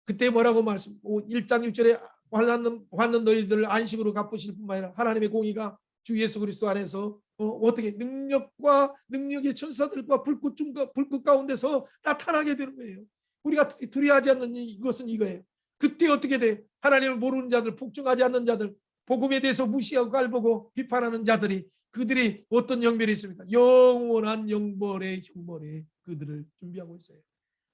그때 뭐라고 말씀 1장 6절에 환난 너희들을 안식으로 갚으실 뿐만 아니라 하나님의 공의가 주 예수 그리스도 안에서 어떻게 능력과 능력의 천사들과 불꽃 가운데서 나타나게 되는 거예요. 우리가 두려워하지 않는 이것은 이거예요. 그때 어떻게 돼? 하나님을 모르는 자들, 복종하지 않는 자들, 복음에 대해서 무시하고 깔보고 비판하는 자들이, 그들이 어떤 영별이 있습니까? 영원한 영벌의 형벌에 그들을 준비하고 있어요.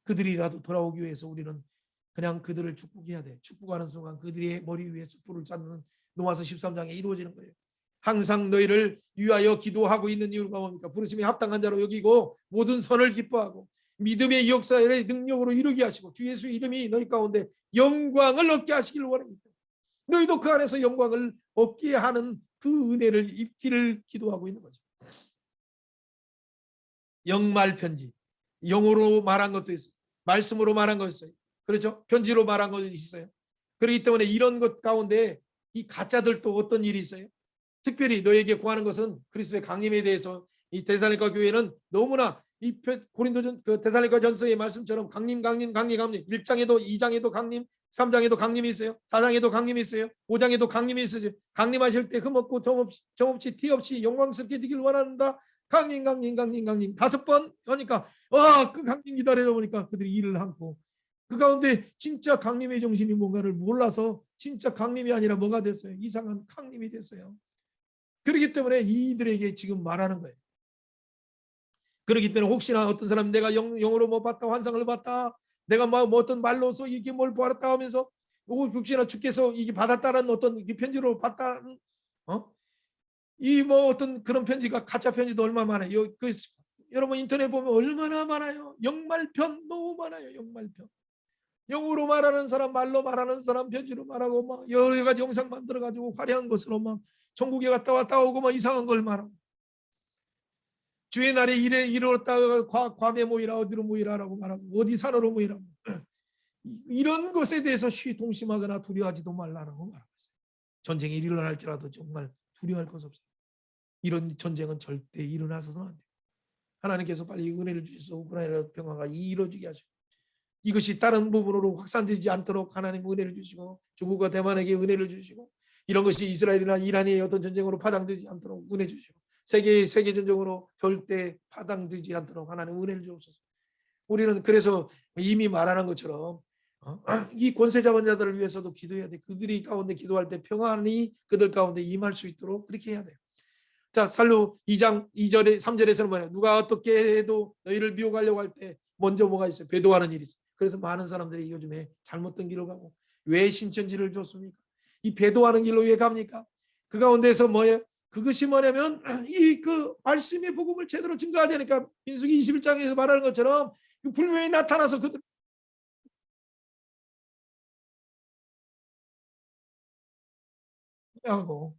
그들이라도 돌아오기 위해서 우리는 그냥 그들을 축복해야 돼. 축복하는 순간 그들의 머리 위에 숯불을 쌓는 노아서 13장에 이루어지는 거예요. 항상 너희를 위하여 기도하고 있는 이유가 뭡니까? 부르심에 합당한 자로 여기고 모든 선을 기뻐하고 믿음의 역사의 능력으로 이루게 하시고 주 예수의 이름이 너희 가운데 영광을 얻게 하시길 원합니다. 너희도 그 안에서 영광을 얻게 하는 그 은혜를 입기를 기도하고 있는 거죠. 영말 편지, 영어로 말한 것도 있어요. 말씀으로 말한 것도 있어요. 그렇죠? 편지로 말한 것도 있어요. 그렇기 때문에 이런 것 가운데 이 가짜들도 어떤 일이 있어요? 특별히 너에게 구하는 것은 그리스도의 강림에 대해서 이 데살로니가 교회는 너무나 이 고린도전 그 데살로니가 전서의 말씀처럼 강림 1장에도 2장에도 강림, 3장에도 강림이 있어요. 4장에도 강림이 있어요. 5장에도 강림이 있어요. 강림하실 때 흠없고 점없이 티 없이 영광스럽게 되길 원한다. 강림 5번 하니까 그 강림 기다리다 보니까 그들이 이를 안고 그 가운데 진짜 강림의 정신이 뭔가를 몰라서 진짜 강림이 아니라 뭐가 됐어요? 이상한 강림이 됐어요. 그렇기 때문에 이들에게 지금 말하는 거예요. 그렇기 때문에 혹시나 어떤 사람 내가 영으로 뭐 봤다, 환상을 봤다, 내가 뭐 어떤 말로서 이게 뭘 보았다 하면서 혹시나 주께서 이게 받았다는 어떤 편지로 봤다는 이 뭐 어떤 그런 편지가 가짜 편지도 얼마나 많아요. 여러분 인터넷 보면 얼마나 많아요. 영말편 너무 많아요. 영말편. 영어로 말하는 사람, 말로 말하는 사람, 편지로 말하고 막 여러 가지 영상 만들어 가지고 화려한 것으로 막 천국에 갔다 왔다 오고 막 이상한 걸 말하고 주의 날에 이뤘다가 괌에 모이라 어디로 모이라라고 말하고 어디 산으로 모이라고 이런 것에 대해서 동심하거나 두려워하지도 말라라고 말하고 있어요. 전쟁이 일어날지라도 정말 두려워할 것 없어요. 이런 전쟁은 절대 일어나서는 안 돼요. 하나님께서 빨리 은혜를 주셔서 우크라이나 평화가 이루어지게 하시고 이것이 다른 부분으로 확산되지 않도록 하나님 은혜를 주시고 중국과 대만에게 은혜를 주시고 이런 것이 이스라엘이나 이란의 어떤 전쟁으로 파장되지 않도록 은혜 주시고 세계 전쟁으로 절대 파장되지 않도록 하나님 은혜를 주옵소서. 우리는 그래서 이미 말하는 것처럼 이 권세 잡은 자들을 위해서도 기도해야 돼. 그들이 가운데 기도할 때 평안이 그들 가운데 임할 수 있도록 그렇게 해야 돼요. 자, 살로 2장 2절에 3절에서는 뭐예요? 누가 어떻게 해도 너희를 미혹하려고 할 때 먼저 뭐가 있어요? 배도하는 일이죠. 그래서 많은 사람들이 요즘에 잘못된 길로 가고 왜 신천지를 줬습니까? 이 배도하는 길로 왜 갑니까? 그 가운데서 뭐예요? 그것이 뭐냐면 이 그 말씀의 복음을 제대로 증거하지 않으니까 민수기 21장에서 말하는 것처럼 그 불명이 나타나서 그들 하고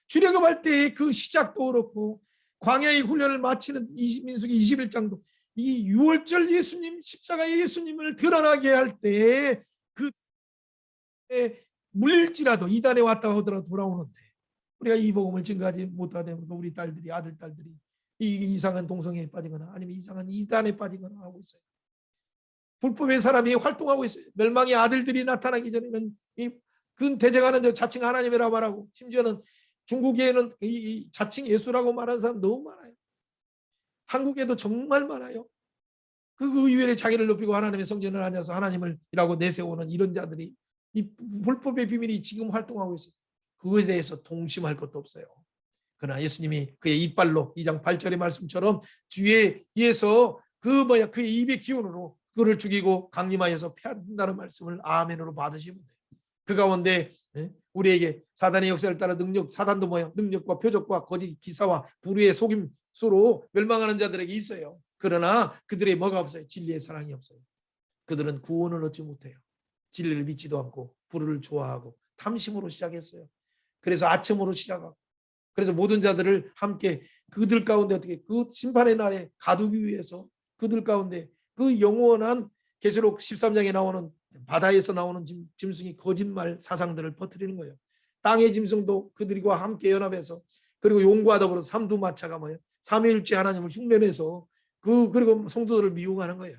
출애굽할 때의 그 시작도 그렇고 광야의 훈련을 마치는 민수기 21장도 이 6월절 예수님 십자가 예수님을 드러나게 할 때 그 물릴지라도 이단에 왔다 하더라도 돌아오는데 우리가 이 복음을 증거하지 못하다 보니까 우리 딸들이 아들 딸들이 이 이상한 동성애에 빠지거나 아니면 이상한 이단에 빠지거나 하고 있어요. 불법의 사람이 활동하고 있어요. 멸망의 아들들이 나타나기 전에는 그 대적하는 자칭 하나님이라고 말하고 심지어는 중국에는 이 자칭 예수라고 말하는 사람 너무 많아요. 한국에도 정말 많아요. 그 의회에 자기를 높이고 하나님의 성전을 앉아서 하나님을이라고 내세우는 이런 자들이 이 불법의 비밀이 지금 활동하고 있어요. 그거에 대해서 동심할 것도 없어요. 그러나 예수님이 그의 이빨로 2장 8절의 말씀처럼 주에 의해서 그의 입의 기운으로 그를 죽이고 강림하여서 패한다는 말씀을 아멘으로 받으시면 돼요. 그 가운데 우리에게 사단의 역사를 따라 사단도 뭐예요? 능력과 표적과 거짓 기사와 불의의 속임수로 멸망하는 자들에게 있어요. 그러나 그들의 뭐가 없어요? 진리의 사랑이 없어요. 그들은 구원을 얻지 못해요. 진리를 믿지도 않고 불의를 좋아하고 탐심으로 시작했어요. 그래서 아첨으로 시작하고 그래서 모든 자들을 함께 그들 가운데 어떻게 그 심판의 날에 가두기 위해서 그들 가운데 그 영원한 계시록 13장에 나오는 바다에서 나오는 짐승이 거짓말 사상들을 퍼뜨리는 거예요. 땅의 짐승도 그들과 함께 연합해서 그리고 용과 더불어 삼두마차가 뭐예요? 삼위일체 하나님을 흉내내서 그리고 성도들을 미혹하는 거예요.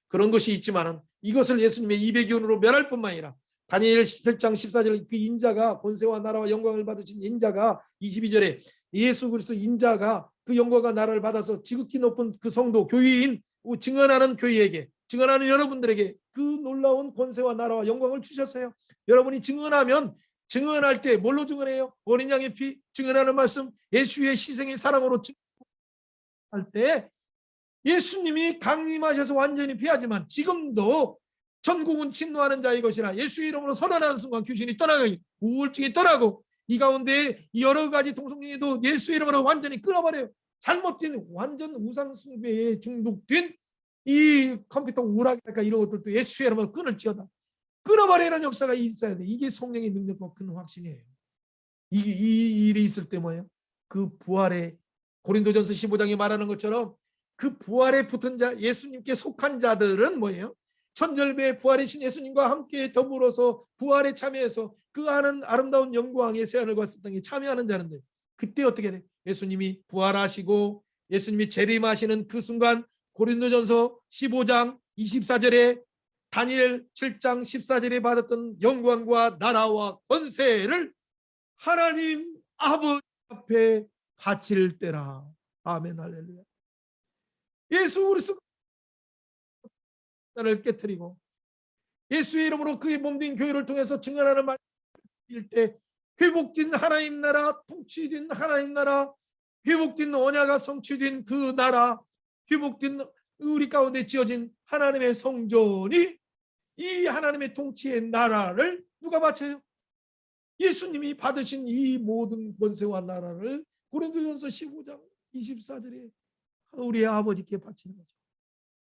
그런 것이 있지만은 이것을 예수님의 입의 기운으로 멸할 뿐만 아니라 다니엘 7장 14절 그 인자가 권세와 나라와 영광을 받으신 인자가 22절에 예수 그리스도 인자가 그 영광과 나라를 받아서 지극히 높은 그 성도 교회인 증언하는 교회에게 증언하는 여러분들에게 그 놀라운 권세와 나라와 영광을 주셨어요. 여러분이 증언하면 증언할 때 뭘로 증언해요? 어린 양의 피 증언하는 말씀 예수의 희생의 사랑으로 증언할 때 예수님이 강림하셔서 완전히 피하지만 지금도 전국은 진노하는 자의 것이라 예수의 이름으로 선언하는 순간 귀신이 떠나가고 우울증이 떠나고 이 가운데 여러 가지 동성애도 예수의 이름으로 완전히 끊어버려요. 잘못된 완전 우상 숭배에 중독된 이 컴퓨터 우락이랄까 이런 것들도 예수의 이름으로 끊을지어다. 끊어버리는 역사가 있어야 돼. 이게 성령의 능력과 큰 확신이에요. 이 일이 있을 때 뭐예요? 그 부활의 고린도전서 15장에 말하는 것처럼 그 부활에 붙은 자 예수님께 속한 자들은 뭐예요? 천절배 부활이신 예수님과 함께 더불어서 부활에 참여해서 그 하는 아름다운 영광의 세안을 받았을 때 참여하는 자인데 그때 어떻게 돼? 예수님이 부활하시고 예수님이 재림하시는 그 순간 고린도전서 15장 24절에 다니엘 7장 14절에 받았던 영광과 나라와 권세를 하나님 아버지 앞에 바칠 때라. 아멘 할렐루야. 예수 그리스도를 깨뜨리고 예수의 이름으로 그의 몸된 교회를 통해서 증언하는 말일 때 회복된 하나님 나라, 통치된 하나님 나라, 회복된 언약가 성취된 그 나라, 회복된 우리 가운데 지어진 하나님의 성전이 이 하나님의 통치의 나라를 누가 바쳐요? 예수님이 받으신 이 모든 권세와 나라를 고린도전서 15장 24절에 우리의 아버지께 바치는 거죠.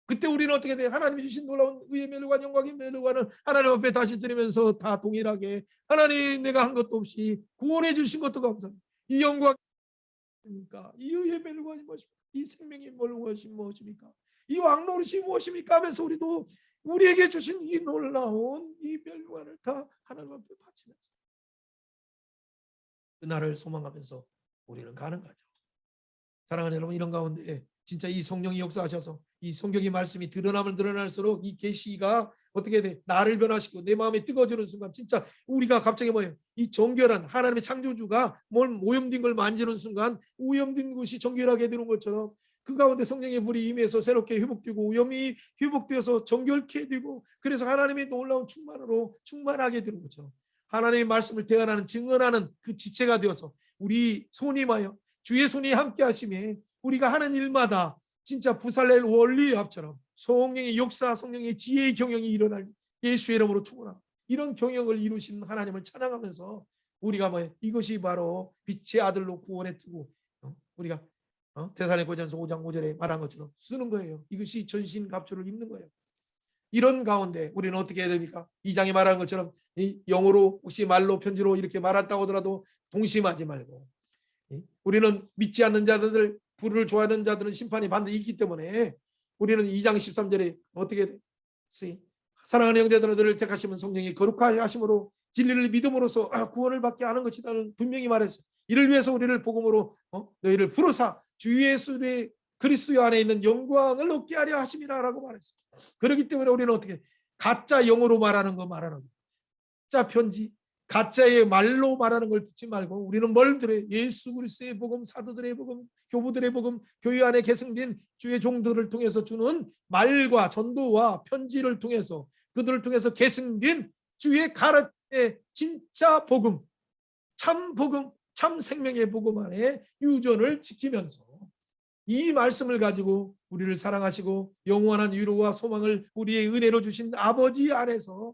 그때 우리는 어떻게 돼요? 하나님이 주신 놀라운 의의 멸류관 영광의 멸류관을 하나님 앞에 다시 드리면서 다 동일하게 하나님 내가 한 것도 없이 구원해 주신 것도 감사합니다. 이 영광 무엇입니까? 이 의의 멸류관이 무엇입니까? 이 생명의 멸류관이 무엇입니까? 이 왕노릇이 무엇입니까? 하면서 우리도 우리에게 주신 이 놀라운 이 멸류관을 다 하나님 앞에 바치면서 그날을 소망하면서 우리는 가는 거죠. 사랑하는 여러분, 이런 가운데 진짜 이 성령이 역사하셔서 이 성경의 말씀이 드러나면 드러날수록 이 계시가 어떻게 돼? 나를 변화시키고 내 마음에 뜨거워지는 순간 진짜 우리가 갑자기 뭐예요? 이 정결한 하나님의 창조주가 뭘 오염된 걸 만지는 순간 오염된 것이 정결하게 되는 것처럼 그 가운데 성령의 불이 임해서 새롭게 회복되고 오염이 회복되어서 정결케 되고 그래서 하나님의 놀라운 충만으로 충만하게 되는 것처럼 하나님의 말씀을 대언하는 증언하는 그 지체가 되어서 우리 손이 마요 주의 손이 함께 하심에 우리가 하는 일마다 진짜 부살렐 원리의 합처럼 성령의 역사, 성령의 지혜의 경영이 일어날 예수의 이름으로 축원합니다. 이런 경영을 이루신 하나님을 찬양하면서 우리가 뭐예요? 이것이 바로 빛의 아들로 구원에 두고 우리가 데살로니가전서 5장 5절에 말한 것처럼 쓰는 거예요. 이것이 전신갑주를 입는 거예요. 이런 가운데 우리는 어떻게 해야 됩니까? 2장에 말한 것처럼 영어로 혹시 말로 편지로 이렇게 말했다고 하더라도 동심하지 말고 우리는 믿지 않는 자들 불을 좋아하는 자들은 심판이 반드시 있기 때문에 우리는 2장 13절에 어떻게 돼? 사랑하는 형제들은 너를 택하시면 성령이 거룩하게 하심으로 진리를 믿음으로써 구원을 받게 하는 것이다는 분명히 말했어요. 이를 위해서 우리를 복음으로 너희를 부르사 주 예수의 그리스도 안에 있는 영광을 얻게 하려 하심이라라고 말했어요. 그렇기 때문에 우리는 어떻게 가짜 영어로 말하는 거 말하는 거 가짜 편지 가짜의 말로 말하는 걸 듣지 말고 우리는 뭘 들어요? 예수 그리스도의 복음, 사도들의 복음, 교부들의 복음, 교회 안에 계승된 주의 종들을 통해서 주는 말과 전도와 편지를 통해서 그들을 통해서 계승된 주의 가르침의 진짜 복음, 참 복음, 참 생명의 복음 안에 유전을 지키면서 이 말씀을 가지고 우리를 사랑하시고 영원한 위로와 소망을 우리의 은혜로 주신 아버지 안에서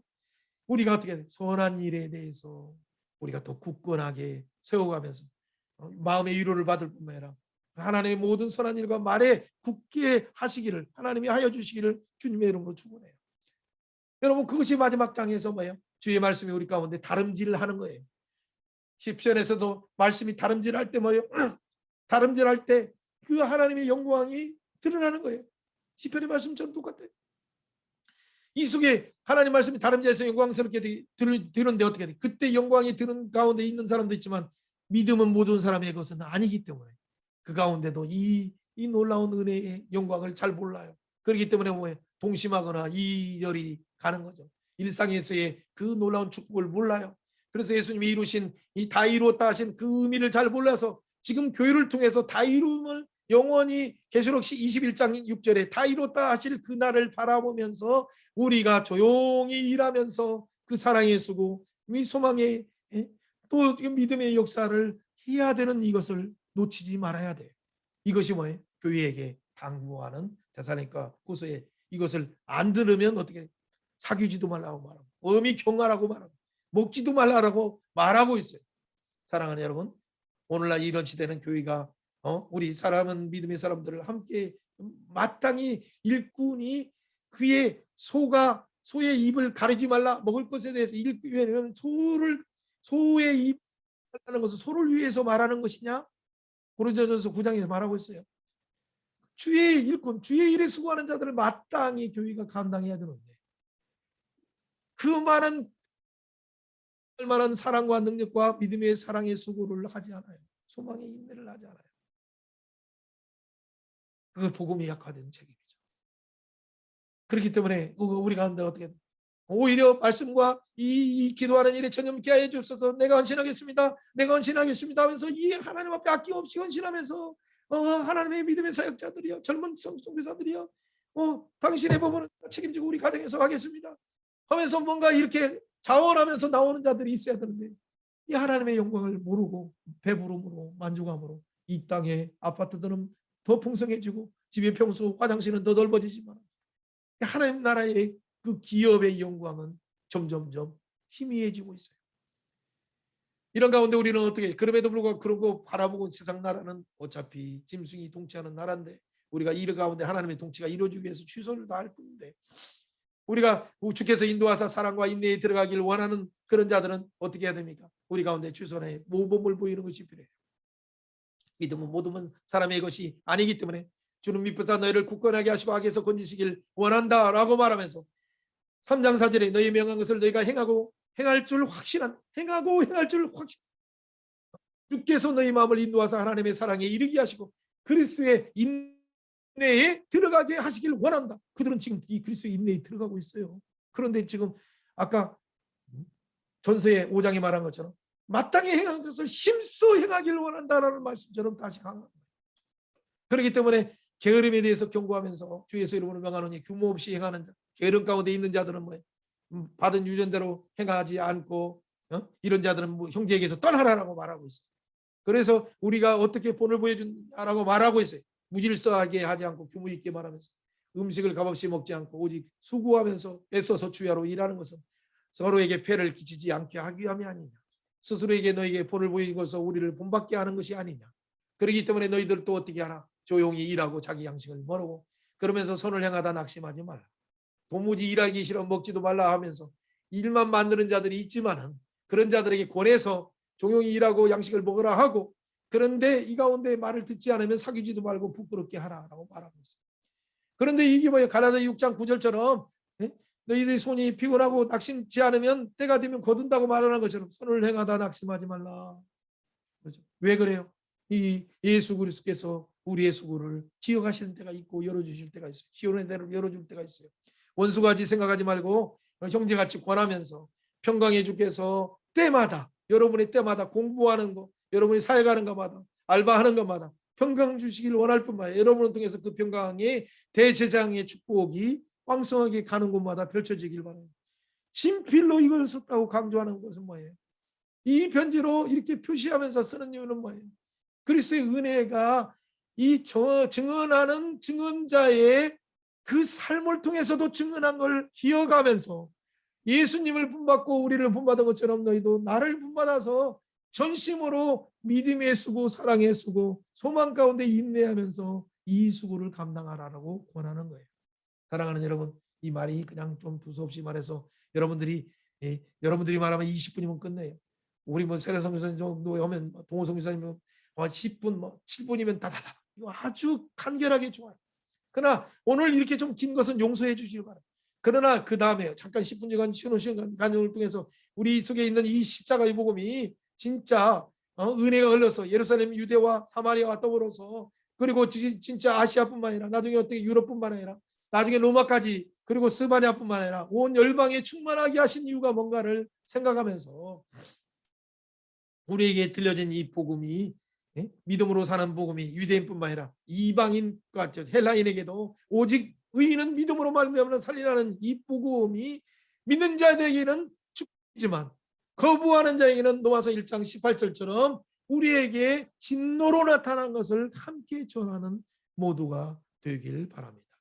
우리가 어떻게 선한 일에 대해서 우리가 더 굳건하게 세워가면서 마음의 위로를 받을 뿐만 아니라 하나님의 모든 선한 일과 말에 굳게 하시기를 하나님이 하여 주시기를 주님의 이름으로 축원해요. 여러분 그것이 마지막 장에서 뭐예요? 주의 말씀이 우리 가운데 다름질을 하는 거예요. 시편에서도 말씀이 다름질할 때 뭐예요? 다름질할 때 그 하나님의 영광이 드러나는 거예요. 시편의 말씀처럼 똑같아요. 이 속에 하나님 말씀이 다름질해서 영광스럽게 되는데 어떻게 돼? 그때 영광이 드는 가운데 있는 사람도 있지만 믿음은 모든 사람의 것은 아니기 때문에 그 가운데도 이 놀라운 은혜의 영광을 잘 몰라요. 그렇기 때문에 뭐예요? 동심하거나 이열이 가는 거죠. 일상에서의 그 놀라운 축복을 몰라요. 그래서 예수님이 이루신 이 다 이루었다 하신 그 의미를 잘 몰라서 지금 교회를 통해서 다 이루음을 영원히 계시록 21장 6절에 다 이뤘다 하실 그날을 바라보면서 우리가 조용히 일하면서 그 사랑의 수고, 이 소망의 또 믿음의 역사를 해야 되는 이것을 놓치지 말아야 돼요. 이것이 뭐예요? 교회에게 당부하는 데살로니가 후서에 이것을 안 들으면 어떻게 사귀지도 말라고 말하고 엄히 경하라고 말하고 먹지도 말라고 말하고 있어요. 사랑하는 여러분, 오늘날 이런 시대는 교회가 우리 사람은 믿음의 사람들을 함께 마땅히 일꾼이 그의 소의 입을 가리지 말라 먹을 것에 대해서 왜냐하면 소의 입 하는 것은 소를 위해서 말하는 것이냐? 고린도전서 9장에서 말하고 있어요. 주의 일꾼, 주의 일에 수고하는 자들을 마땅히 교회가 감당해야 되는데 그 많은 얼마나 사랑과 능력과 믿음의 사랑의 수고를 하지 않아요. 소망의 인내를 하지 않아요. 그 복음이 약화된 책임이죠. 그렇기 때문에 우리 가운데 어떻게 오히려 말씀과 이 기도하는 일에 전념케 하여 주옵소서. 내가 헌신하겠습니다. 내가 헌신하겠습니다 하면서 이 하나님 앞에 아낌없이 헌신하면서 하나님의 믿음의 사역자들이요, 젊은 성교사들이요, 당신의 법을 책임지고 우리 가정에서 하겠습니다 하면서 뭔가 이렇게 자원하면서 나오는 자들이 있어야 되는데 이 하나님의 영광을 모르고 배부름으로 만족함으로 이 땅의 아파트들은 더 풍성해지고 집의 평수 화장실은 더 넓어지지만 하나님 나라의 그 기업의 영광은 점점점 희미해지고 있어요. 이런 가운데 우리는 어떻게 그럼에도 불구하고 그런 거 바라보고 세상 나라는 어차피 짐승이 통치하는 나라인데 우리가 이 가운데 하나님의 통치가 이루어지기 위해서 최선을 다할 뿐인데 우리가 주께서 인도하사 사랑과 인내에 들어가길 원하는 그런 자들은 어떻게 해야 됩니까? 우리 가운데 최선의 모범을 보이는 것이 필요해요. 믿음은 모든 사람의 것이 아니기 때문에 주는 믿고자 너희를 굳건하게 하시고 악에서 건지시길 원한다라고 말하면서 3장 4절에 너희 명한 것을 너희가 행할 줄 확신한 주께서 너희 마음을 인도하사 하나님의 사랑에 이르게 하시고 그리스도의 인내에 들어가게 하시길 원한다. 그들은 지금 이 그리스도의 인내에 들어가고 있어요. 그런데 지금 아까 전서의 5장에 말한 것처럼 마땅히 행한 것을 심소 행하기를 원한다라는 말씀처럼 다시 강합니다. 그렇기 때문에 게으름에 대해서 경고하면서 주 예수 이름으로 명하노니 규모 없이 행하는 자, 게으름 가운데 있는 자들은 뭐예요? 받은 유전대로 행하지 않고 이런 자들은 형제에게서 떠나라라고 말하고 있어요. 그래서 우리가 어떻게 본을 보여준다라고 말하고 있어요. 무질서하게 하지 않고 규모 있게 말하면서 음식을 값없이 먹지 않고 오직 수고하면서 애써서 주야로 일하는 것은 서로에게 폐를 끼치지 않게 하기 위함이 아니냐. 스스로에게 너에게 본을 보이는 것은 우리를 본받게 하는 것이 아니냐. 그렇기 때문에 너희들 또 어떻게 하나? 조용히 일하고 자기 양식을 모르고 그러면서 선을 행하다 낙심하지 말라. 도무지 일하기 싫어 먹지도 말라 하면서 일만 만드는 자들이 있지만은 그런 자들에게 권해서 조용히 일하고 양식을 먹으라 하고 그런데 이 가운데 말을 듣지 않으면 사귀지도 말고 부끄럽게 하라라고 말하고 있어요. 그런데 이게 뭐예요? 갈라디아 6장 9절처럼 너희들이 손이 피곤하고 낙심치 않으면 때가 되면 거둔다고 말하는 것처럼 선을 행하다 낙심하지 말라. 그렇죠? 왜 그래요? 이 예수 그리스도께서 우리의 수고를 기억하시는 때가 있고 열어주실 때가 있어요. 시온의 대로 열어줄 때가 있어요. 원수같이 생각하지 말고 형제같이 권하면서 평강의 주께서 때마다 여러분의 때마다 공부하는 거 여러분이 사역하는 것마다 알바하는 것마다 평강 주시길 원할 뿐만 아니라 여러분을 통해서 그 평강의 대제장의 축복이 왕성하게 가는 곳마다 펼쳐지길 바랍니다. 친필로 이걸 썼다고 강조하는 것은 뭐예요? 이 편지로 이렇게 표시하면서 쓰는 이유는 뭐예요? 그리스도의 은혜가 이 증언하는 증언자의 그 삶을 통해서도 증언한 걸 기억하면서 예수님을 본받고 우리를 본받은 것처럼 너희도 나를 본받아서 전심으로 믿음의 수고, 사랑의 수고, 소망 가운데 인내하면서 이 수고를 감당하라고 권하는 거예요. 사랑하는 여러분, 이 말이 그냥 좀 두서없이 말해서 여러분들이 말하면 20분이면 끝내요. 우리 세례성교사님 정도 하면 동호성교사님 10분, 7분이면 다다다. 이거 아주 간결하게 좋아요. 그러나 오늘 이렇게 좀 긴 것은 용서해 주시기 바랍니다. 그러나 그 다음에 잠깐 10분간 쉬는 시간을 통해서 우리 속에 있는 이 십자가의 복음이 진짜 은혜가 흘러서 예루살렘, 유대와 사마리아와 더불어서 그리고 진짜 아시아뿐만 아니라 나중에 어떻게 유럽뿐만 아니라 나중에 로마까지 그리고 스바냐뿐만 아니라 온 열방에 충만하게 하신 이유가 뭔가를 생각하면서 우리에게 들려진 이 복음이, 믿음으로 사는 복음이 유대인뿐만 아니라 이방인과 헬라인에게도 오직 의인은 믿음으로 말미암아 살리라는 이 복음이 믿는 자들에게는 축복이지만 거부하는 자에게는 로마서 1장 18절처럼 우리에게 진노로 나타난 것을 함께 전하는 모두가 되길 바랍니다.